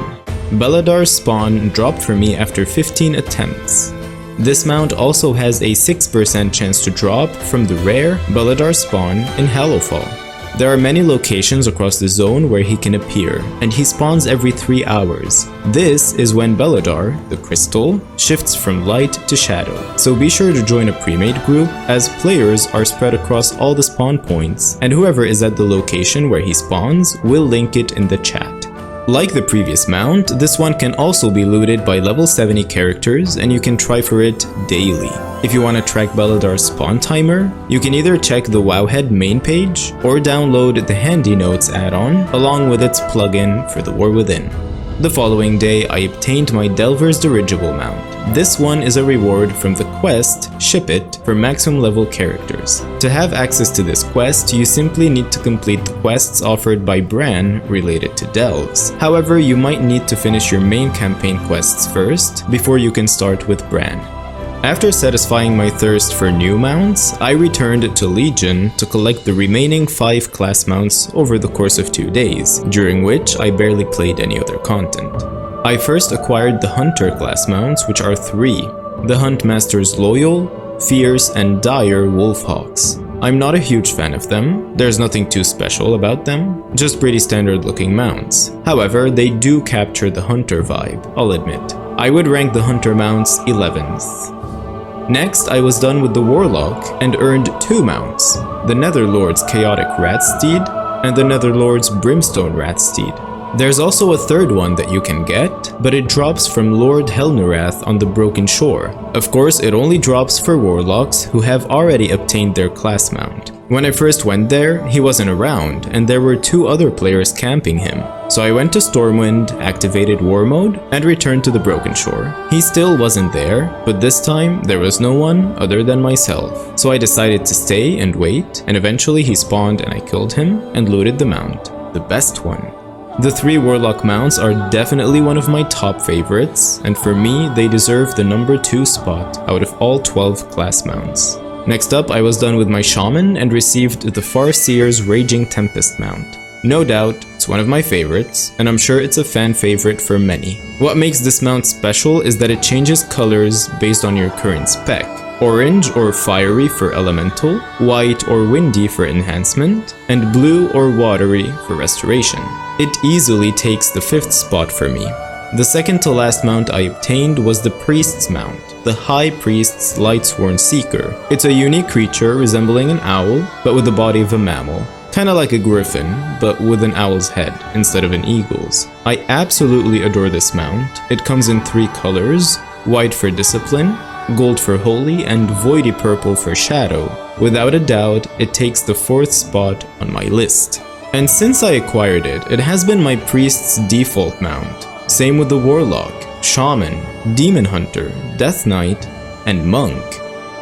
Beladar's spawn dropped for me after 15 attempts. This mount also has a 6% chance to drop from the rare Beladar spawn in Hallowfall. There are many locations across the zone where he can appear, and he spawns every 3 hours. This is when Beladar, the crystal, shifts from light to shadow. So be sure to join a pre-made group, as players are spread across all the spawn points, and whoever is at the location where he spawns will link it in the chat. Like the previous mount, this one can also be looted by level 70 characters, and you can try for it daily. If you want to track Beladar's spawn timer, you can either check the Wowhead main page or download the Handy Notes add-on along with its plugin for the War Within. The following day, I obtained my Delver's Dirigible mount. This one is a reward from the quest Ship It for maximum level characters. To have access to this quest, you simply need to complete the quests offered by Bran related to delves. However, you might need to finish your main campaign quests first before you can start with Bran. After satisfying my thirst for new mounts, I returned to Legion to collect the remaining 5 class mounts over the course of 2 days, during which I barely played any other content. I first acquired the Hunter class mounts, which are 3, the Huntmaster's Loyal, Fierce, and Dire Wolfhawks. I'm not a huge fan of them, there's nothing too special about them, just pretty standard looking mounts. However, they do capture the Hunter vibe, I'll admit. I would rank the Hunter mounts 11th. Next, I was done with the Warlock and earned 2 mounts, the Netherlord's Chaotic Ratsteed and the Netherlord's Brimstone Ratsteed. There's also a third one that you can get, but it drops from Lord Helnerath on the Broken Shore. Of course, it only drops for Warlocks who have already obtained their class mount. When I first went there, he wasn't around, and there were 2 other players camping him. So I went to Stormwind, activated War Mode, and returned to the Broken Shore. He still wasn't there, but this time there was no one other than myself. So I decided to stay and wait, and eventually he spawned and I killed him and looted the mount, the best one. The 3 Warlock mounts are definitely one of my top favorites, and for me, they deserve the number 2 spot out of all 12 class mounts. Next up, I was done with my Shaman and received the Farseer's Raging Tempest mount. No doubt, it's one of my favorites, and I'm sure it's a fan favorite for many. What makes this mount special is that it changes colors based on your current spec. Orange or fiery for elemental, white or windy for enhancement, and blue or watery for restoration. It easily takes the 5th spot for me. The second to last mount I obtained was the Priest's mount, the High Priest's Lightsworn Seeker. It's a unique creature resembling an owl, but with the body of a mammal. Kinda like a griffin, but with an owl's head instead of an eagle's. I absolutely adore this mount. It comes in 3 colors, white for discipline, gold for holy, and voidy purple for shadow. Without a doubt, it takes the 4th spot on my list. And since I acquired it, it has been my priest's default mount. Same with the warlock, shaman, demon hunter, death knight, and monk.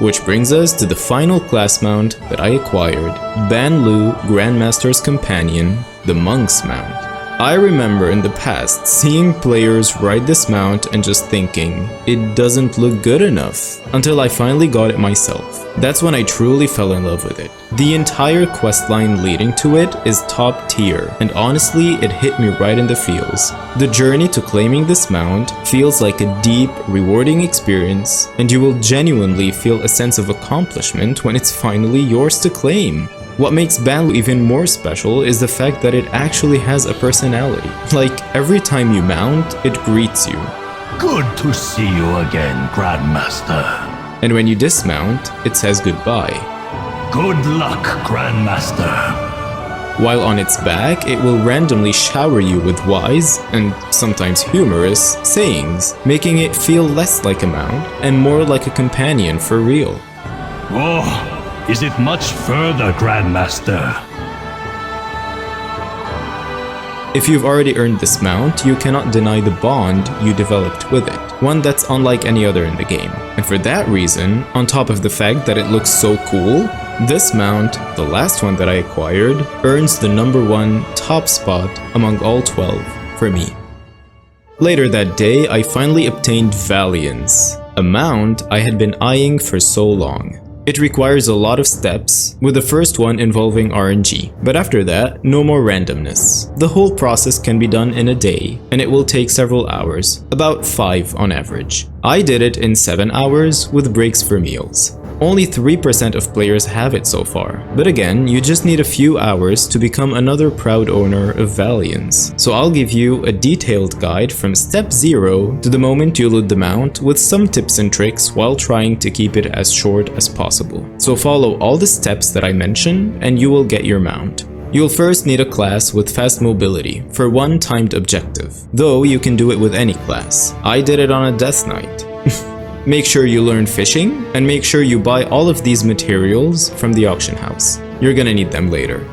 Which brings us to the final class mount that I acquired, Banlu Grandmaster's Companion, the monk's mount. I remember in the past seeing players ride this mount and just thinking, it doesn't look good enough, until I finally got it myself. That's when I truly fell in love with it. The entire questline leading to it is top tier, and honestly it hit me right in the feels. The journey to claiming this mount feels like a deep, rewarding experience, and you will genuinely feel a sense of accomplishment when it's finally yours to claim. What makes Banlu even more special is the fact that it actually has a personality. Like, every time you mount, it greets you. Good to see you again, Grandmaster. And when you dismount, it says goodbye. Good luck, Grandmaster. While on its back, it will randomly shower you with wise, and sometimes humorous, sayings, making it feel less like a mount and more like a companion for real. Oh, is it much further, Grandmaster? If you've already earned this mount, you cannot deny the bond you developed with it, one that's unlike any other in the game. And for that reason, on top of the fact that it looks so cool, this mount, the last one that I acquired, earns the #1 top spot among all 12 for me. Later that day, I finally obtained Valiance, a mount I had been eyeing for so long. It requires a lot of steps, with the first one involving RNG, but after that, no more randomness. The whole process can be done in a day, and it will take several hours, about 5 on average. I did it in 7 hours, with breaks for meals. Only 3% of players have it so far, but again, you just need a few hours to become another proud owner of Valiance. So I'll give you a detailed guide from step 0 to the moment you load the mount with some tips and tricks while trying to keep it as short as possible. So follow all the steps that I mentioned and you will get your mount. You'll first need a class with fast mobility for one timed objective, though you can do it with any class. I did it on a Death Knight. Make sure you learn fishing, and make sure you buy all of these materials from the auction house. You're gonna need them later.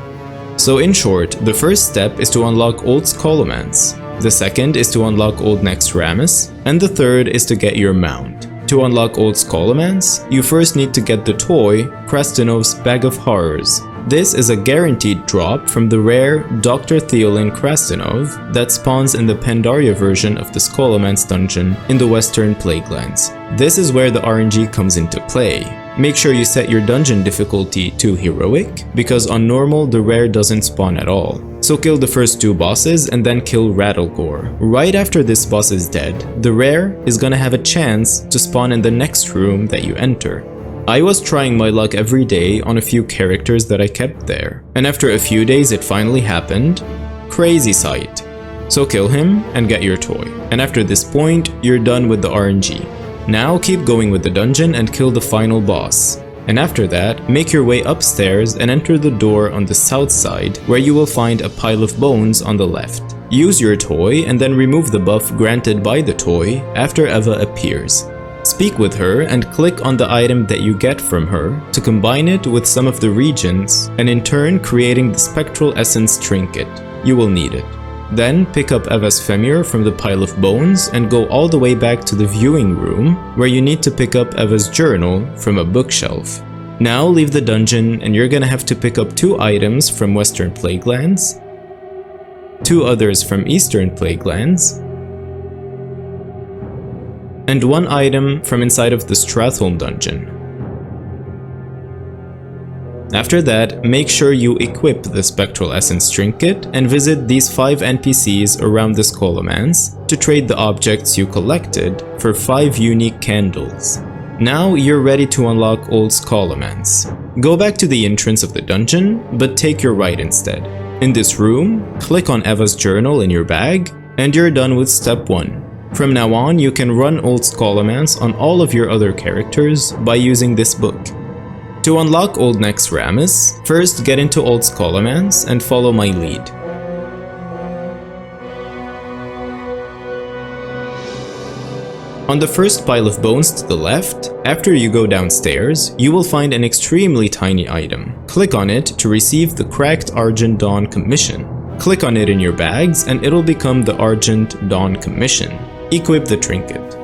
So in short, the first step is to unlock Old Scholomance, the second is to unlock Old Next Ramus, and the third is to get your mount. To unlock Old Scholomance, you first need to get the toy, Krastenov's Bag of Horrors. This is a guaranteed drop from the rare Dr. Theolin Krastenov that spawns in the Pandaria version of the Scholomance dungeon in the Western Plaguelands. This is where the RNG comes into play. Make sure you set your dungeon difficulty to heroic, because on normal the rare doesn't spawn at all. So kill the first 2 bosses and then kill Rattlegore. Right after this boss is dead, the rare is gonna have a chance to spawn in the next room that you enter. I was trying my luck every day on a few characters that I kept there, and after a few days it finally happened. Crazy sight. So kill him and get your toy. And after this point, you're done with the RNG. Now keep going with the dungeon and kill the final boss. And after that, make your way upstairs and enter the door on the south side, where you will find a pile of bones on the left. Use your toy and then remove the buff granted by the toy after Eva appears. Speak with her and click on the item that you get from her to combine it with some of the regions, and in turn creating the Spectral Essence Trinket. You will need it. Then pick up Eva's Femur from the pile of bones and go all the way back to the viewing room, where you need to pick up Eva's journal from a bookshelf. Now leave the dungeon and you're gonna have to pick up 2 items from Western Plaguelands, 2 others from Eastern Plaguelands, and 1 item from inside of the Stratholm dungeon. After that, make sure you equip the Spectral Essence Trinket and visit these 5 NPCs around the Scholomance to trade the objects you collected for 5 unique candles. Now you're ready to unlock Old Scholomance. Go back to the entrance of the dungeon, but take your right instead. In this room, click on Eva's journal in your bag, and you're done with step 1. From now on, you can run Old Scholomance on all of your other characters by using this book. To unlock Old Next Ramus, first get into Old Scholomance and follow my lead. On the first pile of bones to the left, after you go downstairs, you will find an extremely tiny item. Click on it to receive the cracked Argent Dawn commission. Click on it in your bags and it'll become the Argent Dawn commission. Equip the trinket.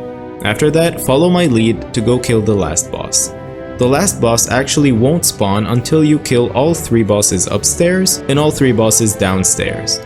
After that, follow my lead to go kill the last boss. The last boss actually won't spawn until you kill all 3 bosses upstairs and all 3 bosses downstairs.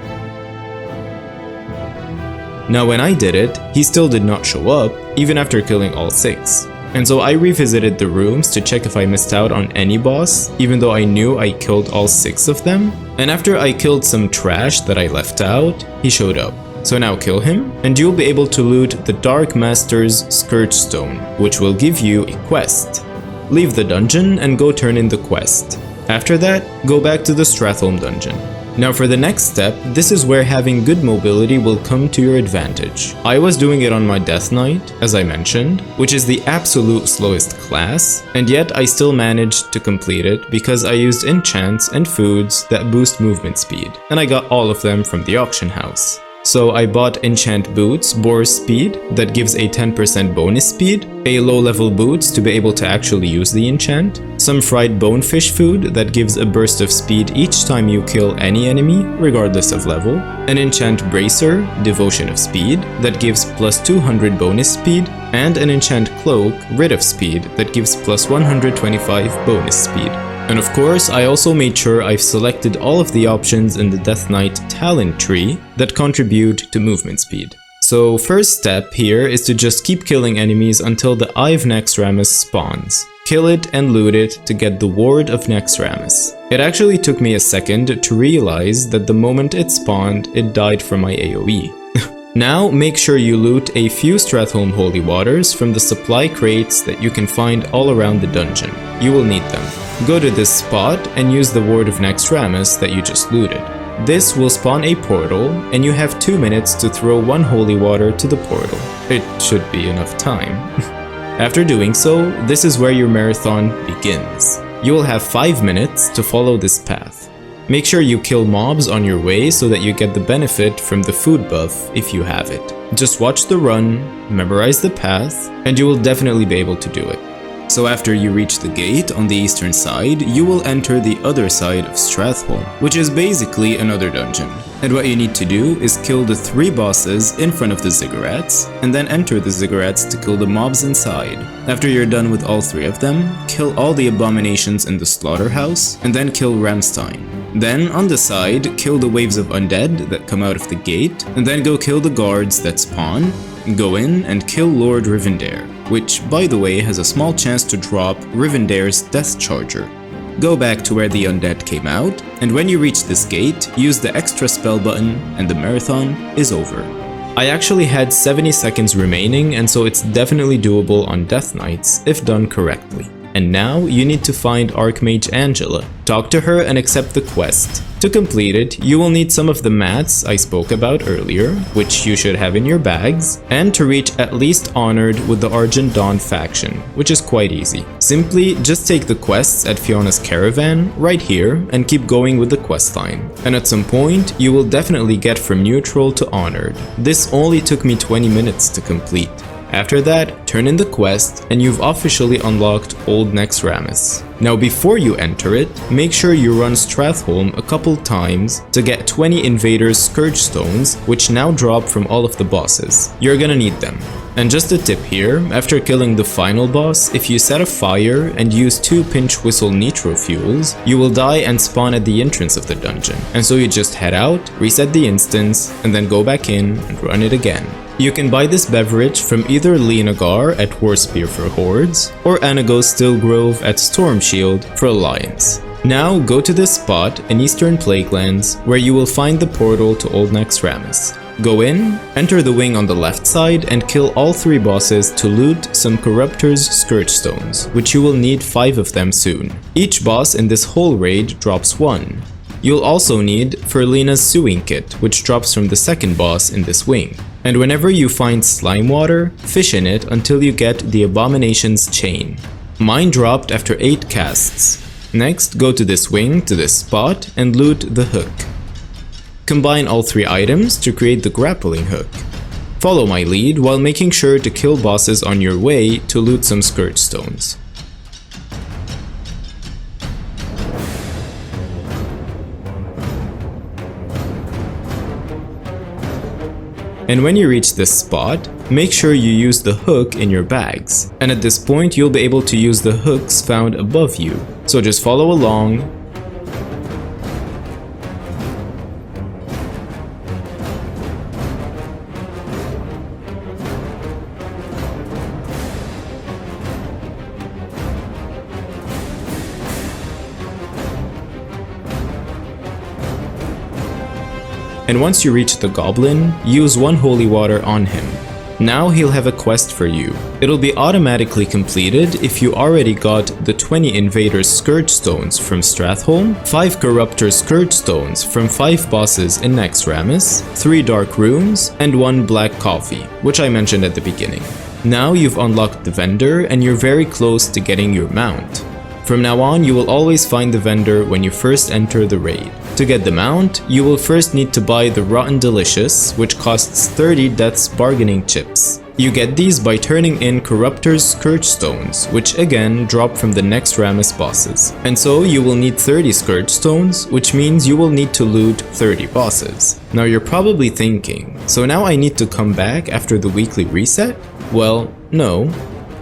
Now when I did it, he still did not show up, even after killing all 6. And so I revisited the rooms to check if I missed out on any boss, even though I knew I killed all 6 of them. And after I killed some trash that I left out, he showed up. So now kill him, and you'll be able to loot the Dark Master's Scourge Stone, which will give you a quest. Leave the dungeon and go turn in the quest. After that, go back to the Stratholme dungeon. Now for the next step, this is where having good mobility will come to your advantage. I was doing it on my Death Knight, as I mentioned, which is the absolute slowest class, and yet I still managed to complete it because I used enchants and foods that boost movement speed, and I got all of them from the auction house. So I bought enchant boots, Boar Speed, that gives a 10% bonus speed, a low-level boots to be able to actually use the enchant, some fried bonefish food that gives a burst of speed each time you kill any enemy, regardless of level, an enchant bracer, Devotion of Speed, that gives plus 200 bonus speed, and an enchant cloak, Rid of Speed, that gives plus 125 bonus speed. And of course, I also made sure I've selected all of the options in the Death Knight talent tree that contribute to movement speed. So first step here is to just keep killing enemies until the Eye of Naxxramas spawns. Kill it and loot it to get the Ward of Naxxramas. It actually took me a second to realize that the moment it spawned, it died from my AoE. Now make sure you loot a few Stratholme Holy Waters from the supply crates that you can find all around the dungeon. You will need them. Go to this spot and use the Ward of Naxxramas that you just looted. This will spawn a portal, and you have 2 minutes to throw 1 holy water to the portal. It should be enough time. After doing so, this is where your marathon begins. You will have 5 minutes to follow this path. Make sure you kill mobs on your way so that you get the benefit from the food buff if you have it. Just watch the run, memorize the path, and you will definitely be able to do it. So after you reach the gate on the eastern side, you will enter the other side of Stratholme, which is basically another dungeon. And what you need to do is kill the 3 bosses in front of the ziggurats, and then enter the ziggurats to kill the mobs inside. After you're done with all 3 of them, kill all the abominations in the slaughterhouse, and then kill Ramstein. Then, on the side, kill the waves of undead that come out of the gate, and then go kill the guards that spawn. Go in and kill Lord Rivendare, which, by the way, has a small chance to drop Rivendare's Death Charger. Go back to where the undead came out, and when you reach this gate, use the extra spell button, and the marathon is over. I actually had 70 seconds remaining, and so it's definitely doable on Death Knights if done correctly. And now you need to find Archmage Angela. Talk to her and accept the quest. To complete it, you will need some of the mats I spoke about earlier, which you should have in your bags, and to reach at least Honored with the Argent Dawn faction, which is quite easy. Simply just take the quests at Fiona's Caravan right here and keep going with the questline. And at some point, you will definitely get from neutral to Honored. This only took me 20 minutes to complete. After that, turn in the quest and you've officially unlocked Old Naxxramas. Now before you enter it, make sure you run Stratholme a couple times to get 20 Invaders Scourge Stones, which now drop from all of the bosses. You're gonna need them. And just a tip here, after killing the final boss, if you set a fire and use 2 pinch whistle nitro fuels, you will die and spawn at the entrance of the dungeon. And so you just head out, reset the instance, and then go back in and run it again. You can buy this beverage from either Leonagar at Warspear for Hordes, or Anagos Stillgrove at Stormshield for Alliance. Now go to this spot in Eastern Plaguelands where you will find the portal to Old Naxxramas. Go in, enter the wing on the left side and kill all 3 bosses to loot some Corruptor's Scourge Stones, which you will need 5 of them soon. Each boss in this whole raid drops 1. You'll also need Ferlina's Sewing Kit, which drops from the second boss in this wing. And whenever you find slime water, fish in it until you get the Abomination's Chain. Mine dropped after 8 casts. Next, go to this wing to this spot and loot the hook. Combine all 3 items to create the grappling hook. Follow my lead while making sure to kill bosses on your way to loot some Scourge Stones. And when you reach this spot, make sure you use the hook in your bags. And at this point, you'll be able to use the hooks found above you. So just follow along. And once you reach the goblin, use 1 holy water on him. Now he'll have a quest for you. It'll be automatically completed if you already got the 20 Invaders Scourge Stones from Stratholme, 5 Corruptor Scourge Stones from 5 bosses in Naxxramas, 3 Dark Runes, and 1 Black Coffee, which I mentioned at the beginning. Now you've unlocked the vendor and you're very close to getting your mount. From now on, you will always find the vendor when you first enter the raid. To get the mount, you will first need to buy the Rotten Delicious, which costs 30 Death's Bargaining Chips. You get these by turning in Corruptor's Scourge Stones, which again drop from the Naxxramas bosses. And so you will need 30 Scourge Stones, which means you will need to loot 30 bosses. Now you're probably thinking, so now I need to come back after the weekly reset? Well, no.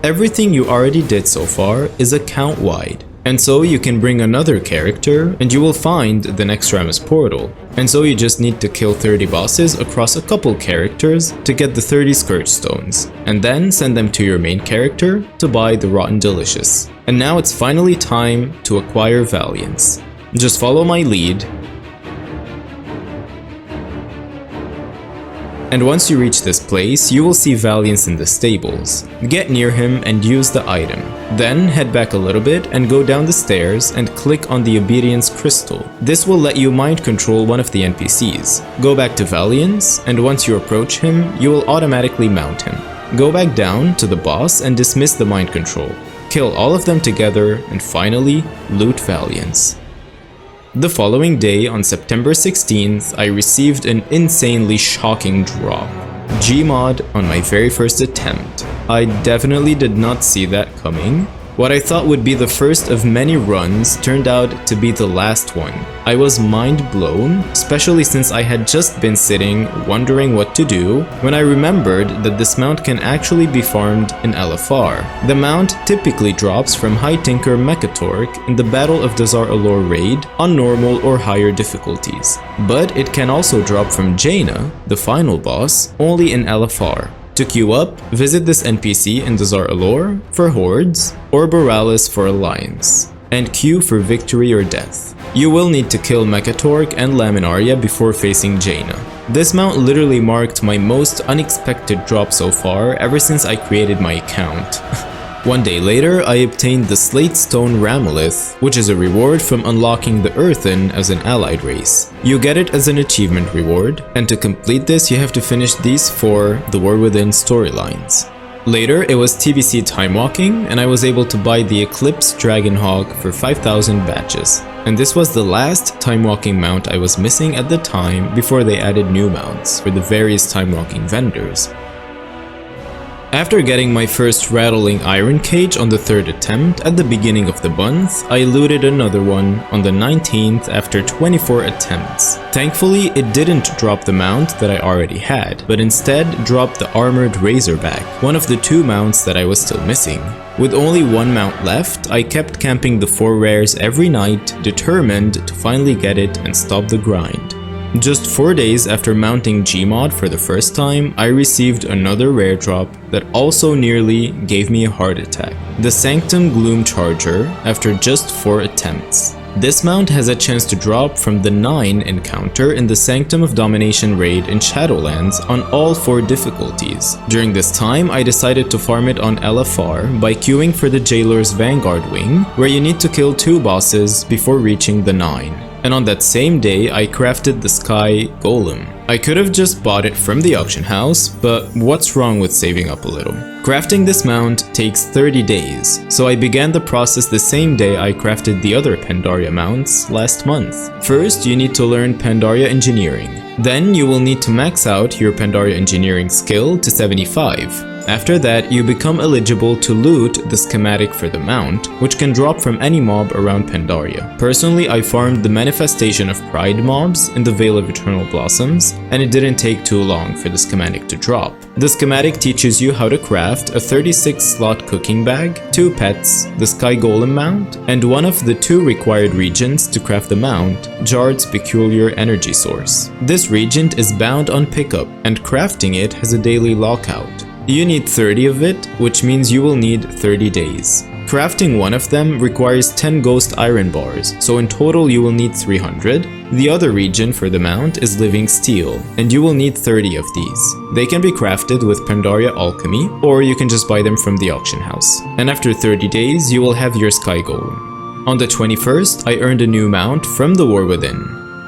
Everything you already did so far is account-wide. And so you can bring another character and you will find the Naxxramas portal. And so you just need to kill 30 bosses across a couple characters to get the 30 Scourge Stones, and then send them to your main character to buy the Rotten Delicious. And now it's finally time to acquire Valiance. Just follow my lead. And once you reach this place, you will see Valiance in the stables. Get near him and use the item. Then head back a little bit and go down the stairs and click on the Obedience Crystal. This will let you mind control one of the NPCs. Go back to Valiance, and once you approach him, you will automatically mount him. Go back down to the boss and dismiss the mind control. Kill all of them together and finally loot Valiance. The following day, on September 16th, I received an insanely shocking drop. Gmod on my very first attempt. I definitely did not see that coming. What I thought would be the first of many runs turned out to be the last one. I was mind blown, especially since I had just been sitting wondering what to do when I remembered that this mount can actually be farmed in LFR. The mount typically drops from High Tinker Mechatork in the Battle of the Zaralek raid on normal or higher difficulties, but it can also drop from Jaina, the final boss, only in LFR. To queue up, visit this NPC in the Zaralek for Hordes, or Boralis for Alliance, and queue for Victory or Death. You will need to kill Mechatork and Laminaria before facing Jaina. This mount literally marked my most unexpected drop so far ever since I created my account. One day later, I obtained the Slate Stone Ramolith, which is a reward from unlocking the Earthen as an allied race. You get it as an achievement reward, and to complete this you have to finish these 4 The War Within storylines. Later, it was TBC Time Walking, and I was able to buy the Eclipse Dragonhawk for 5,000 batches. And this was the last Time Walking mount I was missing at the time before they added new mounts for the various Time Walking vendors. After getting my first Rattling Iron Cage on the 3rd attempt at the beginning of the month, I looted another one on the 19th after 24 attempts. Thankfully, it didn't drop the mount that I already had, but instead dropped the Armored Razorback, one of the 2 mounts that I was still missing. With only 1 mount left, I kept camping the 4 rares every night, determined to finally get it and stop the grind. Just 4 days after mounting Gmod for the first time, I received another rare drop that also nearly gave me a heart attack. The Sanctum Gloom Charger after just 4 attempts. This mount has a chance to drop from the 9 encounter in the Sanctum of Domination raid in Shadowlands on all 4 difficulties. During this time, I decided to farm it on LFR by queuing for the Jailer's Vanguard Wing, where you need to kill 2 bosses before reaching the 9. and on that same day I crafted the Sky Golem. I could have just bought it from the auction house, but what's wrong with saving up a little? Crafting this mount takes 30 days, so I began the process the same day I crafted the other Pandaria mounts last month. First, you need to learn Pandaria Engineering. Then you will need to max out your Pandaria Engineering skill to 75. After that, you become eligible to loot the schematic for the mount, which can drop from any mob around Pandaria. Personally, I farmed the Manifestation of Pride mobs in the Vale of Eternal Blossoms, and it didn't take too long for the schematic to drop. The schematic teaches you how to craft a 36-slot cooking bag, 2 pets, the Sky Golem mount, and one of the 2 required regents to craft the mount, Jard's Peculiar Energy Source. This regent is bound on pickup, and crafting it has a daily lockout. You need 30 of it, which means you will need 30 days. Crafting one of them requires 10 ghost iron bars, so in total you will need 300. The other region for the mount is living steel, and you will need 30 of these. They can be crafted with Pandaria Alchemy, or you can just buy them from the auction house. And after 30 days, you will have your Sky Golem. On the 21st, I earned a new mount from the War Within,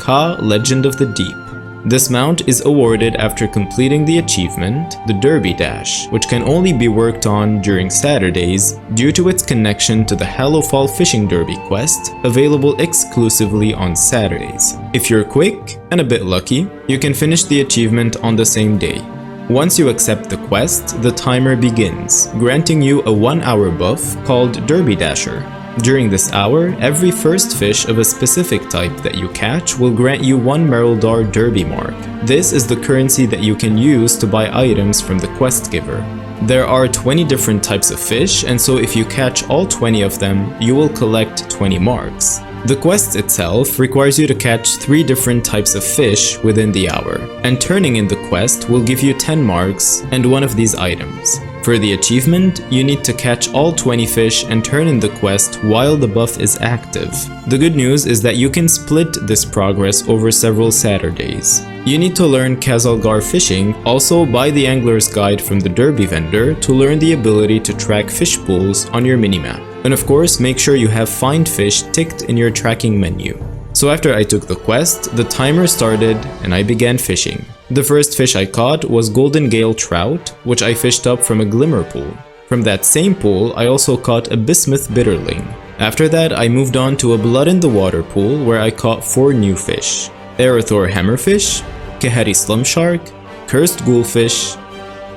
Ka, Legend of the Deep. This mount is awarded after completing the achievement, the Derby Dash, which can only be worked on during Saturdays due to its connection to the Hallowfall Fishing Derby quest, available exclusively on Saturdays. If you're quick and a bit lucky, you can finish the achievement on the same day. Once you accept the quest, the timer begins, granting you a 1-hour buff called Derby Dasher. During this hour, every first fish of a specific type that you catch will grant you 1 Merildar Derby mark. This is the currency that you can use to buy items from the quest giver. There are 20 different types of fish, and so if you catch all 20 of them, you will collect 20 marks. The quest itself requires you to catch 3 different types of fish within the hour, and turning in the quest will give you 10 marks and one of these items. For the achievement, you need to catch all 20 fish and turn in the quest while the buff is active. The good news is that you can split this progress over several Saturdays. You need to learn Kazalgar fishing, also buy the Angler's Guide from the Derby vendor to learn the ability to track fish pools on your minimap. And of course, make sure you have Find Fish ticked in your tracking menu. So after I took the quest, the timer started and I began fishing. The first fish I caught was Golden Gale Trout, which I fished up from a Glimmer pool. From that same pool, I also caught a Bismuth Bitterling. After that, I moved on to a Blood in the Water pool where I caught 4 new fish: Erythor Hammerfish, Keheri Slum Shark, Cursed Ghoulfish,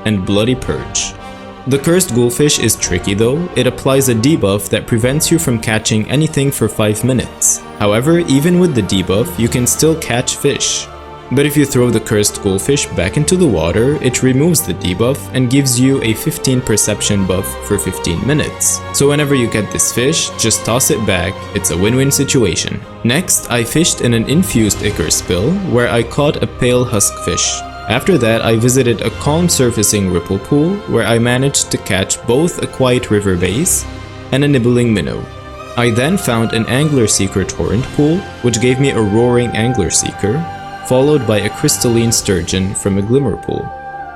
and Bloody Perch. The Cursed Ghoulfish is tricky though. It applies a debuff that prevents you from catching anything for 5 minutes. However, even with the debuff, you can still catch fish. But if you throw the Cursed Ghoulfish back into the water, it removes the debuff and gives you a 15 perception buff for 15 minutes. So whenever you get this fish, just toss it back, it's a win-win situation. Next, I fished in an infused Ichor Spill, where I caught a Pale Huskfish. After that, I visited a calm surfacing ripple pool, where I managed to catch both a quiet river base and a nibbling minnow. I then found an Angler Seeker torrent pool, which gave me a roaring Angler Seeker, followed by a crystalline sturgeon from a Glimmer pool,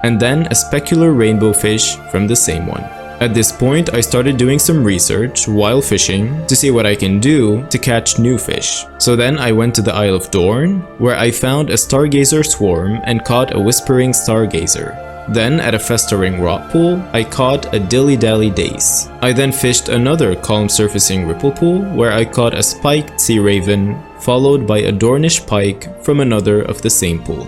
and then a specular rainbow fish from the same one. At this point, I started doing some research while fishing to see what I can do to catch new fish. So then I went to the Isle of Dorn, where I found a Stargazer swarm and caught a Whispering Stargazer. Then at a Festering Rot pool, I caught a Dilly-Dally Dace. I then fished another calm surfacing ripple pool where I caught a Spiked Sea Raven, followed by a Dornish Pike from another of the same pool.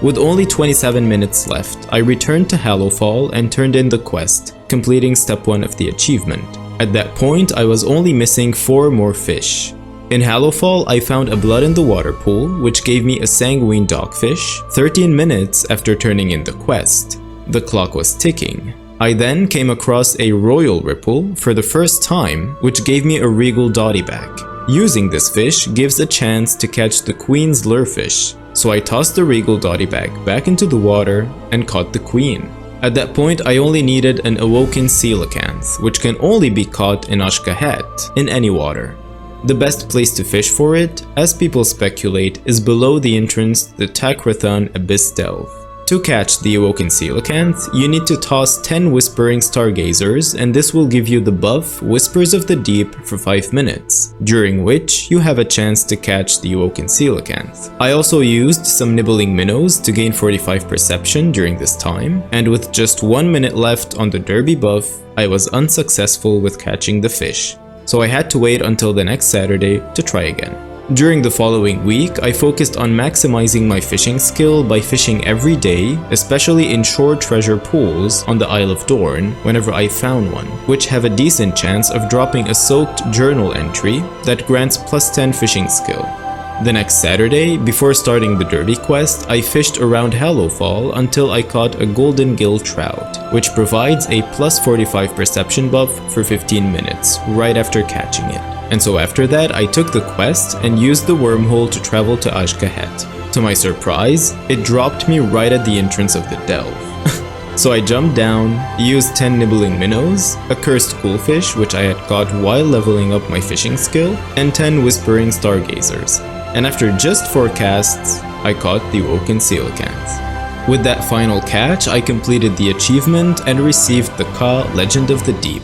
With only 27 minutes left, I returned to Hallowfall and turned in the quest, completing step 1 of the achievement. At that point, I was only missing 4 more fish. In Hallowfall, I found a Blood in the Water pool, which gave me a Sanguine Dogfish 13 minutes after turning in the quest. The clock was ticking. I then came across a Royal Ripple for the first time, which gave me a Regal Dottyback. Using this fish gives a chance to catch the Queen's Lurefish, so I tossed the Regal Dottyback back into the water and caught the Queen. At that point, I only needed an Awoken Coelacanth, which can only be caught in Ashkahet, in any water. The best place to fish for it, as people speculate, is below the entrance to the Takrathon Abyss Delve. To catch the awoken coelacanth, you need to toss 10 whispering stargazers, and this will give you the buff Whispers of the Deep for 5 minutes, during which you have a chance to catch the awoken coelacanth. I also used some nibbling minnows to gain 45 perception during this time, and with just 1 minute left on the derby buff, I was unsuccessful with catching the fish, so I had to wait until the next Saturday to try again. During the following week, I focused on maximizing my fishing skill by fishing every day, especially in shore treasure pools on the Isle of Dorn whenever I found one, which have a decent chance of dropping a soaked journal entry that grants +10 fishing skill. The next Saturday, before starting the derby quest, I fished around Hallowfall until I caught a golden gill trout, which provides a +45 perception buff for 15 minutes, right after catching it. And so after that, I took the quest and used the wormhole to travel to Azkahet. To my surprise, it dropped me right at the entrance of the delve. So I jumped down, used 10 nibbling minnows, a cursed coolfish which I had caught while leveling up my fishing skill, and 10 whispering stargazers. And after just 4 casts, I caught the awoken coelacanth. With that final catch, I completed the achievement and received the Ka Legend of the Deep.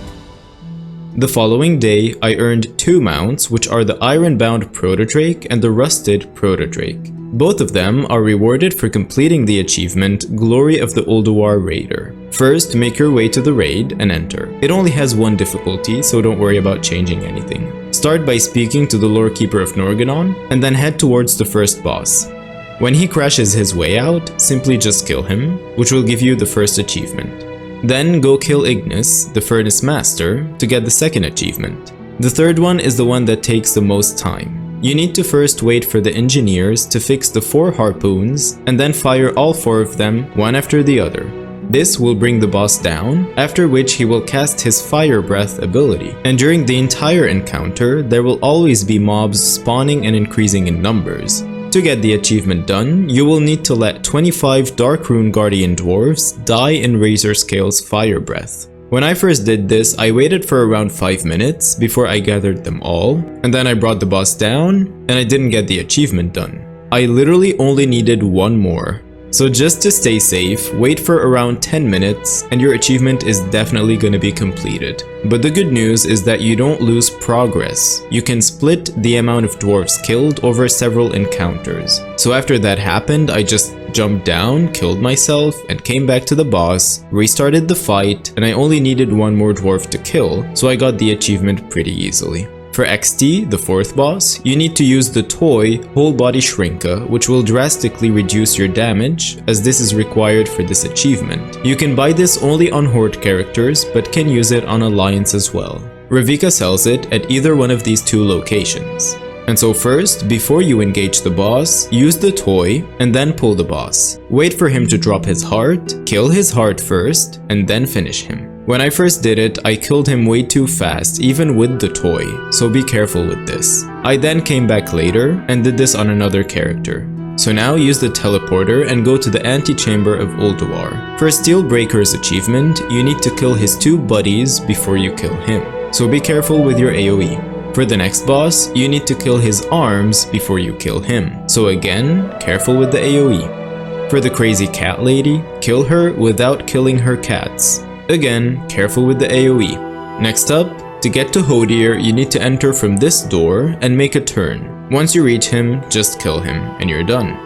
The following day, I earned 2 mounts, which are the Ironbound Protodrake and the Rusted Protodrake. Both of them are rewarded for completing the achievement Glory of the Ulduar Raider. First, make your way to the raid and enter. It only has 1 difficulty, so don't worry about changing anything. Start by speaking to the Lorekeeper of Norganon, and then head towards the first boss. When he crashes his way out, simply just kill him, which will give you the first achievement. Then go kill Ignis, the Furnace Master, to get the second achievement. The third one is the one that takes the most time. You need to first wait for the engineers to fix the 4 harpoons and then fire all 4 of them, one after the other. This will bring the boss down, after which he will cast his Fire Breath ability. And during the entire encounter, there will always be mobs spawning and increasing in numbers. To get the achievement done, you will need to let 25 Darkrune Guardian Dwarves die in Razor Scale's Fire Breath. When I first did this, I waited for around 5 minutes before I gathered them all, and then I brought the boss down, and I didn't get the achievement done. I literally only needed 1 more. So just to stay safe, wait for around 10 minutes and your achievement is definitely going to be completed. But the good news is that you don't lose progress. You can split the amount of dwarves killed over several encounters. So after that happened, I just jumped down, killed myself, and came back to the boss, restarted the fight, and I only needed 1 more dwarf to kill, so I got the achievement pretty easily. For XT, the 4th boss, you need to use the toy Whole Body Shrinka, which will drastically reduce your damage, as this is required for this achievement. You can buy this only on Horde characters, but can use it on Alliance as well. Ravika sells it at either one of these 2 locations. And so first, before you engage the boss, use the toy and then pull the boss. Wait for him to drop his heart, kill his heart first, and then finish him. When I first did it, I killed him way too fast, even with the toy, so be careful with this. I then came back later and did this on another character. So now use the teleporter and go to the antechamber of Ulduar. For Steelbreaker's achievement, you need to kill his 2 buddies before you kill him, so be careful with your AoE. For the next boss, you need to kill his arms before you kill him, so again, careful with the AoE. For the crazy cat lady, kill her without killing her cats. Again, careful with the AoE. Next up, to get to Hodir, you need to enter from this door and make a turn. Once you reach him, just kill him, and you're done.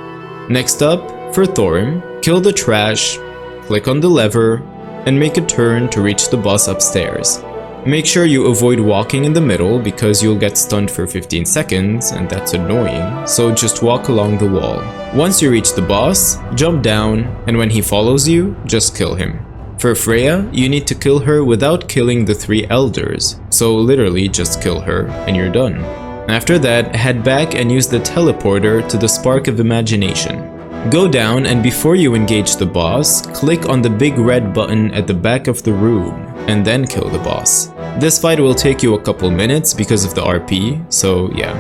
Next up, for Thorim, kill the trash, click on the lever, and make a turn to reach the boss upstairs. Make sure you avoid walking in the middle because you'll get stunned for 15 seconds and that's annoying, so just walk along the wall. Once you reach the boss, jump down, and when he follows you, just kill him. For Freya, you need to kill her without killing the 3 elders, so literally just kill her and you're done. After that, head back and use the teleporter to the Spark of Imagination. Go down and before you engage the boss, click on the big red button at the back of the room and then kill the boss. This fight will take you a couple minutes because of the RP, so yeah.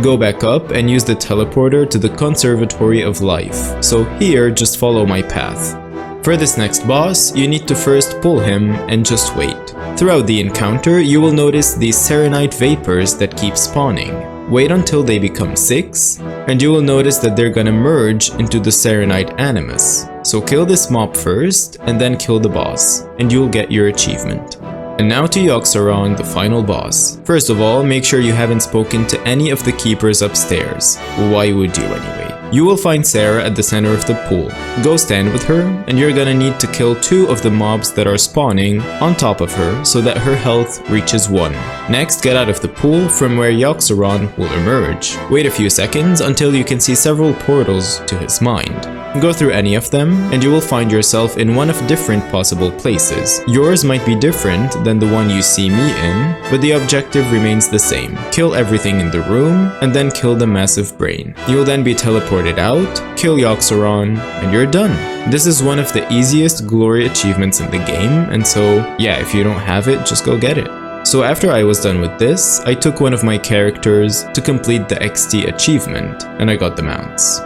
Go back up and use the teleporter to the Conservatory of Life, so here just follow my path. For this next boss, you need to first pull him and just wait. Throughout the encounter, you will notice these Serenite vapors that keep spawning. Wait until they become 6, and you will notice that they're gonna merge into the Serenite Animus. So kill this mob first, and then kill the boss, and you'll get your achievement. And now to Yogg-Saron, the final boss. First of all, make sure you haven't spoken to any of the keepers upstairs. Why would you anyway? You will find Sarah at the center of the pool. Go stand with her, and you're gonna need to kill 2 of the mobs that are spawning on top of her so that her health reaches 1. Next, get out of the pool from where Yogg-Saron will emerge. Wait a few seconds until you can see several portals to his mind. Go through any of them, and you will find yourself in one of different possible places. Yours might be different than the one you see me in, but the objective remains the same. Kill everything in the room, and then kill the massive brain. You'll then be teleported out, kill Yogg-Saron, and you're done. This is one of the easiest glory achievements in the game, and so yeah, if you don't have it, just go get it. So after I was done with this, I took one of my characters to complete the XT achievement, and I got the mounts.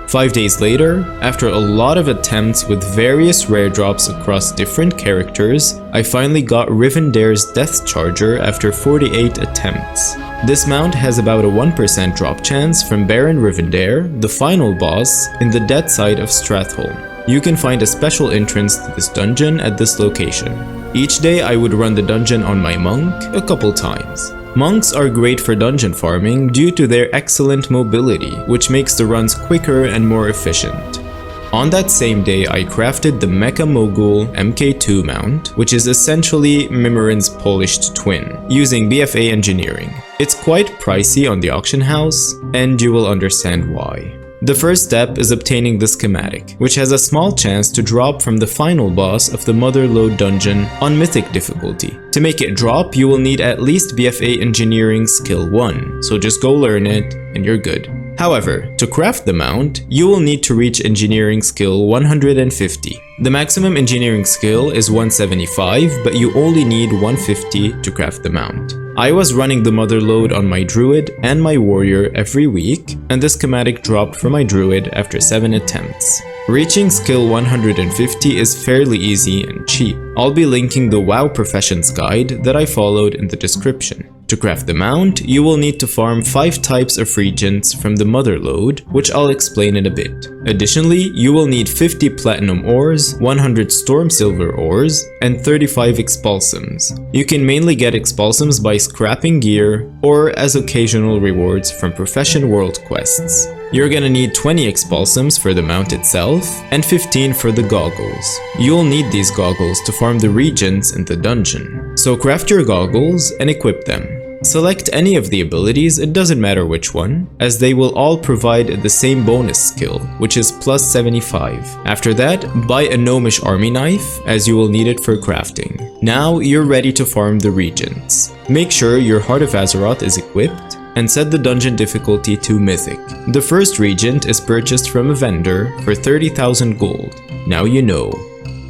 5 days later, after a lot of attempts with various rare drops across different characters, I finally got Rivendare's Death Charger after 48 attempts. This mount has about a 1% drop chance from Baron Rivendare, the final boss, in the dead side of Stratholme. You can find a special entrance to this dungeon at this location. Each day I would run the dungeon on my monk a couple times. Monks are great for dungeon farming due to their excellent mobility, which makes the runs quicker and more efficient. On that same day, I crafted the Mecha Mogul MK2 mount, which is essentially Mimirin's polished twin, using BFA Engineering. It's quite pricey on the auction house, and you will understand why. The first step is obtaining the schematic, which has a small chance to drop from the final boss of the Motherlode dungeon on Mythic difficulty. To make it drop, you will need at least BFA Engineering Skill 1, so just go learn it and you're good. However, to craft the mount, you will need to reach Engineering Skill 150. The maximum Engineering skill is 175, but you only need 150 to craft the mount. I was running the Motherlode on my Druid and my Warrior every week, and the schematic dropped for my Druid after 7 attempts. Reaching skill 150 is fairly easy and cheap. I'll be linking the WoW Professions guide that I followed in the description. To craft the mount, you will need to farm 5 types of regents from the Motherlode, which I'll explain in a bit. Additionally, you will need 50 platinum ores, 100 storm silver ores, and 35 expulsums. You can mainly get expulsums by scrapping gear or as occasional rewards from Profession World quests. You're gonna need 20 expulsums for the mount itself and 15 for the goggles. You'll need these goggles to farm the regents in the dungeon. So craft your goggles and equip them. Select any of the abilities, it doesn't matter which one, as they will all provide the same bonus skill, which is plus 75. After that, buy a gnomish army knife, as you will need it for crafting. Now you're ready to farm the regents. Make sure your Heart of Azeroth is equipped, and set the dungeon difficulty to Mythic. The first regent is purchased from a vendor for 30,000 gold. Now you know.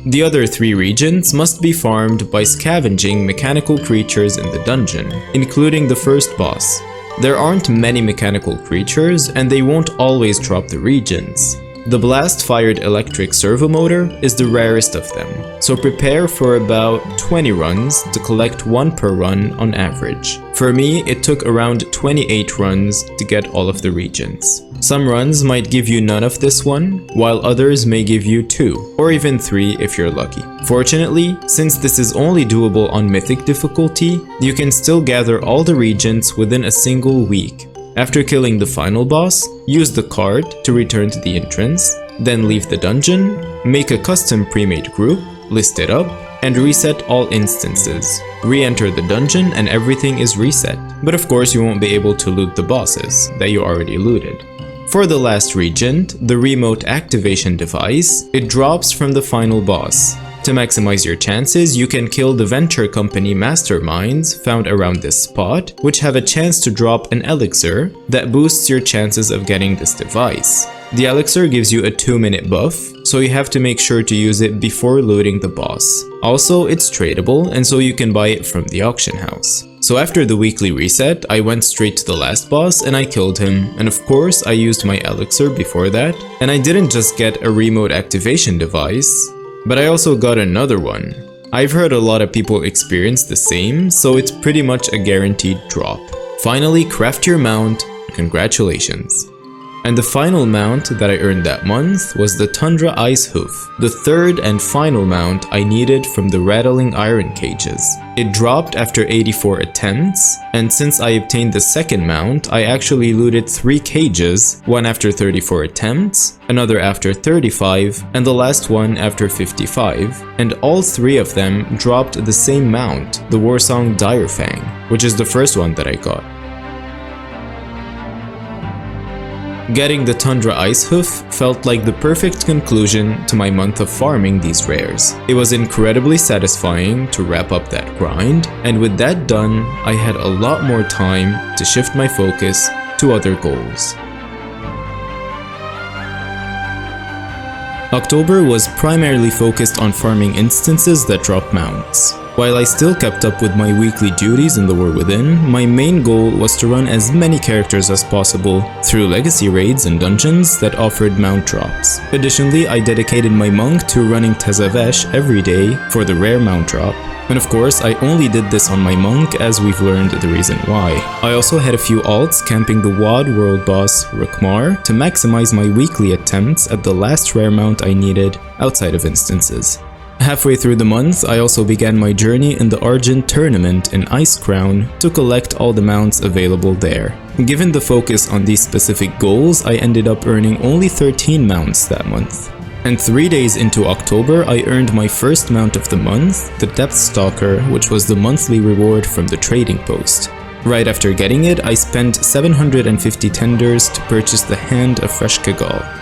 The other 3 regents must be farmed by scavenging mechanical creatures in the dungeon, including the first boss. There aren't many mechanical creatures, and they won't always drop the regents. The blast-fired electric servo motor is the rarest of them, so prepare for about 20 runs to collect 1 per run on average. For me, it took around 28 runs to get all of the regents. Some runs might give you none of this one, while others may give you 2, or even 3 if you're lucky. Fortunately, since this is only doable on Mythic difficulty, you can still gather all the regents within a single week. After killing the final boss, use the card to return to the entrance, then leave the dungeon, make a custom pre-made group, list it up, and reset all instances. Re-enter the dungeon and everything is reset, but of course you won't be able to loot the bosses that you already looted. For the last regent, the remote activation device, it drops from the final boss. To maximize your chances, you can kill the venture company masterminds found around this spot, which have a chance to drop an elixir that boosts your chances of getting this device. The elixir gives you a 2-minute buff, so you have to make sure to use it before looting the boss. Also, it's tradable, and so you can buy it from the auction house. So after the weekly reset, I went straight to the last boss and I killed him, and of course I used my elixir before that. And I didn't just get a remote activation device, but I also got another one. I've heard a lot of people experience the same, so it's pretty much a guaranteed drop. Finally, craft your mount. Congratulations. And the final mount that I earned that month was the Tundra Ice Hoof, the third and final mount I needed from the Rattling Iron Cages. It dropped after 84 attempts, and since I obtained the second mount, I actually looted 3 cages, one after 34 attempts, another after 35, and the last one after 55, and all 3 of them dropped the same mount, the Warsong Direfang, which is the first one that I got. Getting the Tundra Ice Hoof felt like the perfect conclusion to my month of farming these rares. It was incredibly satisfying to wrap up that grind, and with that done, I had a lot more time to shift my focus to other goals. October was primarily focused on farming instances that drop mounts. While I still kept up with my weekly duties in the War Within, my main goal was to run as many characters as possible through legacy raids and dungeons that offered mount drops. Additionally, I dedicated my monk to running Tezavesh every day for the rare mount drop. And of course, I only did this on my monk as we've learned the reason why. I also had a few alts camping the WoD world boss Rukmar to maximize my weekly attempts at the last rare mount I needed outside of instances. Halfway through the month, I also began my journey in the Argent tournament in Icecrown to collect all the mounts available there. Given the focus on these specific goals, I ended up earning only 13 mounts that month. And 3 days into October, I earned my first mount of the month, the Depth Stalker, which was the monthly reward from the trading post. Right after getting it, I spent 750 tenders to purchase the Hand of Freshkegal.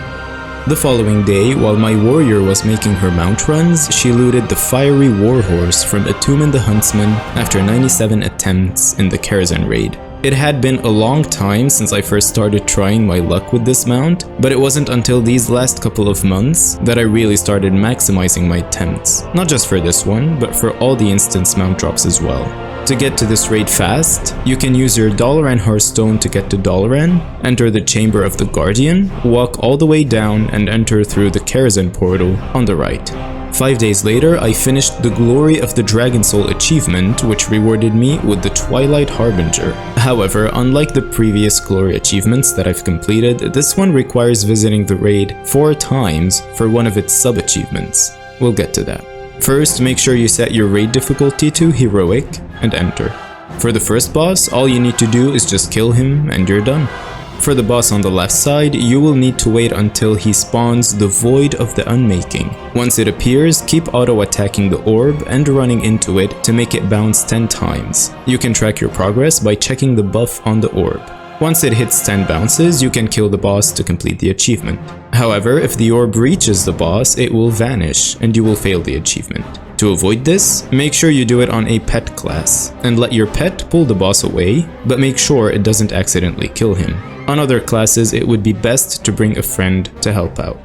The following day, while my warrior was making her mount runs, she looted the Fiery Warhorse from Atumen the Huntsman after 97 attempts in the Karazhan raid. It had been a long time since I first started trying my luck with this mount, but it wasn't until these last couple of months that I really started maximizing my attempts. Not just for this one, but for all the instance mount drops as well. To get to this raid fast, you can use your Dalaran Hearthstone to get to Dalaran, enter the Chamber of the Guardian, walk all the way down and enter through the Karazhan portal on the right. 5 days later, I finished the Glory of the Dragon Soul achievement, which rewarded me with the Twilight Harbinger. However, unlike the previous Glory achievements that I've completed, this one requires visiting the raid 4 times for one of its sub-achievements. We'll get to that. First, make sure you set your raid difficulty to Heroic and enter. For the first boss, all you need to do is just kill him and you're done. For the boss on the left side, you will need to wait until he spawns the Void of the Unmaking. Once it appears, keep auto-attacking the orb and running into it to make it bounce 10 times. You can track your progress by checking the buff on the orb. Once it hits 10 bounces, you can kill the boss to complete the achievement. However, if the orb reaches the boss, it will vanish and you will fail the achievement. To avoid this, make sure you do it on a pet class, and let your pet pull the boss away, but make sure it doesn't accidentally kill him. On other classes, it would be best to bring a friend to help out.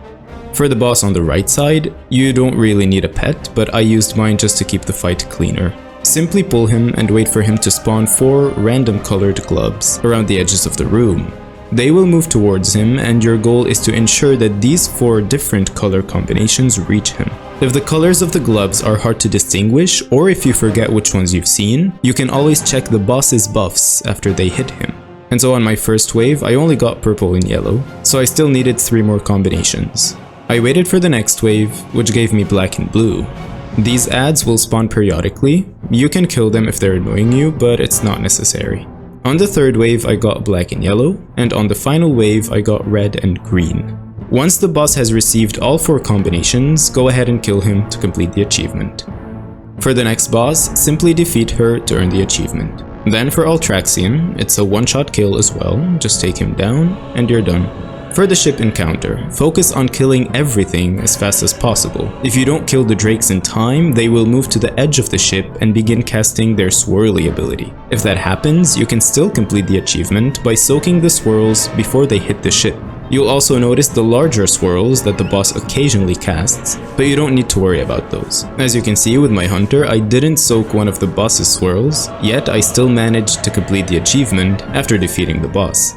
For the boss on the right side, you don't really need a pet, but I used mine just to keep the fight cleaner. Simply pull him and wait for him to spawn 4 random colored globs around the edges of the room. They will move towards him, and your goal is to ensure that these 4 different color combinations reach him. If the colors of the globs are hard to distinguish, or if you forget which ones you've seen, you can always check the boss's buffs after they hit him. And so on my first wave, I only got purple and yellow, so I still needed 3 more combinations. I waited for the next wave, which gave me black and blue. These ads will spawn periodically. You can kill them if they're annoying you, but it's not necessary. On the third wave, I got black and yellow, and on the final wave, I got red and green. Once the boss has received all 4 combinations, go ahead and kill him to complete the achievement. For the next boss, simply defeat her to earn the achievement. Then for Altraxian, it's a one-shot kill as well, just take him down and you're done. For the ship encounter, focus on killing everything as fast as possible. If you don't kill the drakes in time, they will move to the edge of the ship and begin casting their swirly ability. If that happens, you can still complete the achievement by soaking the swirls before they hit the ship. You'll also notice the larger swirls that the boss occasionally casts, but you don't need to worry about those. As you can see with my hunter, I didn't soak one of the boss's swirls, yet I still managed to complete the achievement after defeating the boss.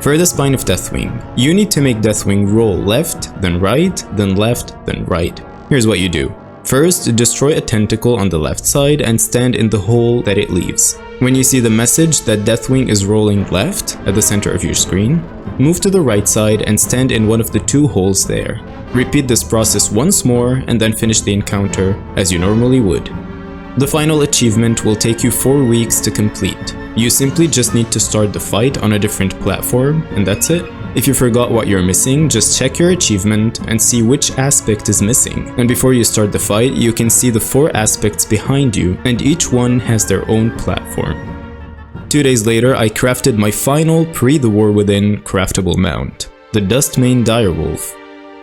For the Spine of Deathwing, you need to make Deathwing roll left, then right, then left, then right. Here's what you do. First, destroy a tentacle on the left side and stand in the hole that it leaves. When you see the message that Deathwing is rolling left at the center of your screen, move to the right side and stand in one of the 2 holes there. Repeat this process once more and then finish the encounter as you normally would. The final achievement will take you 4 weeks to complete. You simply just need to start the fight on a different platform, and that's it. If you forgot what you're missing, just check your achievement and see which aspect is missing. And before you start the fight, you can see the 4 aspects behind you, and each one has their own platform. 2 days later, I crafted my final pre-The War Within craftable mount, the Dustmane Direwolf.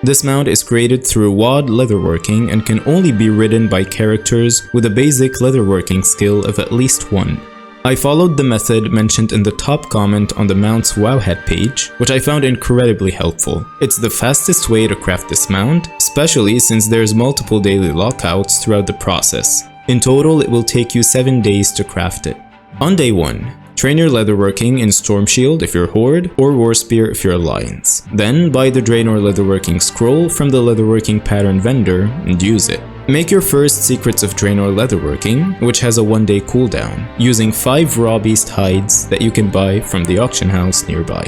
This mount is created through WoD leatherworking and can only be ridden by characters with a basic leatherworking skill of at least 1. I followed the method mentioned in the top comment on the mount's Wowhead page, which I found incredibly helpful. It's the fastest way to craft this mount, especially since there's multiple daily lockouts throughout the process. In total, it will take you 7 days to craft it. On day 1, train your leatherworking in Storm Shield if you're Horde, or Warspear if you're Alliance. Then buy the Draenor leatherworking scroll from the leatherworking pattern vendor and use it. Make your first Secrets of Draenor leatherworking, which has a 1-day cooldown, using 5 raw beast hides that you can buy from the auction house nearby.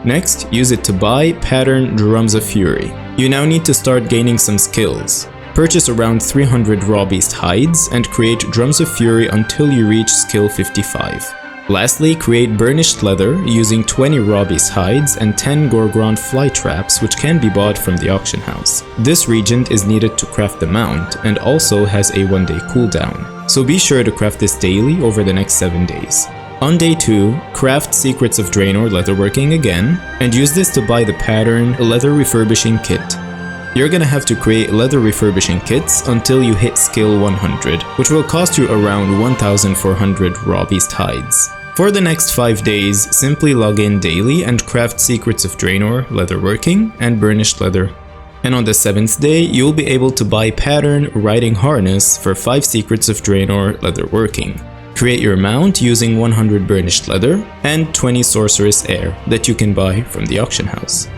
Next, use it to buy pattern Drums of Fury. You now need to start gaining some skills. Purchase around 300 raw beast hides and create Drums of Fury until you reach skill 55. Lastly, create burnished leather using 20 raw beast hides and 10 Gorgron fly traps, which can be bought from the auction house. This regent is needed to craft the mount and also has a 1-day cooldown, so be sure to craft this daily over the next 7 days. On day 2, craft Secrets of Draenor leatherworking again and use this to buy the pattern Leather Refurbishing Kit. You're gonna have to create leather refurbishing kits until you hit skill 100, which will cost you around 1,400 raw beast hides. For the next 5 days, simply log in daily and craft Secrets of Draenor leatherworking and burnished leather. And on the 7th day, you'll be able to buy pattern Riding Harness for 5 Secrets of Draenor leatherworking. Create your mount using 100 burnished leather and 20 Sorceress Air that you can buy from the auction house.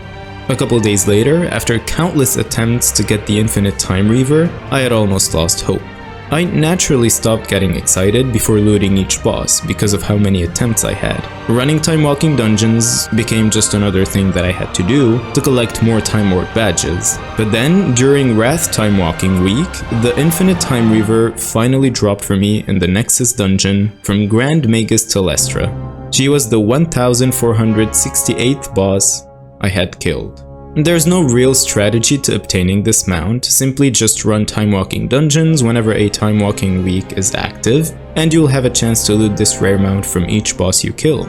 A couple days later, after countless attempts to get the Infinite Time Reaver, I had almost lost hope. I naturally stopped getting excited before looting each boss because of how many attempts I had. Running time walking dungeons became just another thing that I had to do to collect more Time Warp badges. But then, during Wrath Time Walking week, the Infinite Time Reaver finally dropped for me in the Nexus dungeon from Grand Magus Telestra. She was the 1468th boss I had killed. There's no real strategy to obtaining this mount, simply just run time walking dungeons whenever a time walking week is active, and you'll have a chance to loot this rare mount from each boss you kill.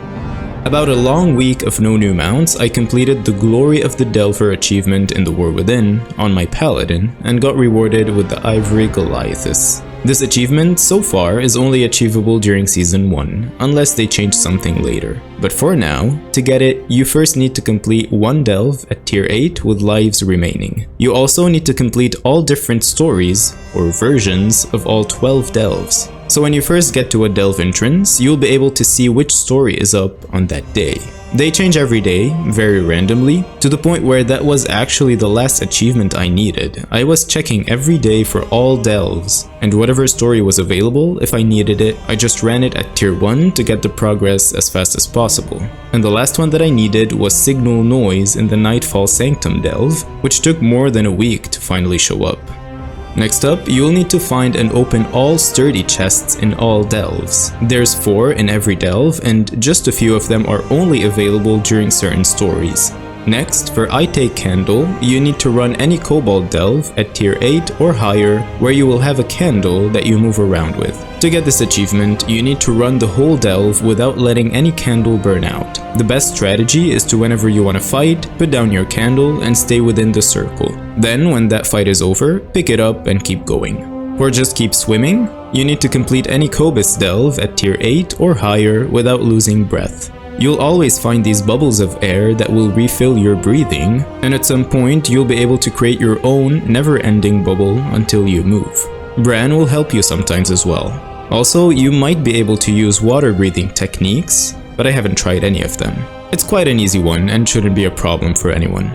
About a long week of no new mounts, I completed the Glory of the Delver achievement in the War Within on my Paladin and got rewarded with the Ivory Goliathus. This achievement, so far, is only achievable during Season 1, unless they change something later. But for now, to get it, you first need to complete 1 delve at tier 8 with lives remaining. You also need to complete all different stories, or versions, of all 12 delves. So when you first get to a delve entrance, you'll be able to see which story is up on that day. They change every day, very randomly, to the point where that was actually the last achievement I needed. I was checking every day for all delves, and whatever story was available, if I needed it, I just ran it at tier 1 to get the progress as fast as possible. And the last one that I needed was Signal Noise in the Nightfall Sanctum delve, which took more than a week to finally show up. Next up, you'll need to find and open all sturdy chests in all delves. There's 4 in every delve, and just a few of them are only available during certain stories. Next, for I Take Candle, you need to run any Cobalt delve at tier 8 or higher, where you will have a candle that you move around with. To get this achievement, you need to run the whole delve without letting any candle burn out. The best strategy is to, whenever you want to fight, put down your candle and stay within the circle. Then, when that fight is over, pick it up and keep going. Or just keep swimming, you need to complete any Cobus delve at tier 8 or higher without losing breath. You'll always find these bubbles of air that will refill your breathing, and at some point you'll be able to create your own never-ending bubble until you move. Bran will help you sometimes as well. Also, you might be able to use water breathing techniques, but I haven't tried any of them. It's quite an easy one and shouldn't be a problem for anyone.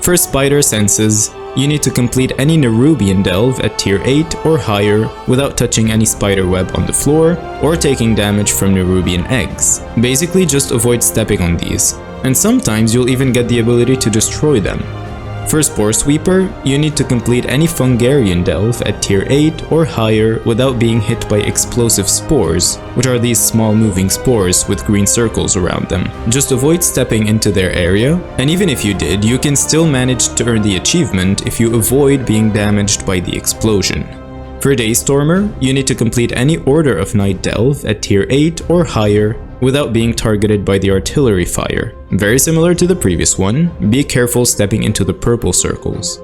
For Spider Senses, you need to complete any Nerubian delve at tier 8 or higher without touching any spider web on the floor or taking damage from Nerubian eggs. Basically just avoid stepping on these, and sometimes you'll even get the ability to destroy them. For Spore Sweeper, you need to complete any Fungarian delve at tier 8 or higher without being hit by explosive spores, which are these small moving spores with green circles around them. Just avoid stepping into their area, and even if you did, you can still manage to earn the achievement if you avoid being damaged by the explosion. For Daystormer, you need to complete any Order of Night delve at tier 8 or higher without being targeted by the artillery fire. Very similar to the previous one, be careful stepping into the purple circles.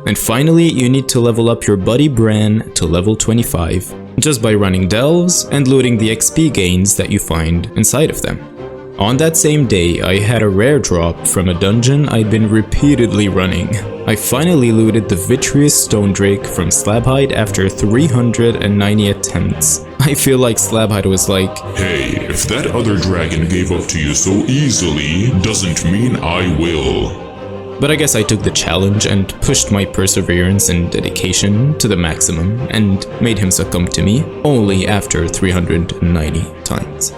And finally, you need to level up your buddy Bran to level 25, just by running delves and looting the XP gains that you find inside of them. On that same day, I had a rare drop from a dungeon I'd been repeatedly running. I finally looted the Vitreous Stone Drake from Slabhide after 390 attempts. I feel like Slabhide was like, Hey, if that other dragon gave up to you so easily, doesn't mean I will. But I guess I took the challenge and pushed my perseverance and dedication to the maximum and made him succumb to me only after 390 times.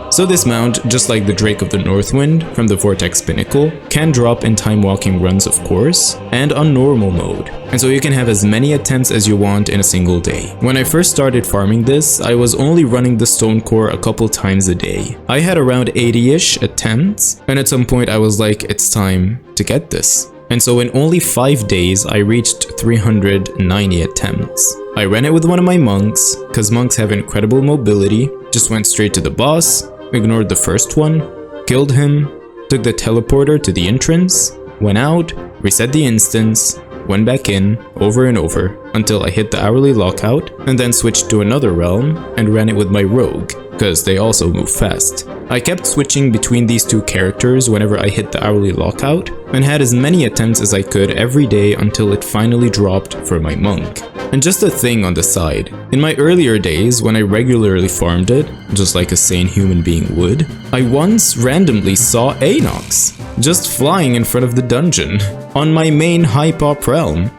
So this mount, just like the Drake of the Northwind from the Vortex Pinnacle, can drop in time walking runs of course, and on normal mode. And so you can have as many attempts as you want in a single day. When I first started farming this, I was only running the stone core a couple times a day. I had around 80-ish attempts, and at some point I was like, it's time to get this. And so in only 5 days, I reached 390 attempts. I ran it with one of my monks, cause monks have incredible mobility, just went straight to the boss, ignored the first one, killed him, took the teleporter to the entrance, went out, reset the instance, went back in, over and over, until I hit the hourly lockout, and then switched to another realm and ran it with my rogue, cause they also move fast. I kept switching between these two characters whenever I hit the hourly lockout, and had as many attempts as I could every day until it finally dropped for my monk. And just a thing on the side, in my earlier days when I regularly farmed it, just like a sane human being would, I once randomly saw Anox just flying in front of the dungeon on my main Hypop realm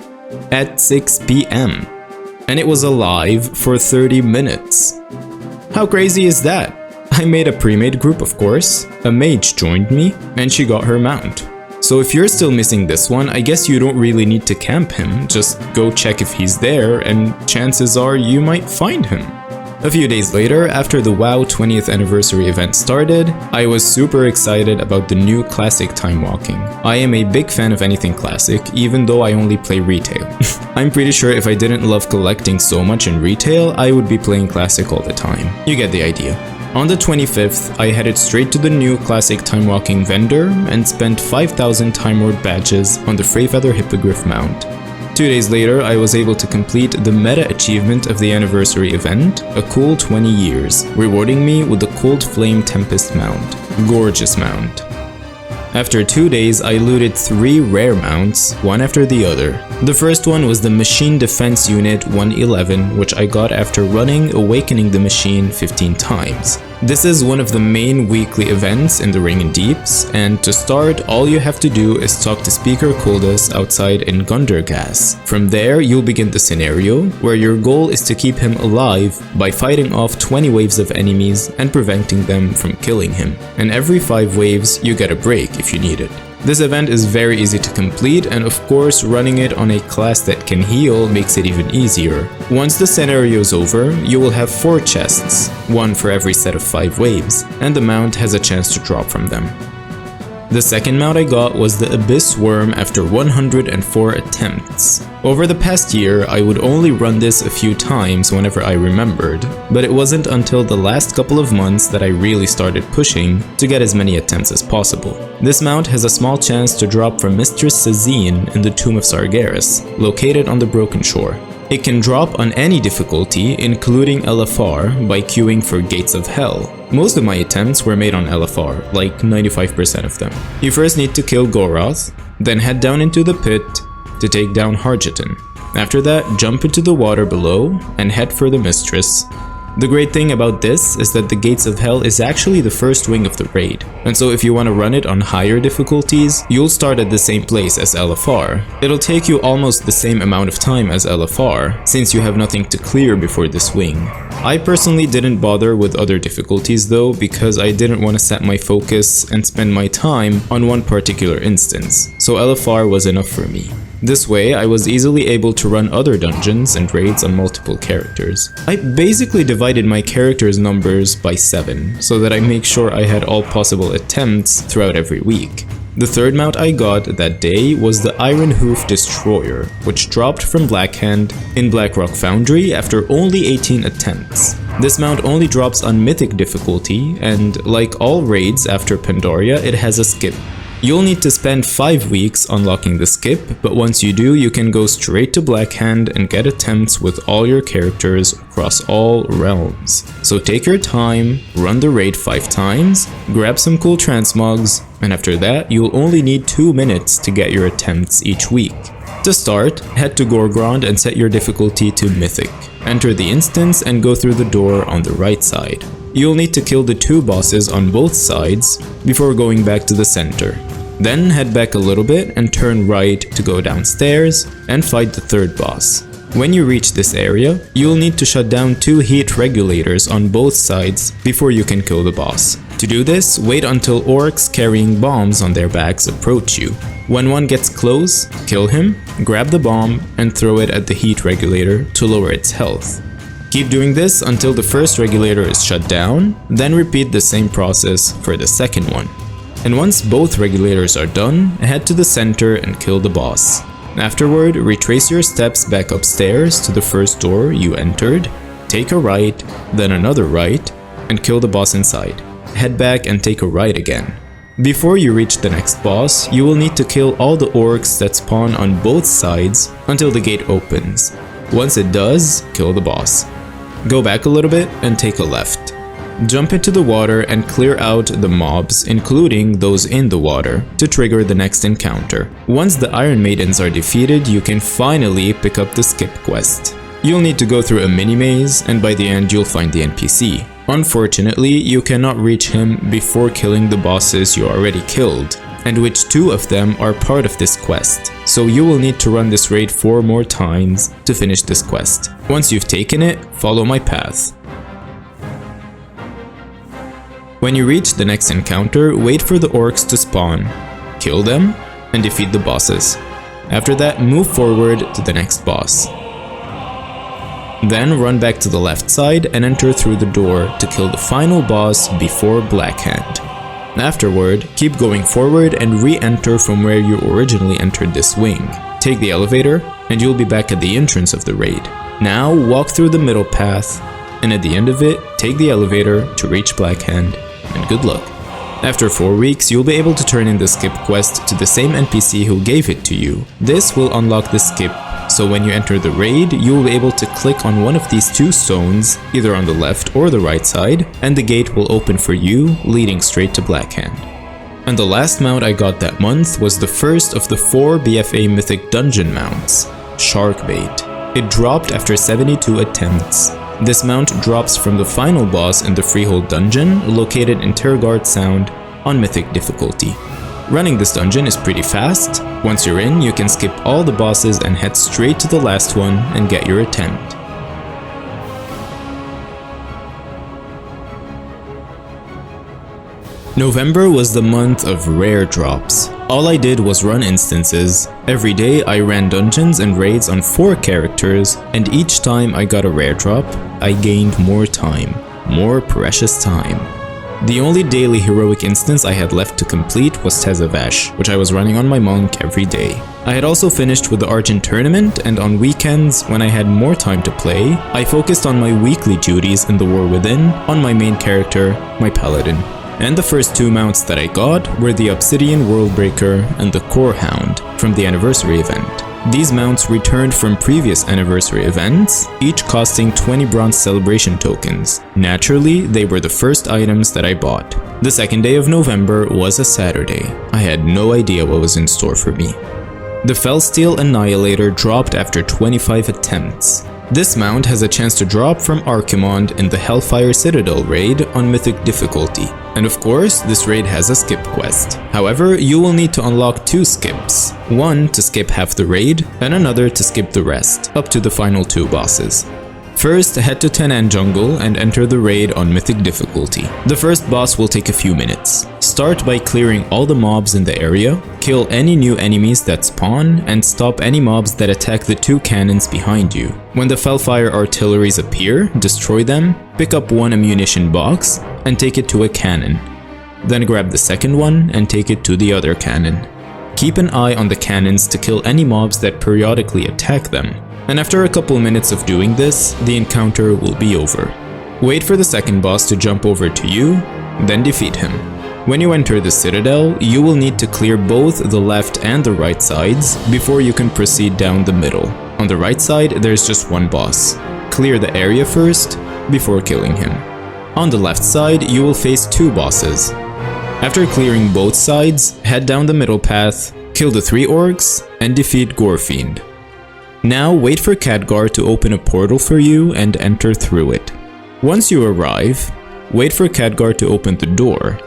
at 6 PM. And it was alive for 30 minutes. How crazy is that? I made a pre-made group, of course, a mage joined me, and she got her mount. So if you're still missing this one, I guess you don't really need to camp him, just go check if he's there and chances are you might find him. A few days later, after the WoW 20th anniversary event started, I was super excited about the new classic time walking. I am a big fan of anything classic, even though I only play retail. I'm pretty sure if I didn't love collecting so much in retail, I would be playing classic all the time. You get the idea. On the 25th, I headed straight to the new classic time walking vendor and spent 5,000 Time Lord badges on the Freyfeather Hippogriff mount. 2 days later, I was able to complete the meta achievement of the anniversary event, a cool 20 years, rewarding me with the Cold Flame Tempest mount. Gorgeous mount. After 2 days, I looted 3 rare mounts, one after the other. The first one was the Machine Defense Unit 111, which I got after running Awakening the Machine 15 times. This is one of the main weekly events in the Ring and Deeps, and to start, all you have to do is talk to Speaker Koldus outside in Gundergas. From there, you'll begin the scenario, where your goal is to keep him alive by fighting off 20 waves of enemies and preventing them from killing him. And every 5 waves, you get a break if you need it. This event is very easy to complete, and of course running it on a class that can heal makes it even easier. Once the scenario is over, you will have 4 chests, one for every set of 5 waves, and the mount has a chance to drop from them. The second mount I got was the Abyss Worm after 104 attempts. Over the past year, I would only run this a few times whenever I remembered, but it wasn't until the last couple of months that I really started pushing to get as many attempts as possible. This mount has a small chance to drop from Mistress Sazine in the Tomb of Sargeras, located on the Broken Shore. It can drop on any difficulty, including LFR, by queuing for Gates of Hell. Most of my attempts were made on LFR, like 95% of them. You first need to kill Goroth, then head down into the pit to take down Hargeton. After that, jump into the water below and head for the Mistress. The great thing about this is that the Gates of Hell is actually the first wing of the raid, and so if you want to run it on higher difficulties, you'll start at the same place as LFR. It'll take you almost the same amount of time as LFR, since you have nothing to clear before this wing. I personally didn't bother with other difficulties though, because I didn't want to set my focus and spend my time on one particular instance, so LFR was enough for me. This way, I was easily able to run other dungeons and raids on multiple characters. I basically divided my characters' numbers by 7, so that I make sure I had all possible attempts throughout every week. The third mount I got that day was the Iron Hoof Destroyer, which dropped from Blackhand in Blackrock Foundry after only 18 attempts. This mount only drops on Mythic difficulty, and like all raids after Pandaria, it has a skip. You'll need to spend 5 weeks unlocking the skip, but once you do, you can go straight to Blackhand and get attempts with all your characters across all realms. So take your time, run the raid 5 times, grab some cool transmogs, and after that, you'll only need 2 minutes to get your attempts each week. To start, head to Gorgrond and set your difficulty to Mythic. Enter the instance and go through the door on the right side. You'll need to kill the 2 bosses on both sides before going back to the center. Then head back a little bit and turn right to go downstairs and fight the 3rd boss. When you reach this area, you'll need to shut down 2 heat regulators on both sides before you can kill the boss. To do this, wait until orcs carrying bombs on their backs approach you. When one gets close, kill him, grab the bomb, and throw it at the heat regulator to lower its health. Keep doing this until the first regulator is shut down, then repeat the same process for the second one. And once both regulators are done, head to the center and kill the boss. Afterward, retrace your steps back upstairs to the first door you entered, take a right, then another right, and kill the boss inside. Head back and take a right again. Before you reach the next boss, you will need to kill all the orcs that spawn on both sides until the gate opens. Once it does, kill the boss. Go back a little bit and take a left. Jump into the water and clear out the mobs, including those in the water, to trigger the next encounter. Once the Iron Maidens are defeated, you can finally pick up the skip quest. You'll need to go through a mini-maze, and by the end you'll find the NPC. Unfortunately, you cannot reach him before killing the bosses you already killed, and which 2 of them are part of this quest, so you will need to run this raid 4 more times to finish this quest. Once you've taken it, follow my path. When you reach the next encounter, wait for the orcs to spawn, kill them, and defeat the bosses. After that, move forward to the next boss. Then run back to the left side and enter through the door to kill the final boss before Blackhand. Afterward, keep going forward and re-enter from where you originally entered this wing. Take the elevator, and you'll be back at the entrance of the raid. Now walk through the middle path, and at the end of it, take the elevator to reach Blackhand, and good luck. After 4 weeks, you'll be able to turn in the skip quest to the same NPC who gave it to you. This will unlock the skip, so when you enter the raid, you will be able to click on one of these 2 stones, either on the left or the right side, and the gate will open for you, leading straight to Blackhand. And the last mount I got that month was the first of the 4 BFA Mythic dungeon mounts, Sharkbait. It dropped after 72 attempts. This mount drops from the final boss in the Freehold dungeon, located in Tergard Sound on Mythic difficulty. Running this dungeon is pretty fast. Once you're in, you can skip all the bosses and head straight to the last one and get your attempt. November was the month of rare drops. All I did was run instances. Every day I ran dungeons and raids on 4 characters, and each time I got a rare drop, I gained more time. More precious time. The only daily heroic instance I had left to complete was Tezavash, which I was running on my monk every day. I had also finished with the Argent tournament, and on weekends, when I had more time to play, I focused on my weekly duties in the War Within on my main character, my Paladin. And the first 2 mounts that I got were the Obsidian Worldbreaker and the Core Hound from the anniversary event. These mounts returned from previous anniversary events, each costing 20 bronze celebration tokens. Naturally, they were the first items that I bought. The second day of November was a Saturday. I had no idea what was in store for me. The Fellsteel Annihilator dropped after 25 attempts. This mount has a chance to drop from Archimond in the Hellfire Citadel raid on Mythic difficulty. And of course, this raid has a skip quest. However, you will need to unlock 2 skips. One to skip half the raid, and another to skip the rest, up to the final 2 bosses. First, head to Tenan Jungle and enter the raid on Mythic difficulty. The first boss will take a few minutes. Start by clearing all the mobs in the area, kill any new enemies that spawn, and stop any mobs that attack the 2 cannons behind you. When the Fellfire artilleries appear, destroy them, pick up 1 ammunition box, and take it to a cannon. Then grab the second one and take it to the other cannon. Keep an eye on the cannons to kill any mobs that periodically attack them. And after a couple minutes of doing this, the encounter will be over. Wait for the second boss to jump over to you, then defeat him. When you enter the Citadel, you will need to clear both the left and the right sides before you can proceed down the middle. On the right side, there's just 1 boss. Clear the area first before killing him. On the left side, you will face 2 bosses. After clearing both sides, head down the middle path, kill the 3 orcs, and defeat Gorefiend. Now wait for Khadgar to open a portal for you and enter through it. Once you arrive, wait for Khadgar to open the door.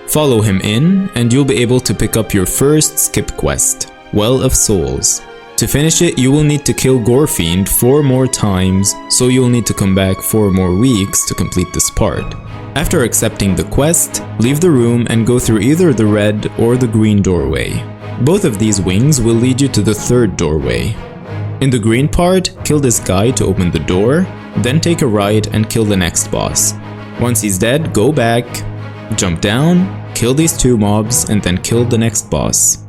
Follow him in and you'll be able to pick up your first skip quest, Well of Souls. To finish it, you will need to kill Gorefiend 4 more times, so you'll need to come back 4 more weeks to complete this part. After accepting the quest, leave the room and go through either the red or the green doorway. Both of these wings will lead you to the 3rd doorway. In the green part, kill this guy to open the door, then take a right and kill the next boss. Once he's dead, go back, jump down, kill these 2 mobs, and then kill the next boss.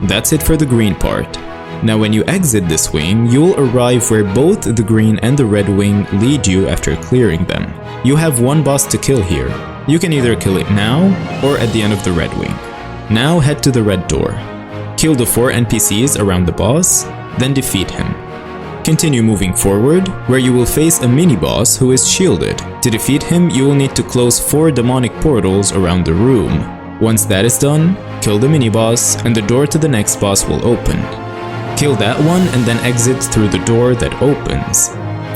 That's it for the green part. Now when you exit this wing, you'll arrive where both the green and the red wing lead you after clearing them. You have 1 boss to kill here. You can either kill it now or at the end of the red wing. Now head to the red door. Kill the 4 NPCs around the boss, then defeat him. Continue moving forward, where you will face a mini-boss who is shielded. To defeat him, you will need to close 4 demonic portals around the room. Once that is done, kill the mini-boss and the door to the next boss will open. Kill that one and then exit through the door that opens.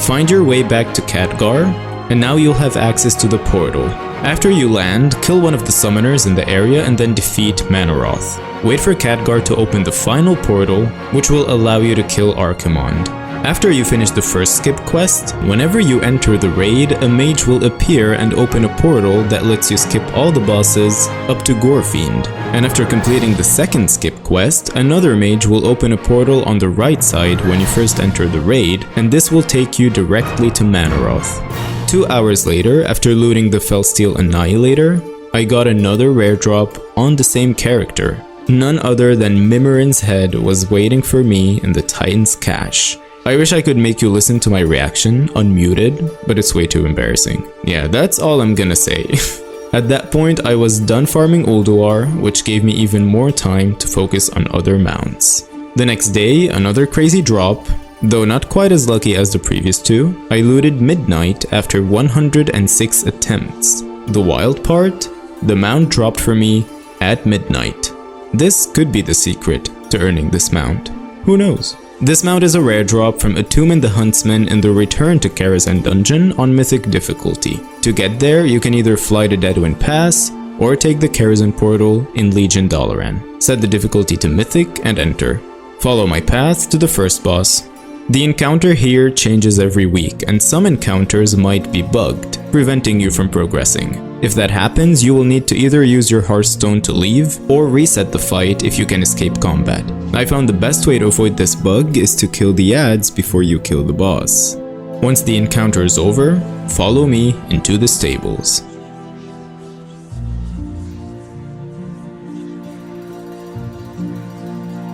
Find your way back to Khadgar, and now you'll have access to the portal. After you land, kill one of the summoners in the area and then defeat Manaroth. Wait for Khadgar to open the final portal, which will allow you to kill Archimond. After you finish the first skip quest, whenever you enter the raid, a mage will appear and open a portal that lets you skip all the bosses up to Gorefiend. And after completing the second skip quest, another mage will open a portal on the right side when you first enter the raid, and this will take you directly to Manaroth. 2 hours later, after looting the Felsteel Annihilator, I got another rare drop on the same character. None other than Mimirin's head was waiting for me in the Titan's cache. I wish I could make you listen to my reaction unmuted, but it's way too embarrassing. Yeah, that's all I'm gonna say. At that point, I was done farming Ulduar, which gave me even more time to focus on other mounts. The next day, another crazy drop, though not quite as lucky as the previous 2. I looted Midnight after 106 attempts. The wild part? The mount dropped for me at midnight. This could be the secret to earning this mount. Who knows? This mount is a rare drop from Atumen the Huntsman in the Return to Karazhan dungeon on Mythic difficulty. To get there, you can either fly to Deadwind Pass or take the Karazhan portal in Legion Dalaran. Set the difficulty to Mythic and enter. Follow my path to the first boss. The encounter here changes every week, and some encounters might be bugged, preventing you from progressing. If that happens, you will need to either use your Hearthstone to leave, or reset the fight if you can escape combat. I found the best way to avoid this bug is to kill the ads before you kill the boss. Once the encounter is over, follow me into the stables.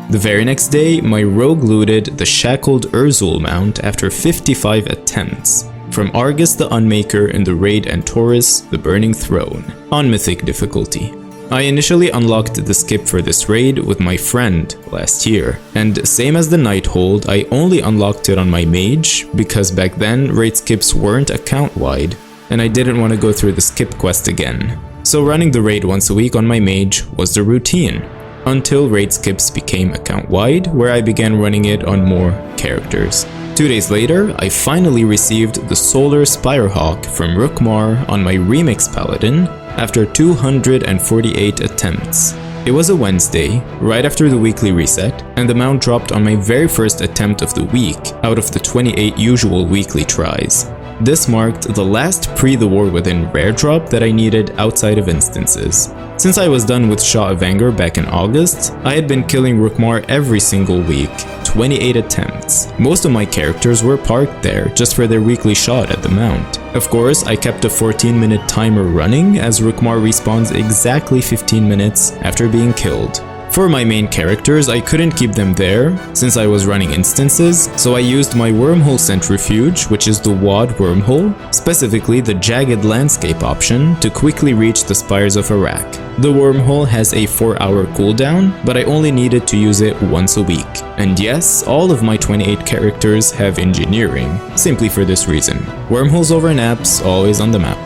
The very next day, my rogue looted the Shackled Urzul mount after 55 attempts, from Argus the Unmaker in the raid Antorus the Burning Throne, on Mythic difficulty. I initially unlocked the skip for this raid with my friend last year, and same as the Nighthold, I only unlocked it on my mage because back then raid skips weren't account-wide, and I didn't want to go through the skip quest again. So running the raid once a week on my mage was the routine, until raid skips became account-wide, where I began running it on more characters. 2 days later, I finally received the Solar Spirehawk from Rookmar on my Remix Paladin after 248 attempts. It was a Wednesday, right after the weekly reset, and the mount dropped on my very first attempt of the week out of the 28 usual weekly tries. This marked the last pre-The War Within rare drop that I needed outside of instances. Since I was done with Shah of Anger back in August, I had been killing Rookmar every single week, 28 attempts. Most of my characters were parked there just for their weekly shot at the mount. Of course, I kept a 14-minute timer running as Rookmar respawns exactly 15 minutes after being killed. For my main characters, I couldn't keep them there since I was running instances, so I used my Wormhole Centrifuge, which is the WoD wormhole, specifically the Jagged Landscape option, to quickly reach the Spires of Iraq. The wormhole has a 4-hour cooldown, but I only needed to use it once a week. And yes, all of my 28 characters have engineering, simply for this reason. Wormholes over naps, always on the map.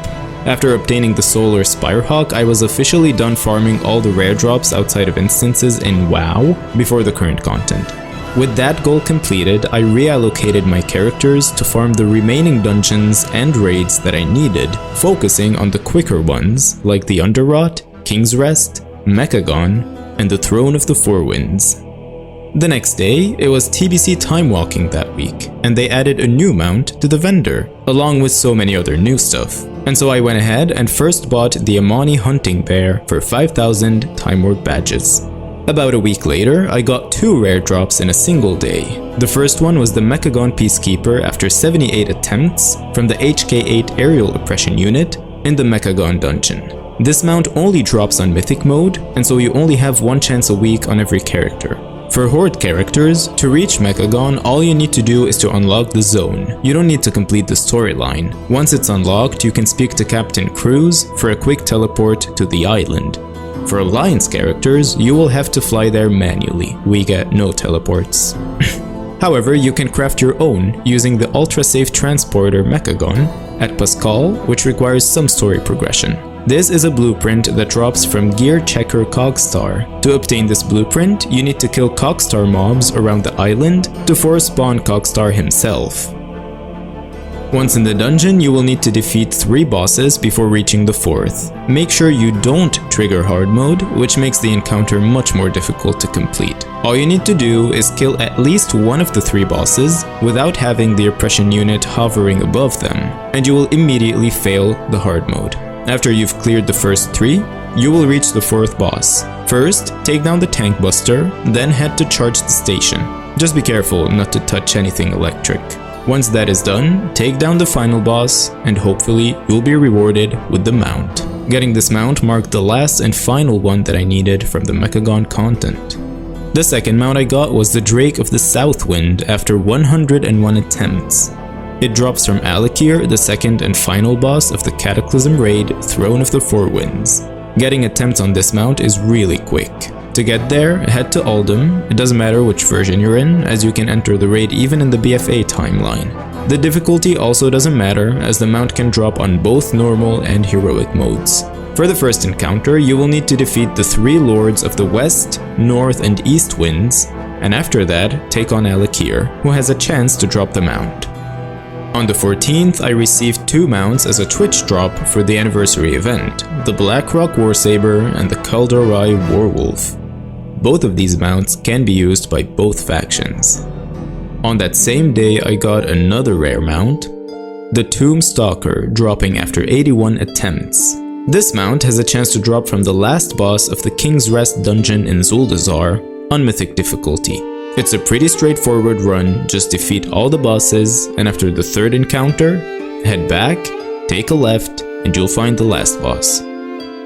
After obtaining the Solar Spirehawk, I was officially done farming all the rare drops outside of instances in WoW before the current content. With that goal completed, I reallocated my characters to farm the remaining dungeons and raids that I needed, focusing on the quicker ones like the Underrot, King's Rest, Mechagon, and the Throne of the Four Winds. The next day, it was TBC time walking that week, and they added a new mount to the vendor, along with so many other new stuff. And so I went ahead and first bought the Amani Hunting Bear for 5,000 Time Lord badges. About a week later, I got 2 rare drops in a single day. The first one was the Mechagon Peacekeeper after 78 attempts from the HK8 Aerial Oppression unit in the Mechagon dungeon. This mount only drops on Mythic mode, and so you only have 1 chance a week on every character. For Horde characters, to reach Mechagon, all you need to do is to unlock the zone. You don't need to complete the storyline. Once it's unlocked, you can speak to Captain Cruz for a quick teleport to the island. For Alliance characters, you will have to fly there manually. We get no teleports. However, you can craft your own using the ultra-safe transporter Mechagon at Pascal, which requires some story progression. This is a blueprint that drops from Gear Checker Cogstar. To obtain this blueprint, you need to kill Cogstar mobs around the island to force spawn Cogstar himself. Once in the dungeon, you will need to defeat 3 bosses before reaching the 4th. Make sure you don't trigger hard mode, which makes the encounter much more difficult to complete. All you need to do is kill at least one of the 3 bosses without having the oppression unit hovering above them, and you will immediately fail the hard mode. After you've cleared the first 3, you will reach the 4th boss. First, take down the Tank Buster, then head to charge the station. Just be careful not to touch anything electric. Once that is done, take down the final boss, and hopefully you'll be rewarded with the mount. Getting this mount marked the last and final one that I needed from the Mechagon content. The second mount I got was the Drake of the Southwind after 101 attempts. It drops from Alakir, the second and final boss of the Cataclysm raid, Throne of the Four Winds. Getting attempts on this mount is really quick. To get there, head to Uldum. It doesn't matter which version you're in, as you can enter the raid even in the BFA timeline. The difficulty also doesn't matter, as the mount can drop on both normal and heroic modes. For the first encounter, you will need to defeat the 3 lords of the West, North, and East Winds, and after that, take on Alakir, who has a chance to drop the mount. On the 14th, I received 2 mounts as a Twitch drop for the anniversary event, the Blackrock Warsaber and the Kaldarai Warwolf. Both of these mounts can be used by both factions. On that same day, I got another rare mount, the Tomb Stalker, dropping after 81 attempts. This mount has a chance to drop from the last boss of the King's Rest dungeon in Zuldazar on Mythic difficulty. It's a pretty straightforward run, just defeat all the bosses, and after the 3rd encounter, head back, take a left, and you'll find the last boss.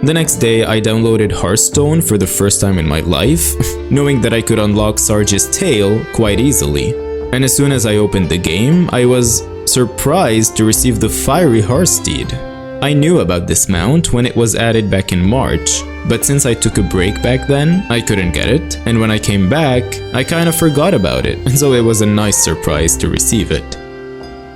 The next day, I downloaded Hearthstone for the first time in my life, knowing that I could unlock Sarge's tail quite easily. And as soon as I opened the game, I was surprised to receive the Fiery Hearthsteed. I knew about this mount when it was added back in March, but since I took a break back then, I couldn't get it, and when I came back, I kinda forgot about it, and so it was a nice surprise to receive it.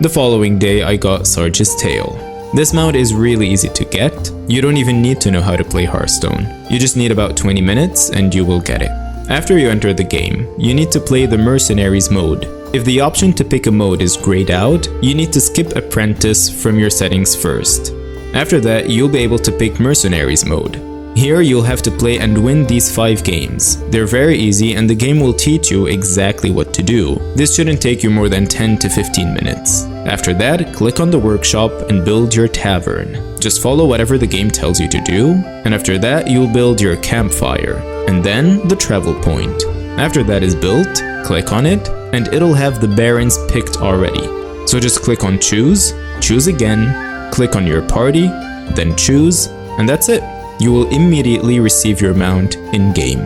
The following day, I got Sarge's Tail. This mount is really easy to get. You don't even need to know how to play Hearthstone. You just need about 20 minutes and you will get it. After you enter the game, you need to play the Mercenaries mode. If the option to pick a mode is grayed out, you need to skip Apprentice from your settings first. After that, you'll be able to pick Mercenaries mode. Here you'll have to play and win these 5 games. They're very easy and the game will teach you exactly what to do. This shouldn't take you more than 10 to 15 minutes. After that, click on the workshop and build your tavern. Just follow whatever the game tells you to do, and after that you'll build your campfire, and then the travel point. After that is built, click on it, and it'll have the barons picked already. So just click on choose, choose again, click on your party, then choose, and that's it. You will immediately receive your mount in-game.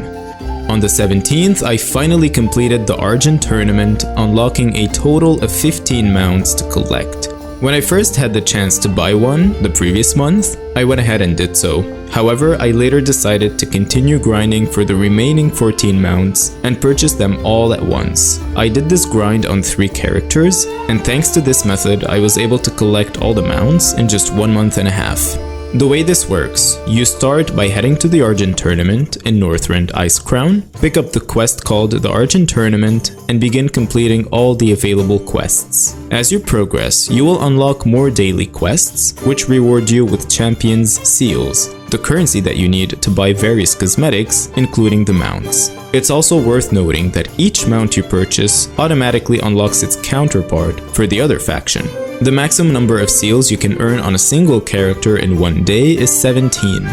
On the 17th, I finally completed the Argent tournament, unlocking a total of 15 mounts to collect. When I first had the chance to buy one, the previous month, I went ahead and did so. However, I later decided to continue grinding for the remaining 14 mounts and purchase them all at once. I did this grind on 3 characters, and thanks to this method, I was able to collect all the mounts in just 1 month and a half. The way this works, you start by heading to the Argent tournament in Northrend Icecrown, pick up the quest called the Argent tournament, and begin completing all the available quests. As you progress, you will unlock more daily quests, which reward you with champions seals, the currency that you need to buy various cosmetics, including the mounts. It's also worth noting that each mount you purchase automatically unlocks its counterpart for the other faction. The maximum number of seals you can earn on a single character in one day is 17.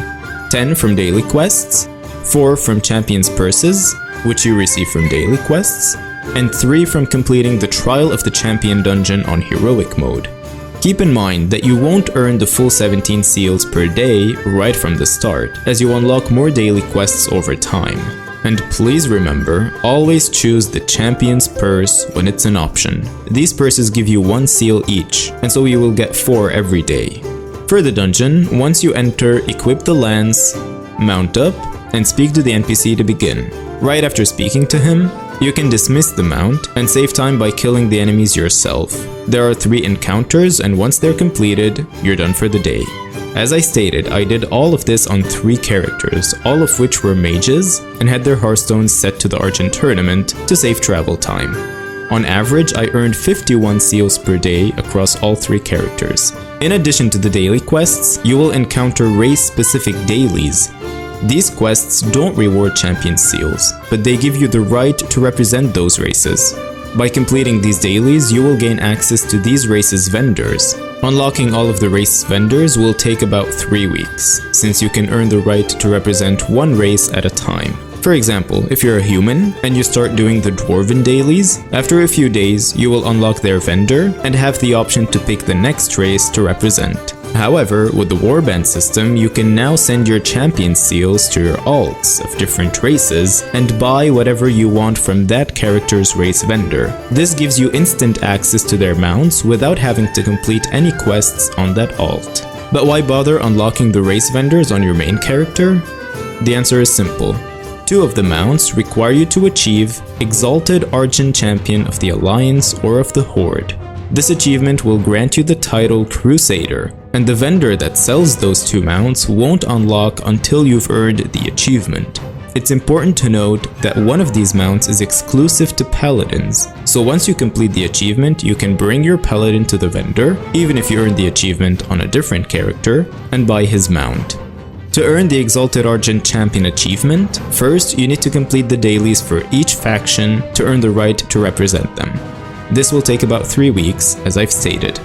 10 from daily quests, 4 from champions purses, which you receive from daily quests, and 3 from completing the Trial of the Champion dungeon on heroic mode. Keep in mind that you won't earn the full 17 seals per day right from the start, as you unlock more daily quests over time. And please remember, always choose the Champion's Purse when it's an option. These purses give you 1 seal each, and so you will get 4 every day. For the dungeon, once you enter, equip the lance, mount up, and speak to the NPC to begin. Right after speaking to him, you can dismiss the mount and save time by killing the enemies yourself. There are 3 encounters, and once they're completed, you're done for the day. As I stated, I did all of this on 3 characters, all of which were mages, and had their hearthstones set to the Argent tournament to save travel time. On average, I earned 51 seals per day across all 3 characters. In addition to the daily quests, you will encounter race-specific dailies. These quests don't reward champion seals, but they give you the right to represent those races. By completing these dailies, you will gain access to these races' vendors. Unlocking all of the race vendors will take about 3 weeks, since you can earn the right to represent one race at a time. For example, if you're a human and you start doing the Dwarven dailies, after a few days you will unlock their vendor and have the option to pick the next race to represent. However, with the warband system, you can now send your champion seals to your alts of different races and buy whatever you want from that character's race vendor. This gives you instant access to their mounts without having to complete any quests on that alt. But why bother unlocking the race vendors on your main character? The answer is simple. 2 of the mounts require you to achieve Exalted Argent Champion of the Alliance or of the Horde. This achievement will grant you the title Crusader, and the vendor that sells those 2 mounts won't unlock until you've earned the achievement. It's important to note that one of these mounts is exclusive to paladins, so once you complete the achievement, you can bring your paladin to the vendor, even if you earned the achievement on a different character, and buy his mount. To earn the Exalted Argent Champion achievement, first you need to complete the dailies for each faction to earn the right to represent them. This will take about 3 weeks, as I've stated.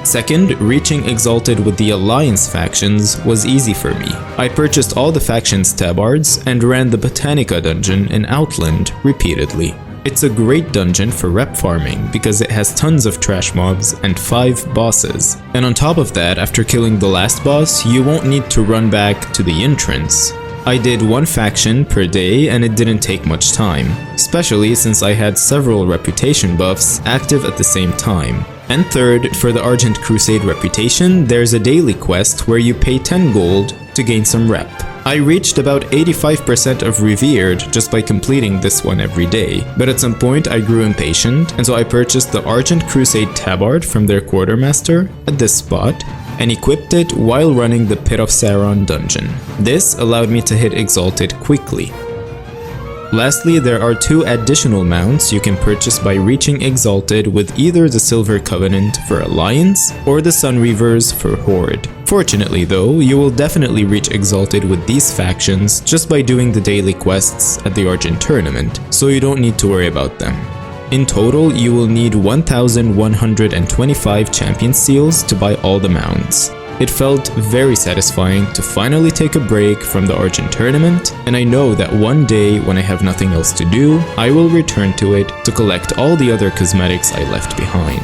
Second, reaching Exalted with the Alliance factions was easy for me. I purchased all the factions' tabards and ran the Botanica dungeon in Outland repeatedly. It's a great dungeon for rep farming because it has tons of trash mobs and 5 bosses. And on top of that, after killing the last boss, you won't need to run back to the entrance. I did 1 faction per day and it didn't take much time, especially since I had several reputation buffs active at the same time. And third, for the Argent Crusade reputation, there's a daily quest where you pay 10 gold to gain some rep. I reached about 85% of Revered just by completing this one every day, but at some point I grew impatient, and so I purchased the Argent Crusade tabard from their quartermaster at this spot, and equipped it while running the Pit of Sauron dungeon. This allowed me to hit Exalted quickly. Lastly, there are 2 additional mounts you can purchase by reaching Exalted with either the Silver Covenant for Alliance or the Sunreavers for Horde. Fortunately though, you will definitely reach Exalted with these factions just by doing the daily quests at the Argent Tournament, so you don't need to worry about them. In total, you will need 1,125 champion seals to buy all the mounts. It felt very satisfying to finally take a break from the Argent Tournament, and I know that one day when I have nothing else to do, I will return to it to collect all the other cosmetics I left behind.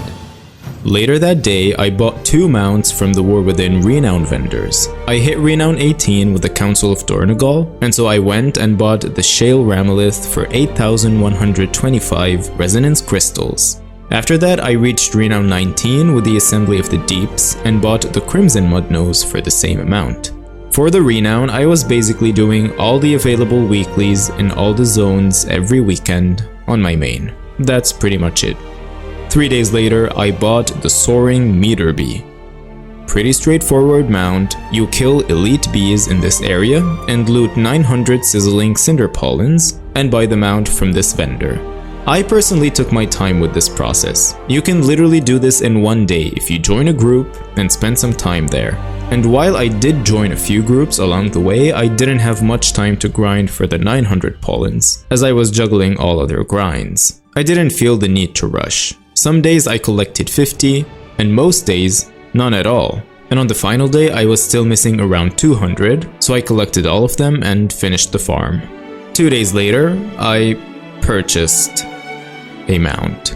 Later that day, I bought 2 mounts from the War Within Renown vendors. I hit Renown 18 with the Council of Dornegal, and so I went and bought the Shale Ramolith for 8,125 Resonance Crystals. After that, I reached Renown 19 with the Assembly of the Deeps and bought the Crimson Mudnose for the same amount. For the Renown, I was basically doing all the available weeklies in all the zones every weekend on my main. That's pretty much it. 3 days later, I bought the Soaring Meter Bee. Pretty straightforward mount. You kill elite bees in this area and loot 900 sizzling cinder pollens and buy the mount from this vendor. I personally took my time with this process. You can literally do this in one day if you join a group and spend some time there. And while I did join a few groups along the way, I didn't have much time to grind for the 900 pollens, as I was juggling all other grinds. I didn't feel the need to rush. Some days I collected 50, and most days, none at all. And on the final day, I was still missing around 200, so I collected all of them and finished the farm. 2 days later, I purchased a mount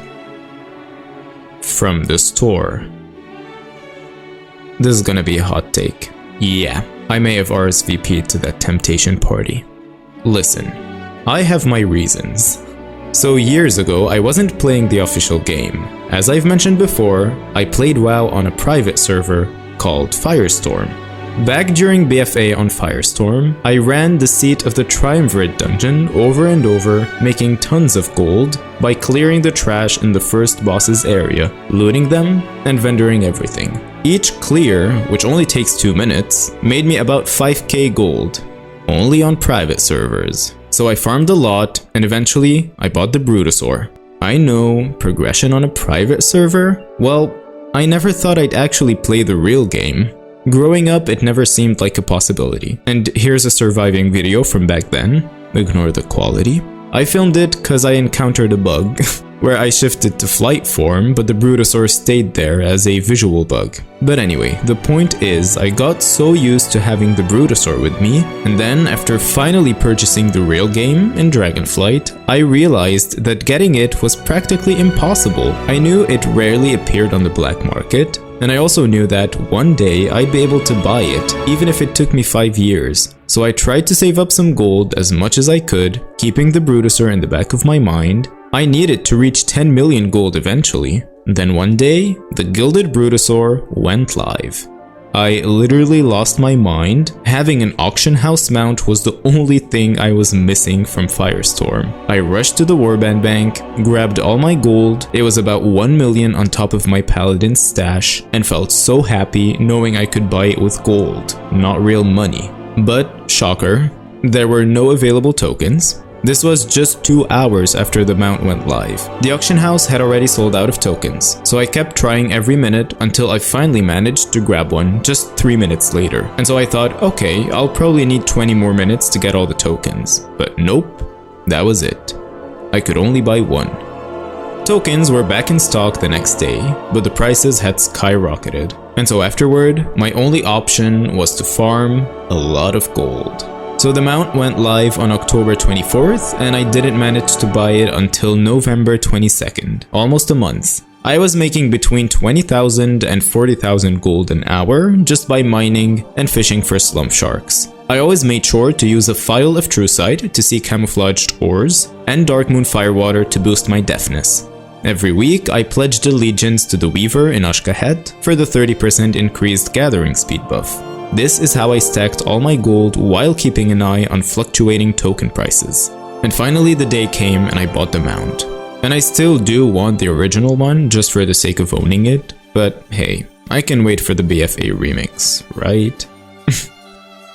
from the store. This is gonna be a hot take. Yeah, I may have RSVP'd to that temptation party. Listen, I have my reasons. So years ago, I wasn't playing the official game. As I've mentioned before, I played WoW on a private server called Firestorm. Back during BFA on Firestorm, I ran the seat of the Triumvirate dungeon over and over, making tons of gold by clearing the trash in the first boss's area, looting them, and vendoring everything. Each clear, which only takes 2 minutes, made me about 5k gold, only on private servers. So I farmed a lot, and eventually I bought the Brutosaur. I know, progression on a private server? Well, I never thought I'd actually play the real game. Growing up, it never seemed like a possibility. And here's a surviving video from back then. Ignore the quality. I filmed it cause I encountered a bug, where I shifted to flight form, but the Brutosaur stayed there as a visual bug. But anyway, the point is, I got so used to having the Brutosaur with me, and then after finally purchasing the real game in Dragonflight, I realized that getting it was practically impossible. I knew it rarely appeared on the black market, and I also knew that one day I'd be able to buy it, even if it took me 5 years. So I tried to save up some gold as much as I could, keeping the Brutosaur in the back of my mind. I needed to reach 10 million gold eventually. Then one day, the Gilded Brutosaur went live. I literally lost my mind. Having an auction house mount was the only thing I was missing from Firestorm. I rushed to the Warband Bank, grabbed all my gold, it was about 1 million on top of my Paladin stash, and felt so happy knowing I could buy it with gold, not real money. But, shocker, there were no available tokens. This was just 2 hours after the mount went live. The auction house had already sold out of tokens, so I kept trying every minute until I finally managed to grab one just 3 minutes later. And so I thought, okay, I'll probably need 20 more minutes to get all the tokens. But nope, that was it. I could only buy 1. Tokens were back in stock the next day, but the prices had skyrocketed. And so afterward, my only option was to farm a lot of gold. So the mount went live on October 24th, and I didn't manage to buy it until November 22nd, almost a month. I was making between 20,000 and 40,000 gold an hour just by mining and fishing for slump sharks. I always made sure to use a Phial of Truesight to see camouflaged ores, and Darkmoon Firewater to boost my deafness. Every week, I pledged allegiance to the Weaver in Ashkahet for the 30% increased gathering speed buff. This is how I stacked all my gold while keeping an eye on fluctuating token prices. And finally the day came and I bought the mount. And I still do want the original one just for the sake of owning it, but hey, I can wait for the BFA remix, right?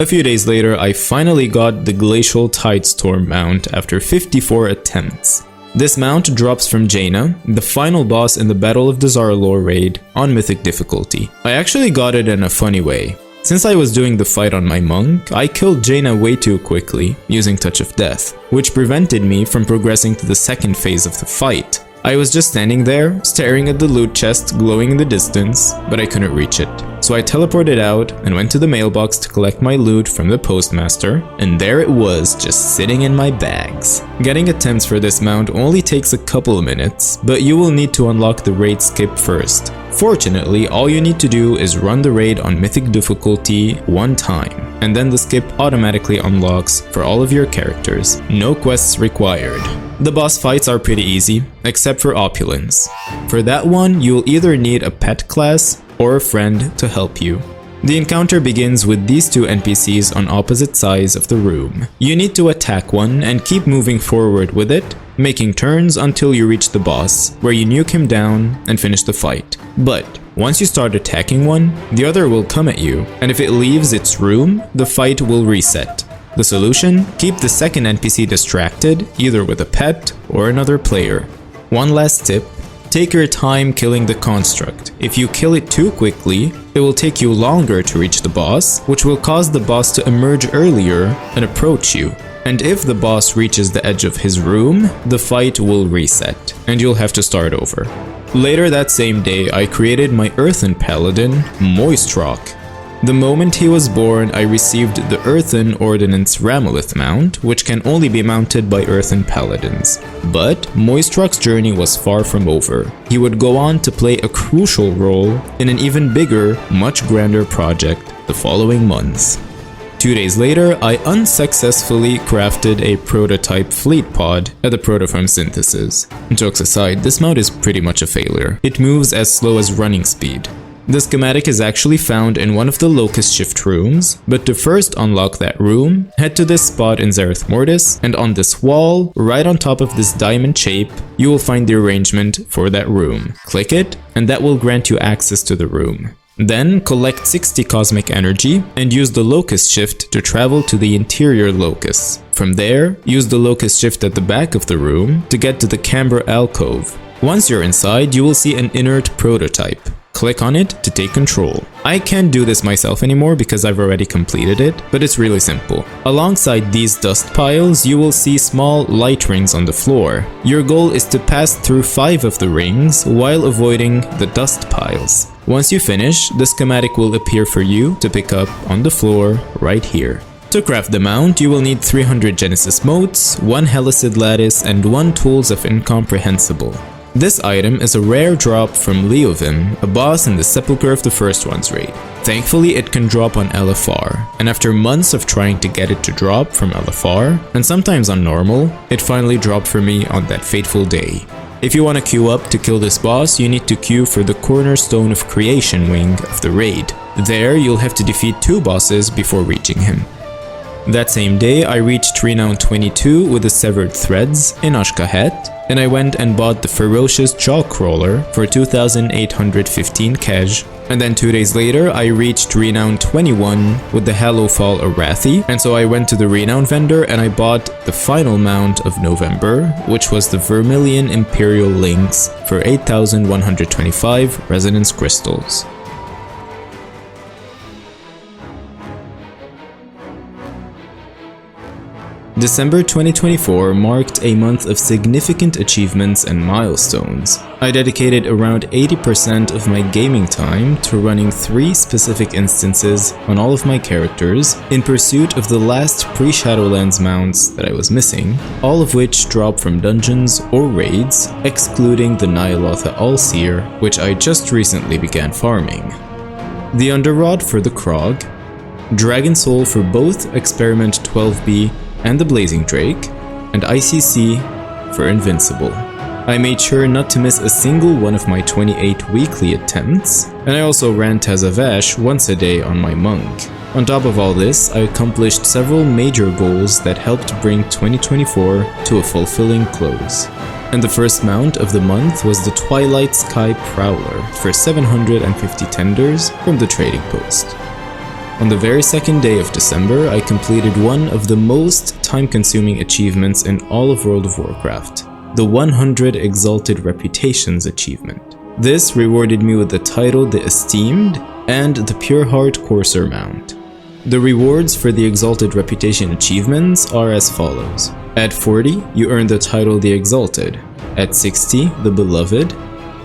A few days later, I finally got the Glacial Tidestorm mount after 54 attempts. This mount drops from Jaina, the final boss in the Battle of the Zaralek raid, on Mythic difficulty. I actually got it in a funny way. Since I was doing the fight on my monk, I killed Jaina way too quickly, using Touch of Death, which prevented me from progressing to the second phase of the fight. I was just standing there, staring at the loot chest glowing in the distance, but I couldn't reach it. So I teleported out and went to the mailbox to collect my loot from the postmaster, and there it was, just sitting in my bags. Getting attempts for this mount only takes a couple of minutes, but you will need to unlock the raid skip first. Fortunately, all you need to do is run the raid on Mythic difficulty one time, and then the skip automatically unlocks for all of your characters. No quests required. The boss fights are pretty easy, except for Opulence. For that one, you'll either need a pet class or a friend to help you. The encounter begins with these two NPCs on opposite sides of the room. You need to attack one and keep moving forward with it, making turns until you reach the boss, where you nuke him down and finish the fight. But once you start attacking one, the other will come at you, and if it leaves its room, the fight will reset. The solution? Keep the second NPC distracted, either with a pet or another player. One last tip. Take your time killing the construct. If you kill it too quickly, it will take you longer to reach the boss, which will cause the boss to emerge earlier and approach you. And if the boss reaches the edge of his room, the fight will reset, and you'll have to start over. Later that same day, I created my Earthen Paladin, Moistrock. The moment he was born, I received the Earthen Ordnance Ramolith mount, which can only be mounted by Earthen Paladins. But Moistrock's journey was far from over. He would go on to play a crucial role in an even bigger, much grander project the following months. 2 days later, I unsuccessfully crafted a prototype fleet pod at the Protoform Synthesis. Jokes aside, this mount is pretty much a failure. It moves as slow as running speed. The schematic is actually found in one of the Locust Shift rooms, but to first unlock that room, head to this spot in Zereth Mortis, and on this wall, right on top of this diamond shape, you will find the arrangement for that room. Click it, and that will grant you access to the room. Then collect 60 cosmic energy and use the Locust Shift to travel to the interior Locust. From there, use the Locust Shift at the back of the room to get to the Camber Alcove. Once you're inside, you will see an inert prototype. Click on it to take control. I can't do this myself anymore because I've already completed it, but it's really simple. Alongside these dust piles, you will see small light rings on the floor. Your goal is to pass through 5 of the rings while avoiding the dust piles. Once you finish, the schematic will appear for you to pick up on the floor right here. To craft the mount, you will need 300 Genesis Motes, 1 Helicid Lattice, and 1 Tools of Incomprehensible. This item is a rare drop from Leovim, a boss in the Sepulchre of the First One's raid. Thankfully, it can drop on LFR, and after months of trying to get it to drop from LFR, and sometimes on normal, it finally dropped for me on that fateful day. If you want to queue up to kill this boss, you need to queue for the Cornerstone of Creation wing of the raid. There, you'll have to defeat 2 bosses before reaching him. That same day, I reached Renown 22 with the Severed Threads in Ashkahet, and I went and bought the Ferocious Jaw Crawler for 2,815 cash. And then 2 days later, I reached Renown 21 with the Hallowfall Arathi, and so I went to the Renown vendor and I bought the final mount of November, which was the Vermilion Imperial Lynx for 8,125 Resonance Crystals. December 2024 marked a month of significant achievements and milestones. I dedicated around 80% of my gaming time to running 3 specific instances on all of my characters in pursuit of the last pre-Shadowlands mounts that I was missing, all of which drop from dungeons or raids, excluding the Nyalotha Allseer, which I just recently began farming. The Underrod for the Krog, Dragon Soul for both Experiment 12B and the Blazing Drake, and ICC for Invincible. I made sure not to miss a single one of my 28 weekly attempts, and I also ran Tazavash once a day on my monk. On top of all this, I accomplished several major goals that helped bring 2024 to a fulfilling close. And the first mount of the month was the Twilight Sky Prowler for 750 tenders from the trading post. On the very second day of December, I completed one of the most time-consuming achievements in all of World of Warcraft, the 100 Exalted Reputations achievement. This rewarded me with the title The Esteemed and the Pure Heart Courser mount. The rewards for the Exalted Reputation achievements are as follows. At 40, you earn the title The Exalted, at 60, The Beloved,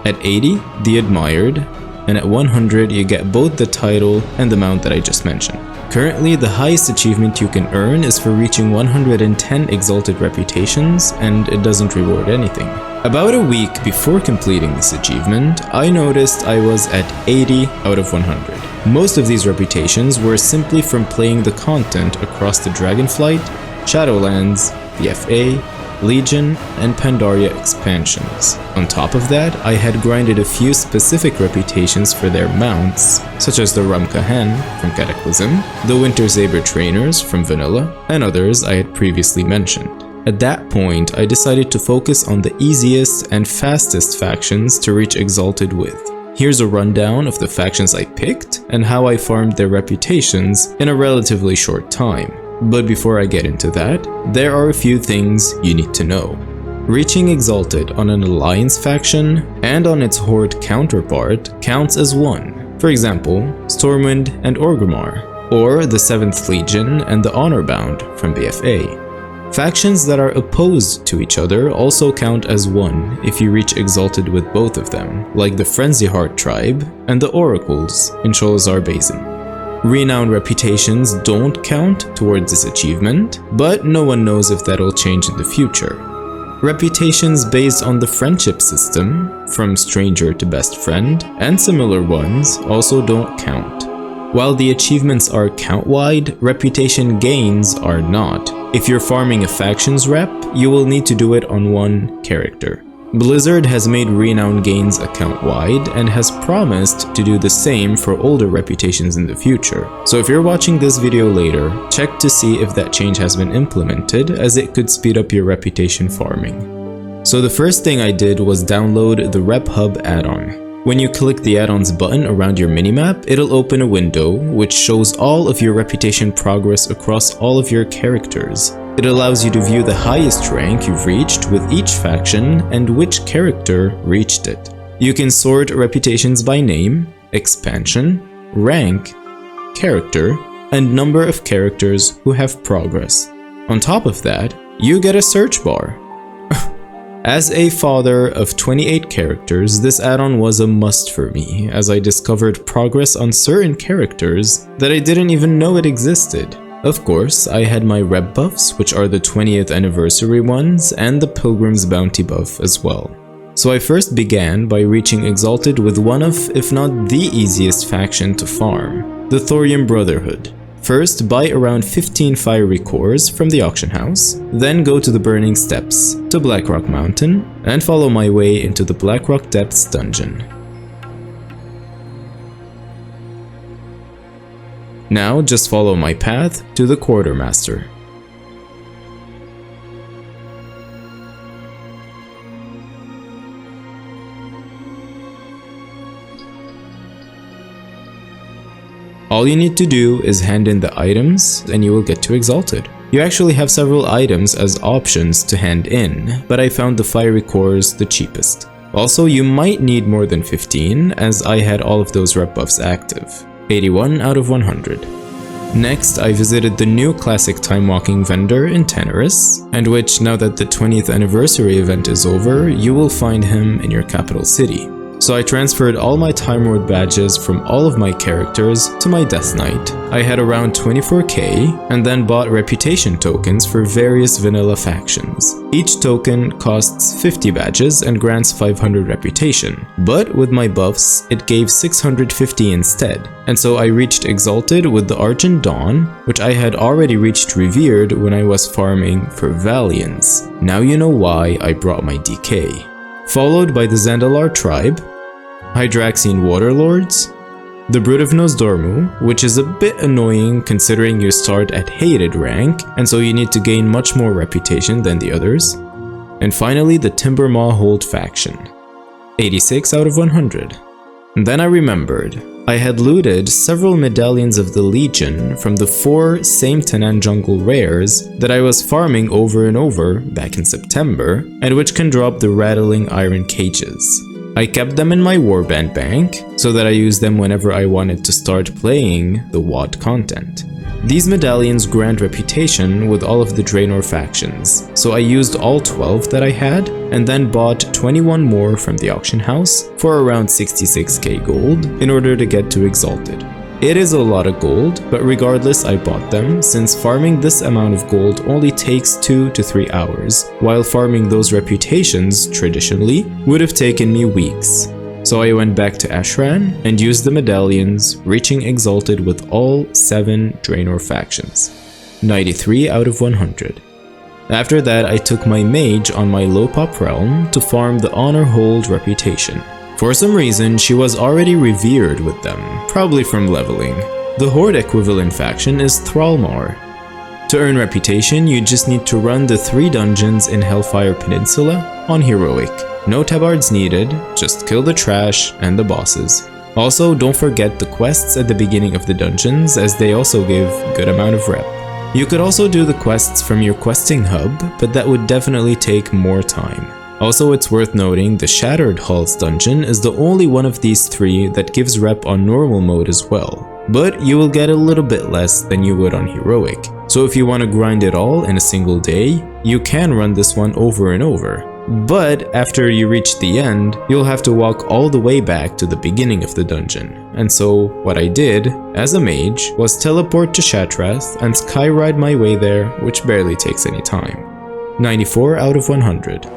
at 80, The Admired, and at 100 you get both the title and the mount that I just mentioned. Currently, the highest achievement you can earn is for reaching 110 Exalted Reputations, and it doesn't reward anything. About a week before completing this achievement, I noticed I was at 80 out of 100. Most of these reputations were simply from playing the content across the Dragonflight, Shadowlands, BFA, Legion, and Pandaria expansions. On top of that, I had grinded a few specific reputations for their mounts, such as the Rumkahan from Cataclysm, the Winter Saber Trainers from Vanilla, and others I had previously mentioned. At that point, I decided to focus on the easiest and fastest factions to reach Exalted with. Here's a rundown of the factions I picked and how I farmed their reputations in a relatively short time. But before I get into that, there are a few things you need to know. Reaching Exalted on an Alliance faction and on its Horde counterpart counts as one. For example, Stormwind and Orgrimmar, or the 7th Legion and the Honorbound from BFA. Factions that are opposed to each other also count as one if you reach Exalted with both of them, like the Frenzy Heart tribe and the Oracles in Sholazar Basin. Renowned reputations don't count towards this achievement, but no one knows if that'll change in the future. Reputations based on the friendship system, from stranger to best friend, and similar ones also don't count. While the achievements are count-wide, reputation gains are not. If you're farming a factions rep, you will need to do it on one character. Blizzard has made renown gains account-wide and has promised to do the same for older reputations in the future. So if you're watching this video later, check to see if that change has been implemented, as it could speed up your reputation farming. So the first thing I did was download the Rep Hub add-on. When you click the add-ons button around your minimap, it'll open a window which shows all of your reputation progress across all of your characters. It allows you to view the highest rank you've reached with each faction and which character reached it. You can sort reputations by name, expansion, rank, character, and number of characters who have progress. On top of that, you get a search bar. As a father of 28 characters, this add-on was a must for me, as I discovered progress on certain characters that I didn't even know it existed. Of course, I had my rep buffs, which are the 20th anniversary ones, and the Pilgrim's Bounty buff as well. So I first began by reaching Exalted with one of, if not the easiest faction to farm, the Thorium Brotherhood. First, buy around 15 fiery cores from the auction house, then go to the Burning Steps, to Blackrock Mountain, and follow my way into the Blackrock Depths dungeon. Now just follow my path to the Quartermaster. All you need to do is hand in the items and you will get to Exalted. You actually have several items as options to hand in, but I found the fiery cores the cheapest. Also, you might need more than 15, as I had all of those rep buffs active. 81 out of 100. Next, I visited the new classic time walking vendor in Teneris, and which, now that the 20th anniversary event is over, you will find him in your capital city. So I transferred all my Time Lord badges from all of my characters to my Death Knight. I had around 24k, and then bought reputation tokens for various vanilla factions. Each token costs 50 badges and grants 500 reputation, but with my buffs, it gave 650 instead. And so I reached Exalted with the Argent Dawn, which I had already reached Revered when I was farming for Valiance. Now you know why I brought my DK. Followed by the Zandalar tribe, Hydraxian Waterlords, the Brood of Nosdormu, which is a bit annoying considering you start at hated rank, and so you need to gain much more reputation than the others, and finally the Timbermaw Hold faction, 86 out of 100. And then I remembered, I had looted several medallions of the Legion from the 4 same Tanan jungle rares that I was farming over and over back in September, and which can drop the rattling iron cages. I kept them in my warband bank so that I used them whenever I wanted to start playing the WoD content. These medallions grant reputation with all of the Draenor factions, so I used all 12 that I had and then bought 21 more from the auction house for around 66k gold in order to get to Exalted. It is a lot of gold, but regardless I bought them since farming this amount of gold only takes 2 to 3 hours, while farming those reputations traditionally would have taken me weeks. So I went back to Ashran and used the medallions, reaching Exalted with all 7 Draenor factions. 93 out of 100. After that, I took my mage on my low pop realm to farm the Honor Hold reputation. For some reason, she was already revered with them, probably from leveling. The Horde equivalent faction is Thrallmar. To earn reputation, you just need to run the 3 dungeons in Hellfire Peninsula on Heroic. No tabards needed, just kill the trash and the bosses. Also, don't forget the quests at the beginning of the dungeons, as they also give good amount of rep. You could also do the quests from your questing hub, but that would definitely take more time. Also, it's worth noting the Shattered Halls dungeon is the only one of these 3 that gives rep on normal mode as well, but you will get a little bit less than you would on Heroic. So if you want to grind it all in a single day, you can run this one over and over. But after you reach the end, you'll have to walk all the way back to the beginning of the dungeon. And so what I did, as a mage, was teleport to Shatrath and skyride my way there, which barely takes any time. 94 out of 100.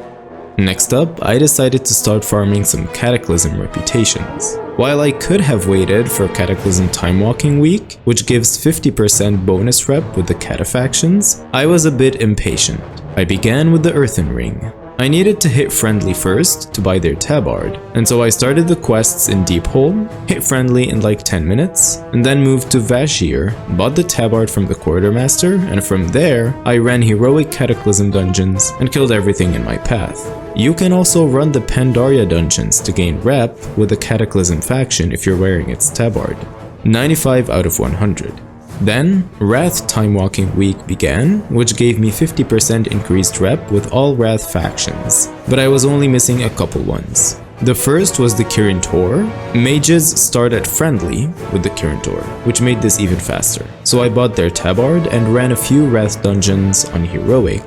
Next up, I decided to start farming some Cataclysm reputations. While I could have waited for Cataclysm Time Walking Week, which gives 50% bonus rep with the catafactions, I was a bit impatient. I began with the Earthen Ring. I needed to hit friendly first to buy their tabard, and so I started the quests in Deephold, hit friendly in like 10 minutes, and then moved to Vashir, bought the tabard from the Quartermaster, and from there, I ran heroic Cataclysm dungeons and killed everything in my path. You can also run the Pandaria dungeons to gain rep with the Cataclysm faction if you're wearing its tabard. 95 out of 100. Then, Wrath Time Walking Week began, which gave me 50% increased rep with all Wrath factions, but I was only missing a couple ones. The first was the Kirin Tor. Mages start at friendly with the Kirin Tor, which made this even faster. So I bought their tabard and ran a few Wrath dungeons on Heroic.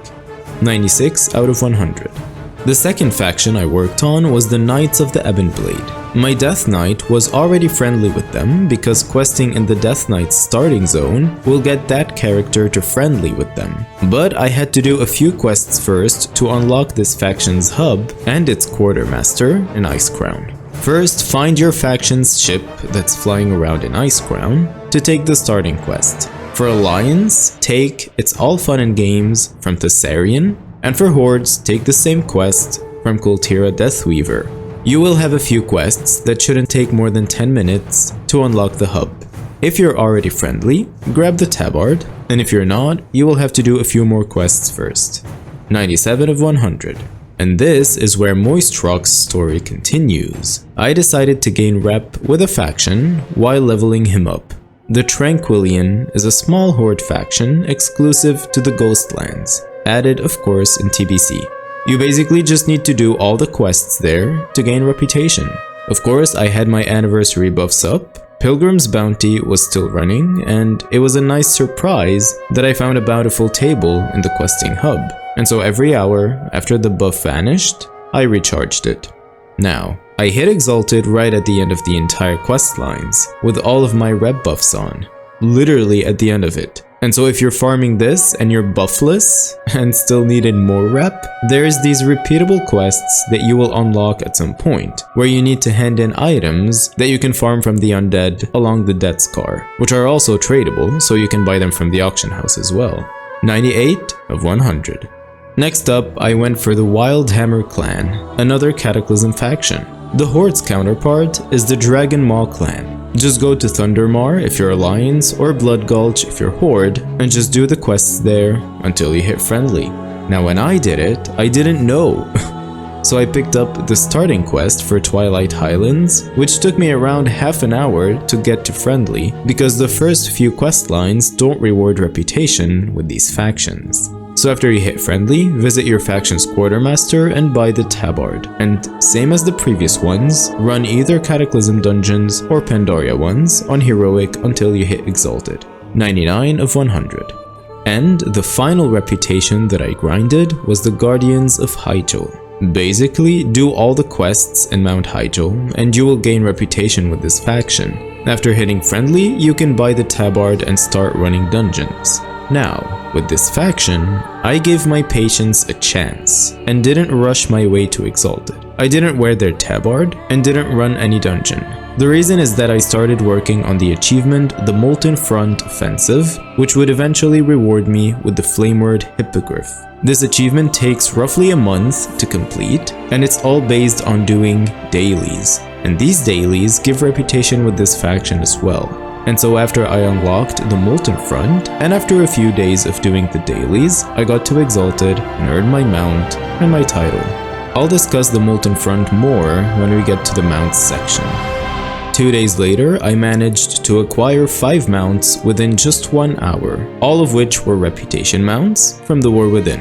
96 out of 100. The second faction I worked on was the Knights of the Ebon Blade. My Death Knight was already friendly with them because questing in the Death Knight's starting zone will get that character to friendly with them. But I had to do a few quests first to unlock this faction's hub and its quartermaster in Icecrown. First, find your faction's ship that's flying around in Icecrown to take the starting quest. For Alliance, take It's All Fun and Games from Thessarian, and for Hordes, take the same quest from Kultira Deathweaver. You will have a few quests that shouldn't take more than 10 minutes to unlock the hub. If you're already friendly, grab the tabard, and if you're not, you will have to do a few more quests first. 97 of 100. And this is where Moist Rock's story continues. I decided to gain rep with a faction while leveling him up. The Tranquillian is a small horde faction exclusive to the Ghostlands, added of course in TBC. You basically just need to do all the quests there to gain reputation. Of course, I had my anniversary buffs up, Pilgrim's Bounty was still running, and it was a nice surprise that I found a bountiful table in the questing hub. And so every hour after the buff vanished, I recharged it. Now, I hit Exalted right at the end of the entire quest lines, with all of my rep buffs on. Literally at the end of it. And so if you're farming this and you're buffless and still needed more rep, there's these repeatable quests that you will unlock at some point, where you need to hand in items that you can farm from the undead along the Death Scar, which are also tradable, so you can buy them from the auction house as well. 98 of 100. Next up, I went for the Wildhammer clan, another Cataclysm faction. The Horde's counterpart is the Dragon Maw clan. Just go to Thundermar if you're Alliance or Blood Gulch if you're Horde, and just do the quests there until you hit friendly. Now when I did it, I didn't know. so I picked up the starting quest for Twilight Highlands, which took me around half an hour to get to friendly because the first few quest lines don't reward reputation with these factions. So after you hit friendly, visit your faction's quartermaster and buy the tabard, and same as the previous ones, run either Cataclysm dungeons or Pandaria ones on heroic until you hit exalted, 99 of 100. And the final reputation that I grinded was the Guardians of Hyjal. Basically, do all the quests in Mount Hyjal and you will gain reputation with this faction. After hitting friendly, you can buy the tabard and start running dungeons. Now, with this faction, I gave my patience a chance and didn't rush my way to exalted. I didn't wear their tabard and didn't run any dungeon. The reason is that I started working on the achievement The Molten Front Offensive, which would eventually reward me with the Flameword Hippogriff. This achievement takes roughly a month to complete, and it's all based on doing dailies. And these dailies give reputation with this faction as well. And so after I unlocked the Molten Front, and after a few days of doing the dailies, I got to Exalted and earned my mount and my title. I'll discuss the Molten Front more when we get to the mounts section. 2 days later, I managed to acquire 5 mounts within just 1 hour, all of which were reputation mounts from the War Within.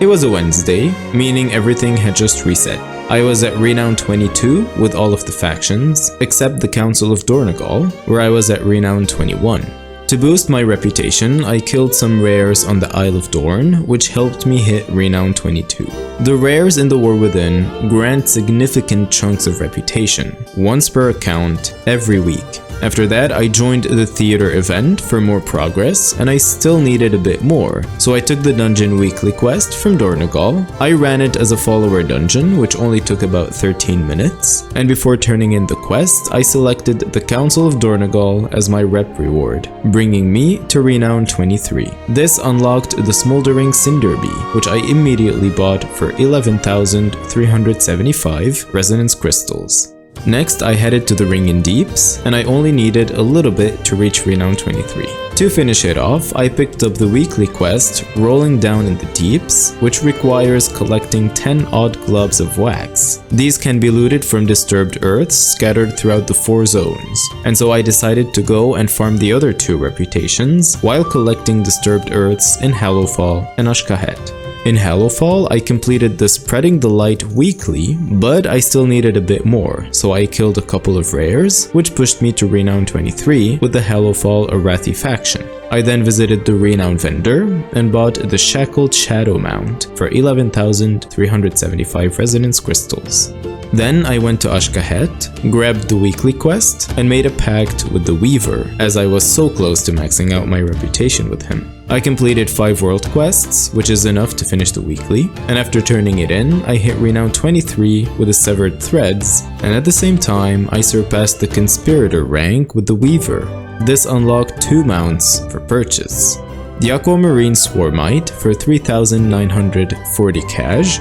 It was a Wednesday, meaning everything had just reset. I was at Renown 22 with all of the factions, except the Council of Dornegal, where I was at Renown 21. To boost my reputation, I killed some rares on the Isle of Dorn, which helped me hit Renown 22. The rares in the War Within grant significant chunks of reputation, once per account, every week. After that, I joined the theater event for more progress, and I still needed a bit more, so I took the dungeon weekly quest from Dornegal. I ran it as a follower dungeon, which only took about 13 minutes, and before turning in the quest, I selected the Council of Dornegal as my rep reward, bringing me to Renown 23. This unlocked the Smoldering Cinderbee, which I immediately bought for 11,375 resonance crystals. Next, I headed to the Ring in Deeps, and I only needed a little bit to reach Renown 23. To finish it off, I picked up the weekly quest, Rolling Down in the Deeps, which requires collecting 10 odd globs of wax. These can be looted from disturbed earths scattered throughout the 4 zones, and so I decided to go and farm the other 2 reputations while collecting disturbed earths in Hallowfall and Ashkahet. In Hallowfall, I completed the Spreading the Light weekly, but I still needed a bit more, so I killed a couple of rares, which pushed me to Renown 23 with the Hallowfall Arathi faction. I then visited the Renown vendor and bought the Shackled Shadow mount for 11,375 resonance crystals. Then I went to Ashkahet, grabbed the weekly quest, and made a pact with the Weaver, as I was so close to maxing out my reputation with him. I completed 5 world quests, which is enough to finish the weekly, and after turning it in, I hit Renown 23 with the Severed Threads, and at the same time, I surpassed the Conspirator rank with the Weaver. This unlocked 2 mounts for purchase. The Aquamarine Swarmite for 3,940 cash,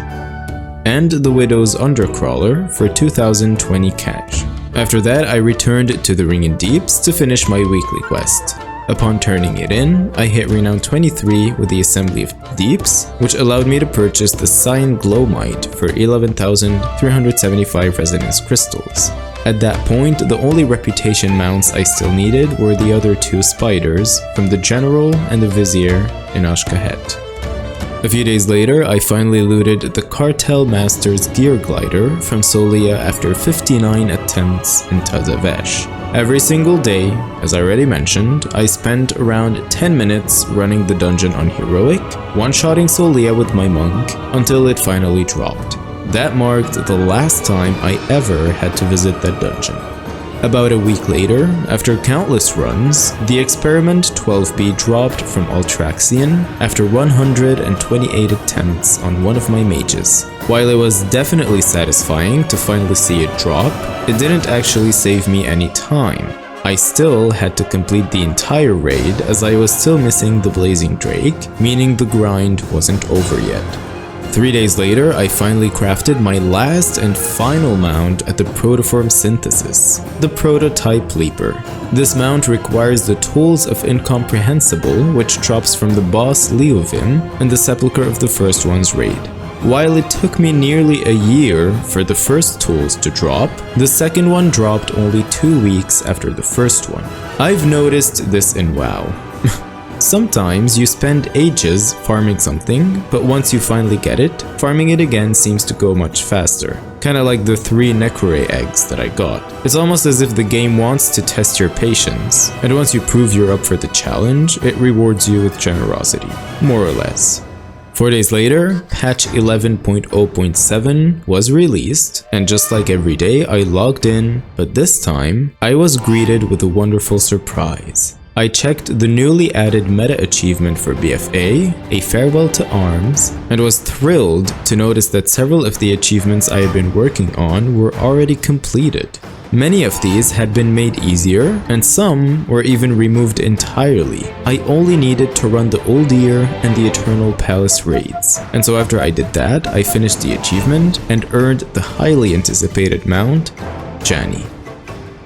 and the Widow's Undercrawler for 2,020 cash. After that, I returned to the Ring in Deeps to finish my weekly quest. Upon turning it in, I hit Renown 23 with the Assembly of Deeps, which allowed me to purchase the Cyan Glowmite for 11,375 resonance crystals. At that point, the only reputation mounts I still needed were the other 2 spiders from the General and the Vizier in Ashkahet. A few days later, I finally looted the Cartel Master's Gear Glider from Solia after 59 attempts in Tazavesh. Every single day, as I already mentioned, I spent around 10 minutes running the dungeon on Heroic, one-shotting Solia with my monk until it finally dropped. That marked the last time I ever had to visit that dungeon. About a week later, after countless runs, the Experiment 12B dropped from Altraxian after 128 attempts on one of my mages. While it was definitely satisfying to finally see it drop, it didn't actually save me any time. I still had to complete the entire raid as I was still missing the Blazing Drake, meaning the grind wasn't over yet. 3 days later, I finally crafted my last and final mount at the Protoform Synthesis, the Prototype Leaper. This mount requires the Tools of Incomprehensible, which drops from the boss Leovim and the Sepulchre of the First One's raid. While it took me nearly a year for the first tools to drop, the second one dropped only 2 weeks after the first one. I've noticed this in WoW. Sometimes you spend ages farming something, but once you finally get it, farming it again seems to go much faster. Kinda like the 3 Necroray eggs that I got. It's almost as if the game wants to test your patience, and once you prove you're up for the challenge, it rewards you with generosity, more or less. 4 days later, patch 11.0.7 was released, and just like every day, I logged in, but this time, I was greeted with a wonderful surprise. I checked the newly added meta achievement for BFA, a farewell to arms, and was thrilled to notice that several of the achievements I had been working on were already completed. Many of these had been made easier, and some were even removed entirely. I only needed to run the Uldir and the Eternal Palace raids. And so after I did that, I finished the achievement and earned the highly anticipated mount, Jani.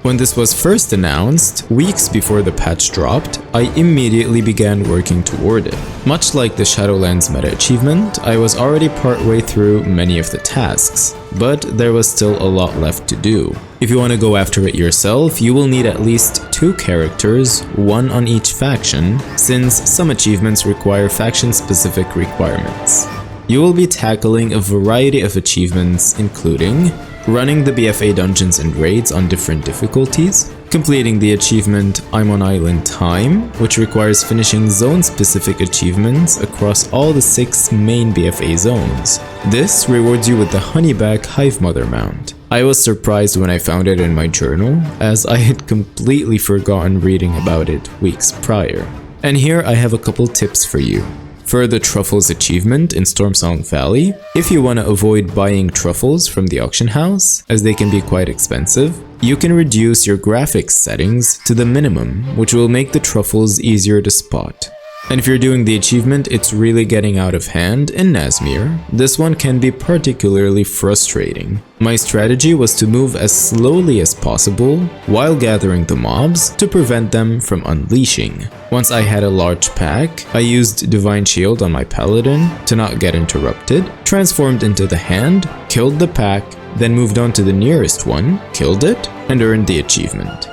When this was first announced, weeks before the patch dropped, I immediately began working toward it. Much like the Shadowlands meta achievement, I was already partway through many of the tasks, but there was still a lot left to do. If you want to go after it yourself, you will need at least 2 characters, 1 on each faction, since some achievements require faction-specific requirements. You will be tackling a variety of achievements, including running the BFA dungeons and raids on different difficulties, completing the achievement I'm on Island Time, which requires finishing zone-specific achievements across all the 6 main BFA zones. This rewards you with the Honeyback Hive Mother mount. I was surprised when I found it in my journal, as I had completely forgotten reading about it weeks prior. And here I have a couple tips for you. For the Truffles achievement in Stormsong Valley, if you want to avoid buying truffles from the auction house, as they can be quite expensive, you can reduce your graphics settings to the minimum, which will make the truffles easier to spot. And if you're doing the achievement it's really getting out of hand in Nazmir, this one can be particularly frustrating. My strategy was to move as slowly as possible while gathering the mobs to prevent them from unleashing. Once I had a large pack, I used Divine Shield on my paladin to not get interrupted, transformed into the hand, killed the pack, then moved on to the nearest one, killed it, and earned the achievement.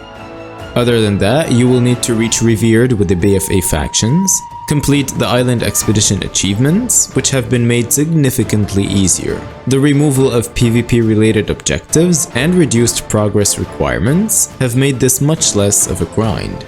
Other than that, you will need to reach Revered with the BFA factions, complete the Island Expedition achievements, which have been made significantly easier. The removal of PvP related objectives and reduced progress requirements have made this much less of a grind.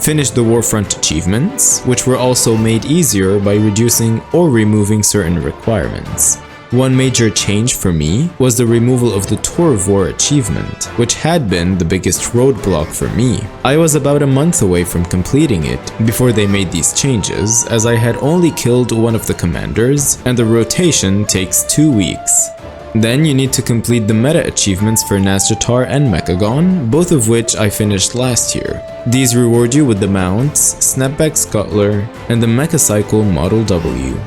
Finish the Warfront achievements, which were also made easier by reducing or removing certain requirements. One major change for me was the removal of the Tour of War achievement, which had been the biggest roadblock for me. I was about a month away from completing it before they made these changes, as I had only killed one of the commanders, and the rotation takes 2 weeks. Then you need to complete the meta achievements for Nazjatar and Mechagon, both of which I finished last year. These reward you with the mounts, Snapback Scuttler, and the Mechacycle Model W.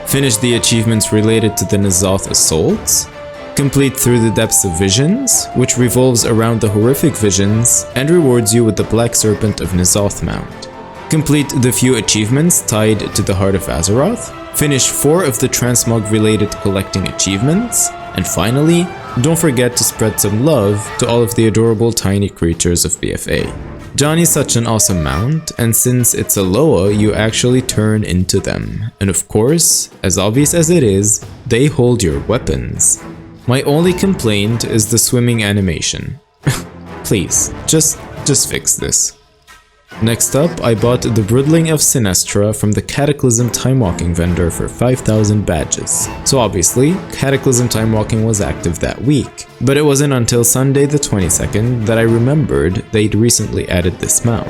Finish the achievements related to the N'Zoth assaults, complete Through the Depths of Visions, which revolves around the horrific visions and rewards you with the Black Serpent of N'Zoth mount. Complete the few achievements tied to the Heart of Azeroth, finish 4 of the transmog related collecting achievements, and finally, don't forget to spread some love to all of the adorable tiny creatures of BFA. Johnny's such an awesome mount, and since it's a Loa, you actually turn into them. And of course, as obvious as it is, they hold your weapons. My only complaint is the swimming animation. Please, just fix this. Next up, I bought the Broodling of Sinestra from the Cataclysm Timewalking vendor for 5,000 badges. So obviously, Cataclysm Timewalking was active that week. But it wasn't until Sunday the 22nd that I remembered they'd recently added this mount.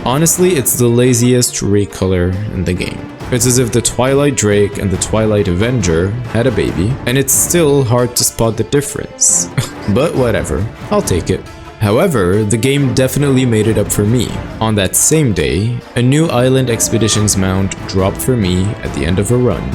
Honestly, it's the laziest recolor in the game. It's as if the Twilight Drake and the Twilight Avenger had a baby, and it's still hard to spot the difference. But whatever, I'll take it. However, the game definitely made it up for me. On that same day, a new Island Expeditions mount dropped for me at the end of a run.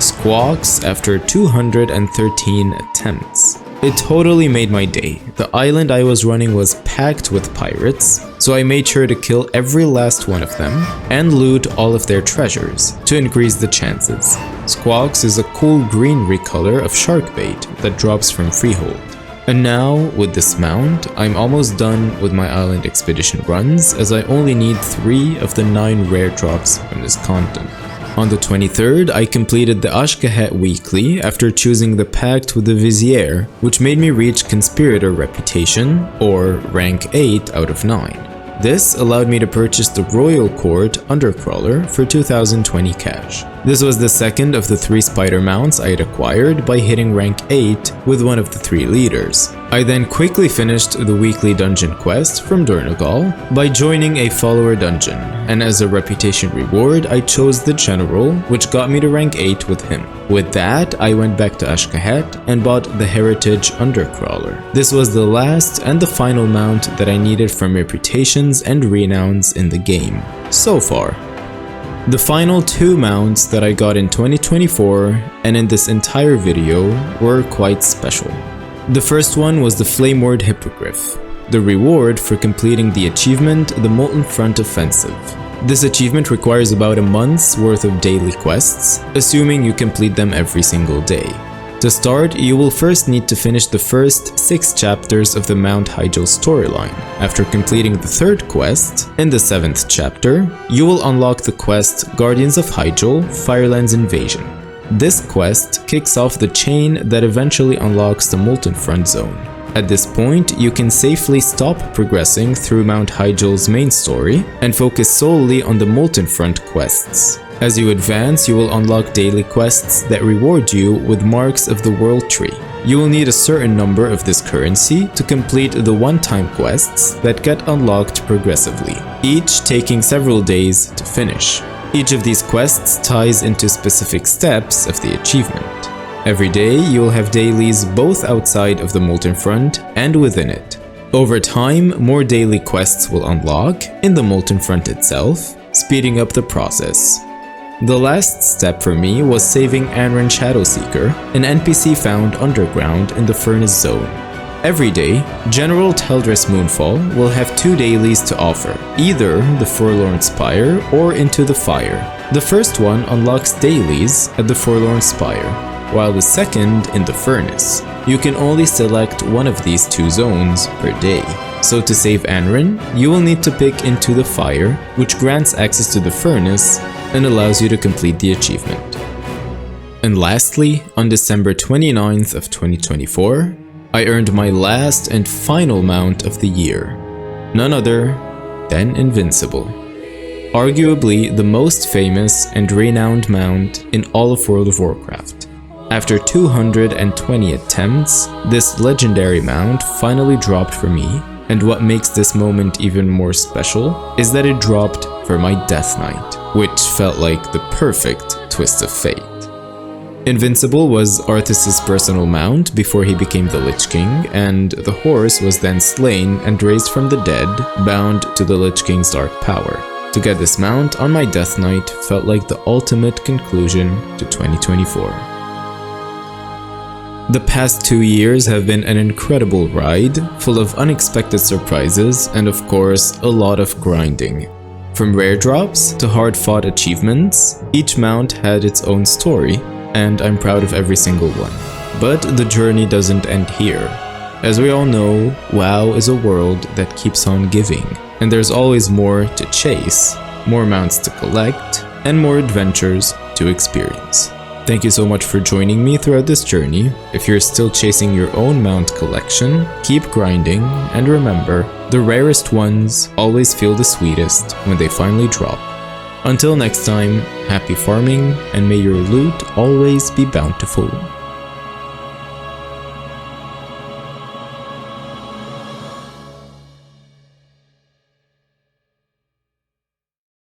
Squawks after 213 attempts. It totally made my day. The island I was running was packed with pirates, so I made sure to kill every last one of them and loot all of their treasures to increase the chances. Squawks is a cool green recolor of shark bait that drops from Freehold. And now, with this mount, I'm almost done with my island expedition runs, as I only need 3 of the 9 rare drops from this content. On the 23rd, I completed the Ashkahet weekly after choosing the Pact with the Vizier, which made me reach Conspirator reputation, or rank 8 out of 9. This allowed me to purchase the Royal Court Undercrawler for 2020 cash. This was the second of the 3 spider mounts I had acquired by hitting rank 8 with one of the 3 leaders. I then quickly finished the weekly dungeon quest from Durnagal by joining a follower dungeon, and as a reputation reward I chose the General, which got me to rank 8 with him. With that, I went back to Ashkahet and bought the Heritage Undercrawler. This was the last and the final mount that I needed from reputations and renowns in the game, so far. The final 2 mounts that I got in 2024 and in this entire video were quite special. The first one was the Flameward Hippogriff, the reward for completing the achievement The Molten Front Offensive. This achievement requires about a month's worth of daily quests, assuming you complete them every single day. To start, you will first need to finish the first 6 chapters of the Mount Hyjal storyline. After completing the 3rd quest, in the 7th chapter, you will unlock the quest Guardians of Hyjal Firelands Invasion. This quest kicks off the chain that eventually unlocks the Molten Front zone. At this point, you can safely stop progressing through Mount Hyjal's main story and focus solely on the Molten Front quests. As you advance, you will unlock daily quests that reward you with marks of the World Tree. You will need a certain number of this currency to complete the one-time quests that get unlocked progressively, each taking several days to finish. Each of these quests ties into specific steps of the achievement. Every day, you'll have dailies both outside of the Molten Front and within it. Over time, more daily quests will unlock in the Molten Front itself, speeding up the process. The last step for me was saving Anran Shadowseeker, an NPC found underground in the Furnace Zone. Every day, General Teldris Moonfall will have 2 dailies to offer, either the Forlorn Spire or Into the Fire. The first one unlocks dailies at the Forlorn Spire, while the second in the Furnace. You can only select one of these 2 zones per day. So to save Anran, you will need to pick Into the Fire, which grants access to the Furnace and allows you to complete the achievement. And lastly, on December 29th of 2024, I earned my last and final mount of the year, none other than Invincible. Arguably the most famous and renowned mount in all of World of Warcraft. After 220 attempts, this legendary mount finally dropped for me, and what makes this moment even more special is that it dropped for my Death Knight, which felt like the perfect twist of fate. Invincible was Arthas's personal mount before he became the Lich King, and the horse was then slain and raised from the dead, bound to the Lich King's dark power. To get this mount on my Death Knight felt like the ultimate conclusion to 2024. The past 2 years have been an incredible ride, full of unexpected surprises and of course a lot of grinding. From rare drops to hard-fought achievements, each mount had its own story, and I'm proud of every single one. But the journey doesn't end here. As we all know, WoW is a world that keeps on giving, and there's always more to chase, more mounts to collect, and more adventures to experience. Thank you so much for joining me throughout this journey. If you're still chasing your own mount collection, keep grinding, and remember, the rarest ones always feel the sweetest when they finally drop. Until next time, happy farming, and may your loot always be bountiful.